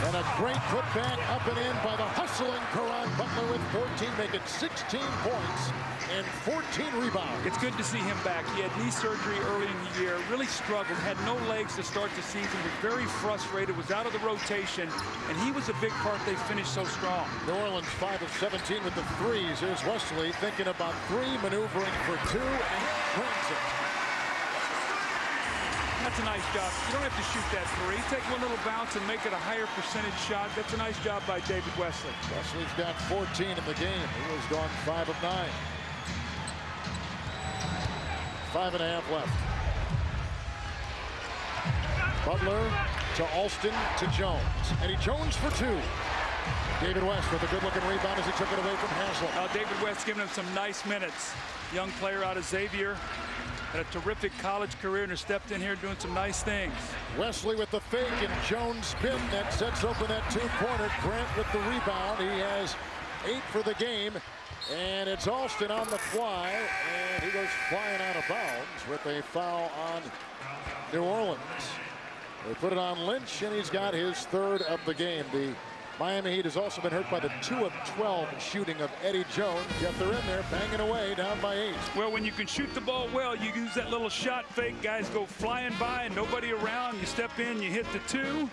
And a great putback up and in by the hustling Caron Butler with 14, making 16 points and 14 rebounds. It's good to see him back. He had knee surgery early in the year, really struggled, had no legs to start the season, was very frustrated, was out of the rotation, and he was a big part they finished so strong. New Orleans 5 of 17 with the threes. Here's Wesley thinking about 3, maneuvering for 2, and brings it. That's a nice job. You don't have to shoot that 3. Take one little bounce and make it a higher percentage shot. That's a nice job by David Wesley. Wesley's got 14 in the game. He was gone 5 of 9. 5.5 left. Butler to Alston to Jones. Eddie Jones for 2. David West with a good-looking rebound as he took it away from Haslam. David West giving him some nice minutes. Young player out of Xavier. Had a terrific college career and has stepped in here doing some nice things. Wesley with the fake and Jones spin that sets open that 2-pointer. Grant with the rebound. He has 8 for the game. And it's Alston on the fly. And he goes flying out of bounds with a foul on New Orleans. They put it on Lynch, and he's got his 3rd of the game. The Miami Heat has also been hurt by the 2 of 12 shooting of Eddie Jones. Yet they're in there banging away down by 8. Well, when you can shoot the ball well, you use that little shot fake. Guys go flying by and nobody around. You step in, you hit the 2.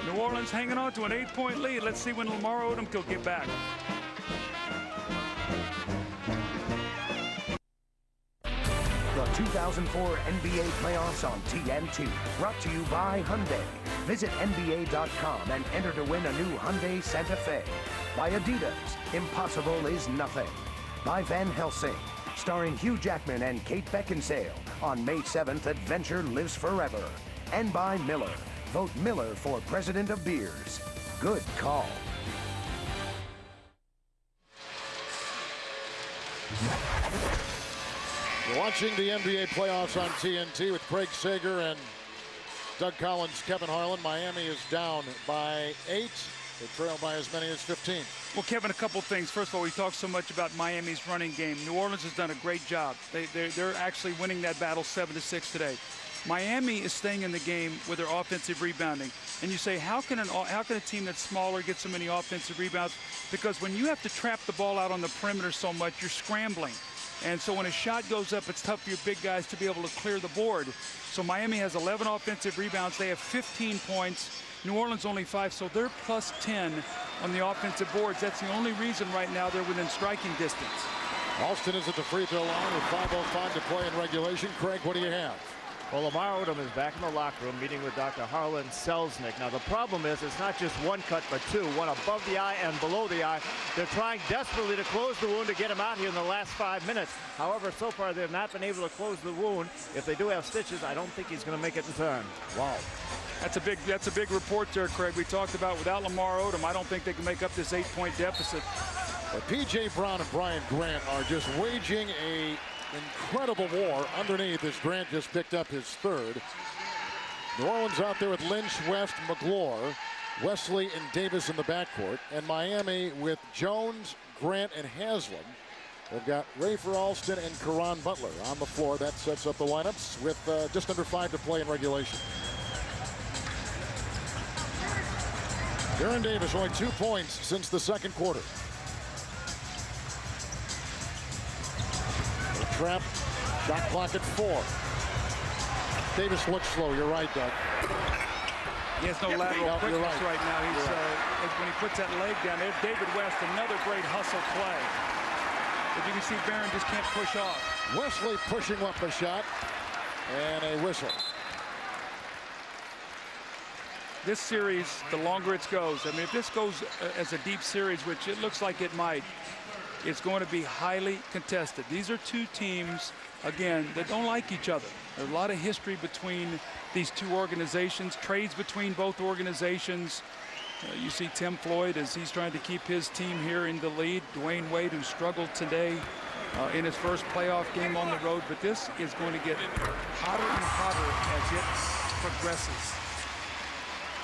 New Orleans hanging on to an 8-point lead. Let's see when Lamar Odom can get back. The 2004 NBA playoffs on TNT. Brought to you by Hyundai. Visit NBA.com and enter to win a new Hyundai Santa Fe. By Adidas, impossible is nothing. By Van Helsing, starring Hugh Jackman and Kate Beckinsale. On May 7th, adventure lives forever. And by Miller. Vote Miller for President of Beers. Good call. You're watching the NBA playoffs on TNT with Craig Sager and Doug Collins, Kevin Harlan. Miami is down by 8. They trail by as many as 15. Well, Kevin, a couple things. First of all, we talked so much about Miami's running game. New Orleans has done a great job. They're actually winning that battle 7-6 today. Miami is staying in the game with their offensive rebounding. And you say, how can a team that's smaller get so many offensive rebounds? Because when you have to trap the ball out on the perimeter so much, you're scrambling. And so when a shot goes up, it's tough for your big guys to be able to clear the board. So Miami has 11 offensive rebounds. They have 15 points. New Orleans only 5, so they're plus 10 on the offensive boards. That's the only reason right now they're within striking distance. Alston is at the free throw line with 5:05 to play in regulation. Craig, what do you have? Well, Lamar Odom is back in the locker room meeting with Dr. Harlan Selznick. Now, the problem is it's not just one cut, but two, one above the eye and below the eye. They're trying desperately to close the wound to get him out here in the last 5 minutes. However, so far, they've not been able to close the wound. If they do have stitches, I don't think he's going to make it in time. Wow. That's a big report there, Craig. We talked about without Lamar Odom, I don't think they can make up this 8-point deficit. P.J. Brown and Brian Grant are just waging a incredible war underneath as Grant just picked up his third. New Orleans out there with Lynch, West, McGlure, Wesley, and Davis in the backcourt. And Miami with Jones, Grant, and Haslam. They've got Rafer Alston and Caron Butler on the floor. That sets up the lineups with just under 5 to play in regulation. Aaron Davis only 2 points since the second quarter. Trap, shot clock at 4. Davis looks slow. You're right, Doug. He has no lateral quickness right now. He's when he puts that leg down there. David West, another great hustle play. But you can see Barron just can't push off. Wesley pushing up a shot and a whistle. This series, the longer it goes, I mean, if this goes as a deep series, which it looks like it might, it's going to be highly contested. These are two teams, again, that don't like each other. There's a lot of history between these two organizations, trades between both organizations. You see Tim Floyd as he's trying to keep his team here in the lead. Dwayne Wade, who struggled today in his first playoff game on the road. But this is going to get hotter and hotter as it progresses.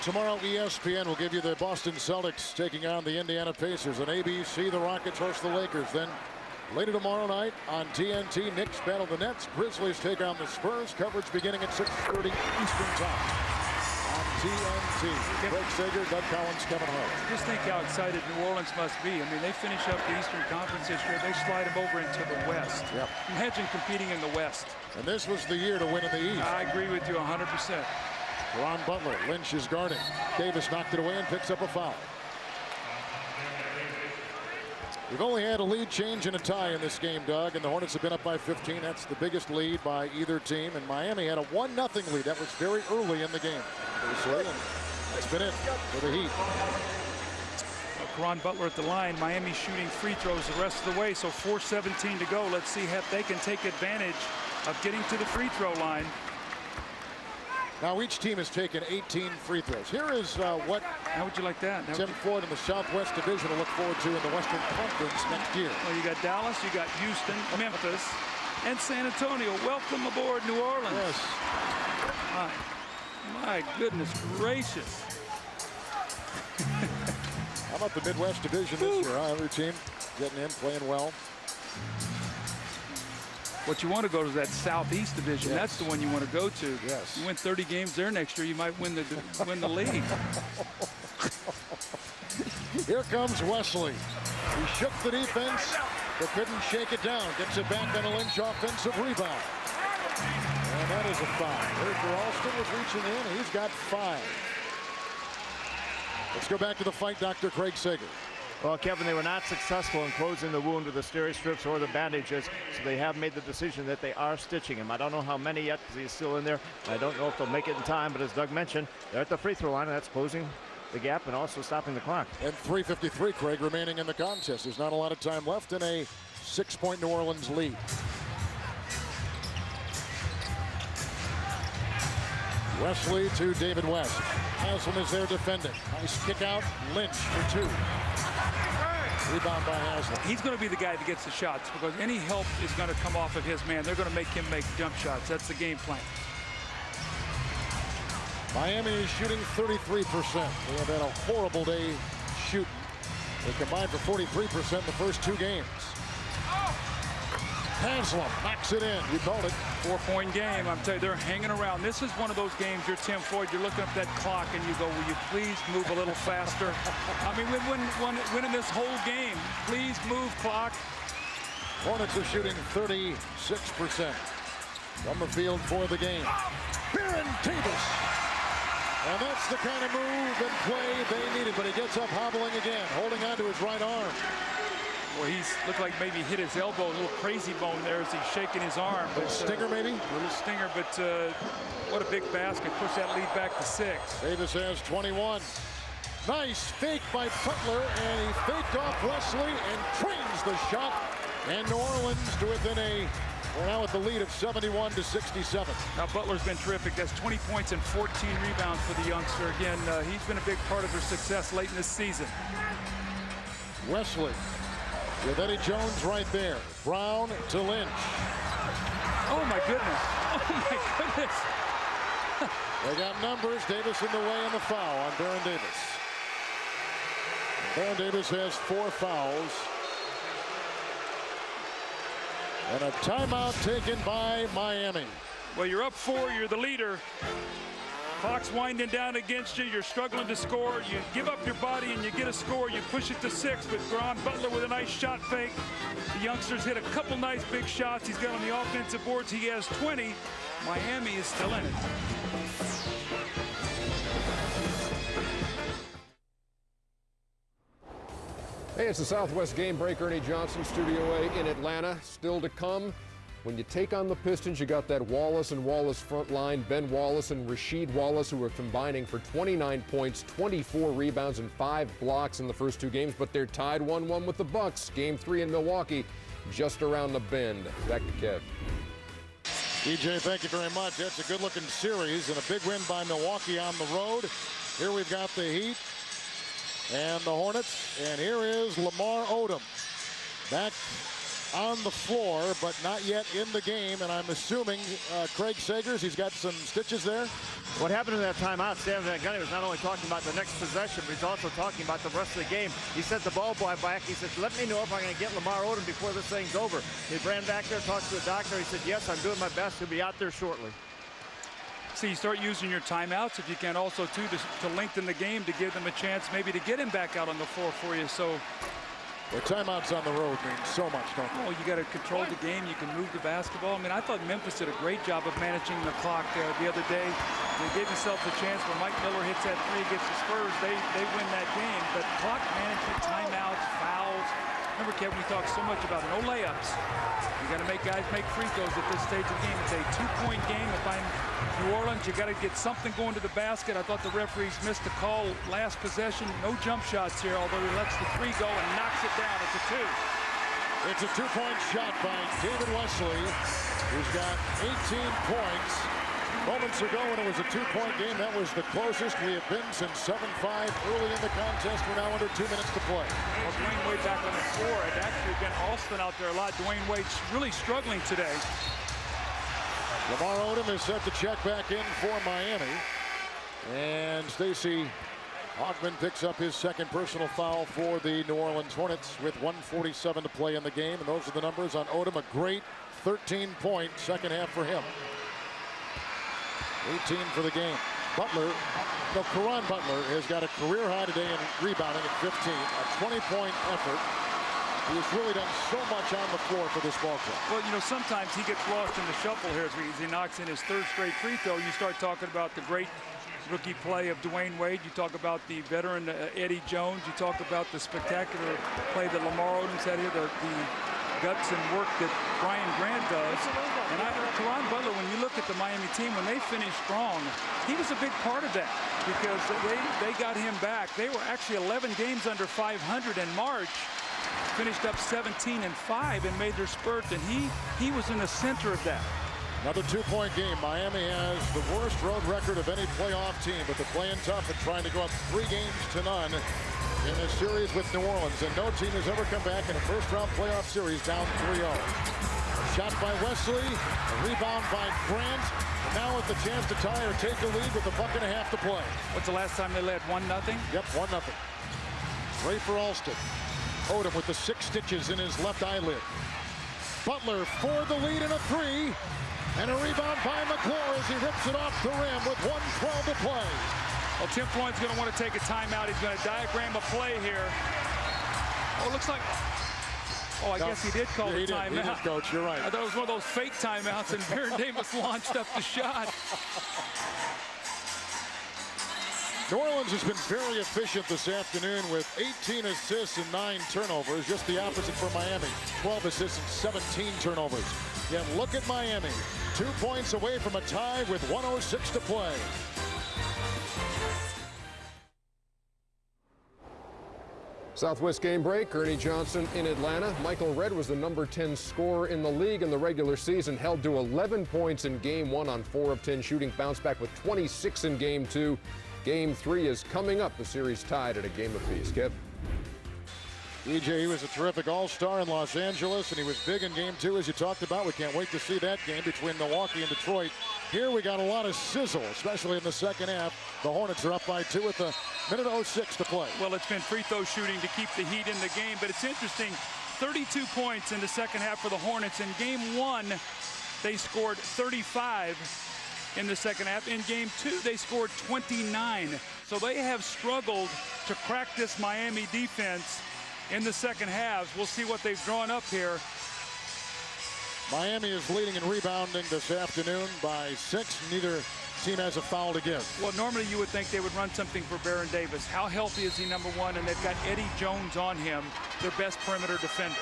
Tomorrow, ESPN will give you the Boston Celtics taking on the Indiana Pacers. On ABC, the Rockets host the Lakers. Then later tomorrow night on TNT, Knicks battle the Nets. Grizzlies take on the Spurs. Coverage beginning at 6:30 Eastern Time on TNT. Craig Sager, Doug Collins, Kevin Harlan. Just think how excited New Orleans must be. I mean, they finish up the Eastern Conference this year. They slide them over into the West. Yep. Imagine competing in the West. And this was the year to win in the East. I agree with you 100%. Ron Butler, Lynch is guarding. Davis knocked it away and picks up a foul. We've only had a lead change and a tie in this game, Doug, and the Hornets have been up by 15. That's the biggest lead by either team, and Miami had a 1-0 lead. That was very early in the game. That's been it for the Heat. Ron Butler at the line. Miami shooting free throws the rest of the way, so 4:17 to go. Let's see if they can take advantage of getting to the free throw line. Now each team has taken 18 free throws. Here is what how would you like that? Tim Floyd in the Southwest Division will look forward to in the Western Conference next year. Well, you got Dallas, you got Houston, Memphis, and San Antonio. Welcome aboard, New Orleans. Yes. My goodness gracious. How about the Midwest Division this year? Every team getting in, playing well. What you want to go to is that Southeast Division. Yes. That's the one you want to go to. Yes. You win 30 games there next year, you might win the league. Here comes Wesley. He shook the defense, but couldn't shake it down. Gets it back on a Lynch offensive rebound. And that is a foul. Rafer Alston was reaching in. He's got 5. Let's go back to the fight, Dr. Craig Sager. Well, Kevin, they were not successful in closing the wound with the steri strips or the bandages, so they have made the decision that they are stitching him. I don't know how many yet because he's still in there. I don't know if they'll make it in time, but as Doug mentioned, they're at the free throw line, and that's closing the gap and also stopping the clock. And 3:53, Craig, remaining in the contest. There's not a lot of time left in a 6-point New Orleans lead. Wesley to David West. Haslam is there defending. Nice kick out. Lynch for 2. Rebound by Haslam. He's going to be the guy that gets the shots because any help is going to come off of his man. They're going to make him make jump shots. That's the game plan. Miami is shooting 33%. They have had a horrible day shooting. They combined for 43% in the first 2 games. Haslam knocks it in. You called it. 4-point game. I'm telling you, they're hanging around. This is one of those games, you're Tim Floyd, you're looking up that clock and you go, will you please move a little faster? I mean, winning this whole game. Please move, clock. Hornets are shooting 36% from the field for the game. Baron Davis. And that's the kind of move and play they needed, but he gets up hobbling again, holding on to his right arm. Well, he's looked like maybe hit his elbow, a little crazy bone there as he's shaking his arm. A little stinger, maybe? A little stinger, but what a big basket. Push that lead back to 6. Davis has 21. Nice fake by Butler, and he faked off Wesley and trains the shot. And New Orleans to within we're now at the lead of 71-67. Now, Butler's been terrific. That's 20 points and 14 rebounds for the youngster. Again, he's been a big part of their success late in this season. Wesley with Eddie Jones right there. Brown to Lynch. Oh, my goodness. Oh, my goodness. They got numbers. Davis in the way on the foul on Baron Davis. Baron Davis has 4 fouls. And a timeout taken by Miami. Well, you're up 4. You're the leader. Clock's winding down against you. You're struggling to score. You give up your body and you get a score. You push it to 6 with Ron Butler with a nice shot fake. The youngsters hit a couple nice big shots. He's got on the offensive boards. He has 20. Miami is still in it. Hey, it's the Southwest Game Break. Ernie Johnson, Studio A in Atlanta. Still to come. When you take on the Pistons, you got that Wallace and Wallace front line. Ben Wallace and Rasheed Wallace, who are combining for 29 points, 24 rebounds, and 5 blocks in the first 2 games. But they're tied 1-1 with the Bucks. Game 3 in Milwaukee, just around the bend. Back to Kev. DJ, thank you very much. That's a good-looking series and a big win by Milwaukee on the road. Here we've got the Heat and the Hornets, and here is Lamar Odom back on the floor, but not yet in the game, and I'm assuming Craig Sagers, he's got some stitches there. What happened in that timeout, Stan Van Gundy was not only talking about the next possession, but he's also talking about the rest of the game. He sent the ball boy back. He said, let me know if I'm going to get Lamar Odom before this thing's over. He ran back there, talked to the doctor. He said, yes, I'm doing my best. He'll be out there shortly. So you start using your timeouts if you can also, too, to lengthen the game, to give them a chance maybe to get him back out on the floor for you. So the timeouts on the road mean so much, don't they? Oh, you got to control the game. You can move the basketball. I mean, I thought Memphis did a great job of managing the clock the other day. They gave themselves a chance when Mike Miller hits that 3 against the Spurs. They win that game. But clock management, timeouts, fouls. Remember, Kevin, we talked so much about no layups. You got to make guys make free throws at this stage of the game. It's a 2-point game. If I'm New Orleans, you got to get something going to the basket. I thought the referees missed the call last possession. No jump shots here, although he lets the 3 go and knocks it down. It's a 2. It's a 2-point shot by David Wesley, who's got 18 points. Moments ago when it was a 2-point game, that was the closest we have been since 7-5 early in the contest. We're now under 2 minutes to play. Well, Dwayne Wade back on the floor. It actually been Alston out there a lot. Dwayne Wade's really struggling today. Lamar Odom is set to check back in for Miami. And Stacey Hoffman picks up his second personal foul for the New Orleans Hornets with 1:47 to play in the game. And those are the numbers on Odom. A great 13-point second half for him. 18 for the game. Caron Butler has got a career high today in rebounding at 15. A 20-point effort. He has really done so much on the floor for this ball club. Well, you know, sometimes he gets lost in the shuffle here as he knocks in his 3rd straight free throw. You start talking about the great rookie play of Dwayne Wade. You talk about the veteran Eddie Jones. You talk about the spectacular play that Lamar Odom's had here, the guts and work that Brian Grant does. And Caron Butler, when you look at the Miami team, when they finished strong, he was a big part of that because they got him back. They were actually 11 games under 500 in March. Finished up 17-5 and made their spurt, and he was in the center of that. Another 2-point game. Miami has the worst road record of any playoff team, but they're playing tough and trying to go up 3 games to none in a series with New Orleans, and no team has ever come back in a first-round playoff series down 3-0. Shot by Wesley, a rebound by Grant, and now with the chance to tie or take the lead with a buck and a half to play. What's the last time they led? 1-0? Yep, 1-0. Ray for Alston. Odom with the 6 stitches in his left eyelid. Butler for the lead and a 3. And a rebound by McClure as he rips it off the rim with 1:12 to play. Well, Tim Floyd's going to want to take a timeout. He's going to diagram a play here. Oh, it looks like... Oh, I guess he did call the timeout. He did, Coach. You're right. I thought it was one of those fake timeouts, and Baron Davis launched up the shot. New Orleans has been very efficient this afternoon with 18 assists and 9 turnovers. Just the opposite for Miami. 12 assists and 17 turnovers. Yet look at Miami. 2 points away from a tie with 1:06 to play. Southwest game break. Ernie Johnson in Atlanta. Michael Redd was the number 10 scorer in the league in the regular season. Held to 11 points in Game 1 on 4 of 10 shooting. Bounced back with 26 in Game 2. Game 3 is coming up. The series tied at a game apiece. Kev? EJ, he was a terrific all-star in Los Angeles, and he was big in Game 2, as you talked about. We can't wait to see that game between Milwaukee and Detroit. Here we got a lot of sizzle, especially in the second half. The Hornets are up by 2 with a minute 06 to play. Well, it's been free throw shooting to keep the heat in the game, but it's interesting. 32 points in the second half for the Hornets. In Game 1, they scored 35 in the second half. In Game 2, they scored 29. So they have struggled to crack this Miami defense in the second halves. We'll see what they've drawn up here. Miami is leading in rebounding this afternoon by 6. Neither team has a foul to give. Well, normally you would think they would run something for Baron Davis. How healthy is he, number 1? And they've got Eddie Jones on him, their best perimeter defender.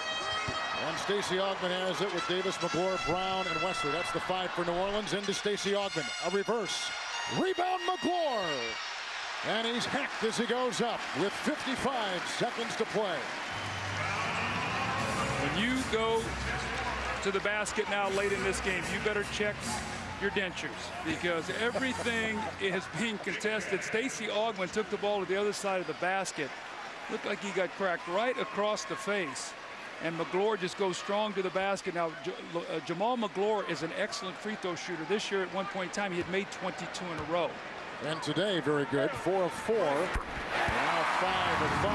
And Stacey Augmon has it with Davis, McClure, Brown, and Wesley. That's the 5 for New Orleans. Into Stacey Augmon. A reverse. Rebound, McClure. And he's hacked as he goes up with 55 seconds to play. When you go to the basket now late in this game, you better check your dentures because everything is being contested. Stacey Augmon took the ball to the other side of the basket. Looked like he got cracked right across the face. And McClure just goes strong to the basket. Now, Jamal McClure is an excellent free throw shooter. This year, at one point in time, he had made 22 in a row. And today, very good. 4 of 4. And now 5 of 5.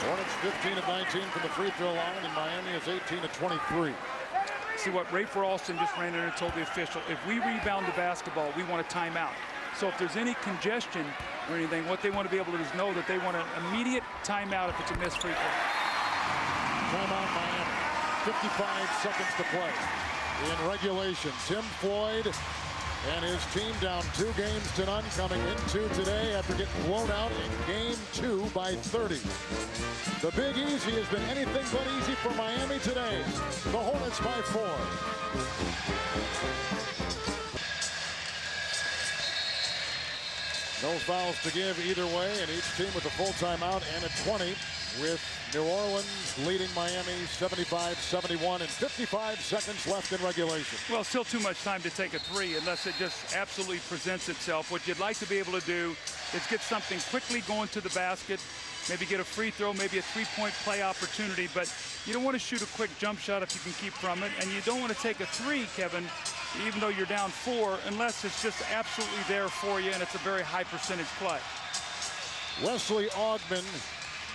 Hornets 15 of 19 from the free throw line, and Miami is 18 of 23. See what Ray for Alston just ran in and told the official. If we rebound the basketball, we want a timeout. So if there's any congestion or anything, what they want to be able to do is know that they want an immediate timeout if it's a missed free throw. Timeout Miami. 55 seconds to play in regulation. Tim Floyd and his team down 2 games to none coming into today after getting blown out in Game 2 by 30. The Big Easy has been anything but easy for Miami today. The Hornets by 4. No fouls to give either way, and each team with a full timeout and a 20, with New Orleans leading Miami 75-71 and 55 seconds left in regulation. Well, still too much time to take a 3 unless it just absolutely presents itself. What you'd like to be able to do is get something quickly going to the basket, maybe get a free throw, maybe a 3-point play opportunity, but you don't want to shoot a quick jump shot if you can keep from it, and you don't want to take a 3, Kevin, even though you're down 4, unless it's just absolutely there for you and it's a very high percentage play. Wesley Augmon,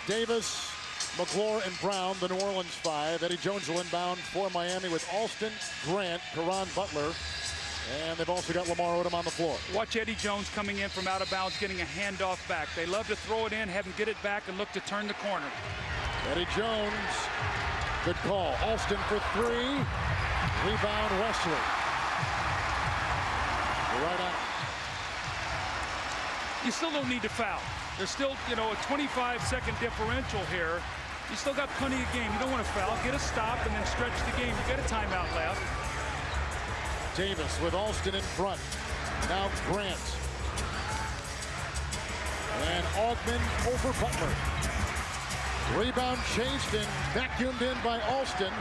Davis, McClure, and Brown, the New Orleans 5. Eddie Jones will inbound for Miami with Alston, Grant, Caron Butler, and they've also got Lamar Odom on the floor. Watch Eddie Jones coming in from out of bounds, getting a handoff back. They love to throw it in, have him get it back, and look to turn the corner. Eddie Jones, good call. Alston for 3. Rebound, Wesley. Right on. You still don't need to foul. There's still, a 25-second differential here. You still got plenty of game. You don't want to foul. Get a stop and then stretch the game. You got a timeout left. Davis with Alston in front. Now Grant. And Augmon over Butler. Rebound chased and vacuumed in by Alston.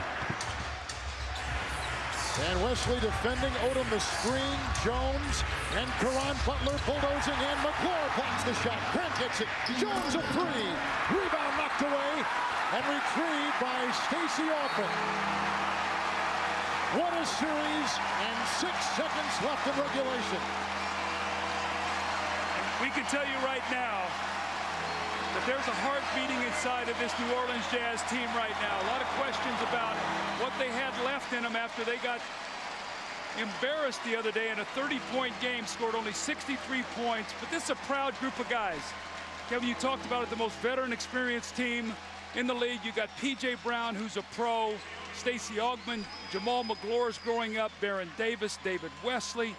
And Wesley defending. Odom the screen. Jones and Caron Butler bulldozing in. McClure blocks the shot. Grant gets it. Jones a three. Rebound knocked away and retrieved by Stacey Augmon. What a series, and 6 seconds left in regulation. We can tell you right now that there's a heart beating inside of this New Orleans Jazz team right now. A lot of questions about what they had left in them after they got embarrassed the other day in a 30-point game, scored only 63 points. But this is a proud group of guys. Kevin, you talked about it, the most veteran experienced team in the league. You got P.J. Brown, who's a pro, Stacey Augmon, Jamal McGlore's growing up, Baron Davis, David Wesley.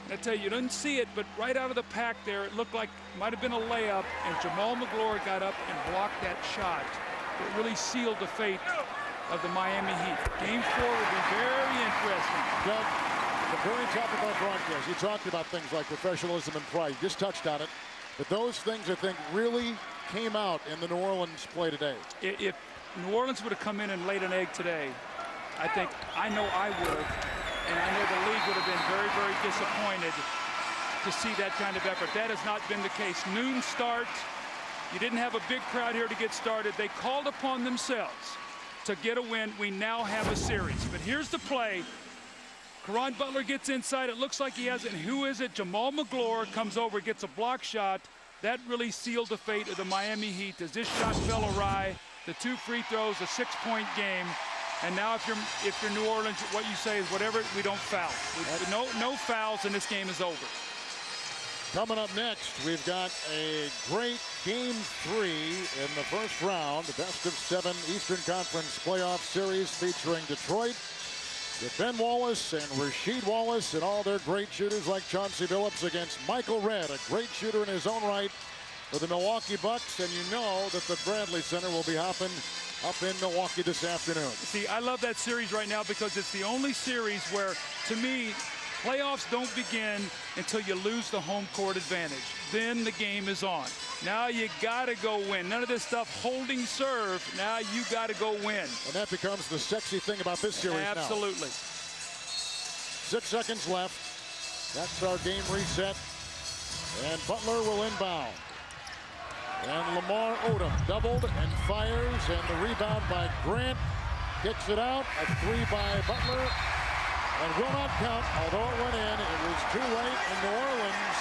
And I tell you didn't see it, but right out of the pack there, it looked like it might have been a layup, and Jamal McGlore got up and blocked that shot. It really sealed the fate of the Miami Heat. Game 4 will be very interesting. Doug, the very top of our broadcast, you talked about things like professionalism and pride. You just touched on it. But those things, I think, really came out in the New Orleans play today. If New Orleans would have come in and laid an egg today, I know I would have, and I know the league would have been very, very disappointed to see that kind of effort. That has not been the case. Noon start. You didn't have a big crowd here to get started. They called upon themselves to get a win. We now have a series. But here's the play. Caron Butler gets inside. It looks like he has it. And who is it? Jamal McGlore comes over, gets a block shot. That really sealed the fate of the Miami Heat as this shot fell awry. The 2 free throws, a 6-point game. And now if you're New Orleans, what you say is whatever, we don't foul. No fouls, and this game is over. Coming up next, we've got a great Game 3 in the first round, the best-of-7 Eastern Conference playoff series featuring Detroit with Ben Wallace and Rasheed Wallace and all their great shooters like Chauncey Billups against Michael Redd, a great shooter in his own right for the Milwaukee Bucks. And you know that the Bradley Center will be hopping up in Milwaukee this afternoon. See, I love that series right now because it's the only series where, to me, playoffs don't begin until you lose the home court advantage. Then the game is on. Now you got to go win. None of this stuff holding serve. Now you got to go win. And that becomes the sexy thing about this series now. Absolutely. 6 seconds left. That's our game reset. And Butler will inbound. And Lamar Odom doubled and fires, and the rebound by Grant. Kicks it out. A 3 by Butler. And will not count, although it went in. It was too late, and New Orleans,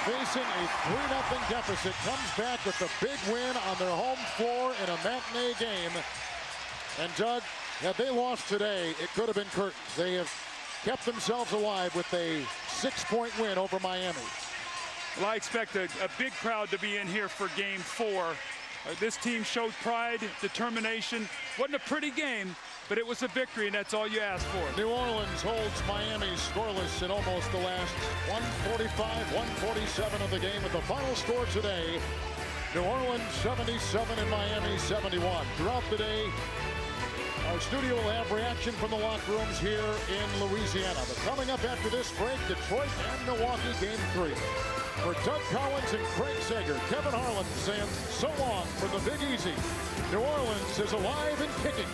facing a 3-0 deficit, comes back with a big win on their home floor in a matinee game. And Doug, had they lost today, it could have been curtains. They have kept themselves alive with a 6-point win over Miami. Well, I expect a big crowd to be in here for Game 4. This team showed pride, determination. Wasn't a pretty game, but it was a victory, and that's all you ask for. New Orleans holds Miami scoreless in almost the last 1:45, 1:47 of the game. With the final score today, New Orleans 77 and Miami 71. Throughout the day, our studio will have reaction from the locker rooms here in Louisiana. But coming up after this break, Detroit and Milwaukee Game 3. For Doug Collins and Craig Sager, Kevin Harlan saying so long from the Big Easy. New Orleans is alive and kicking.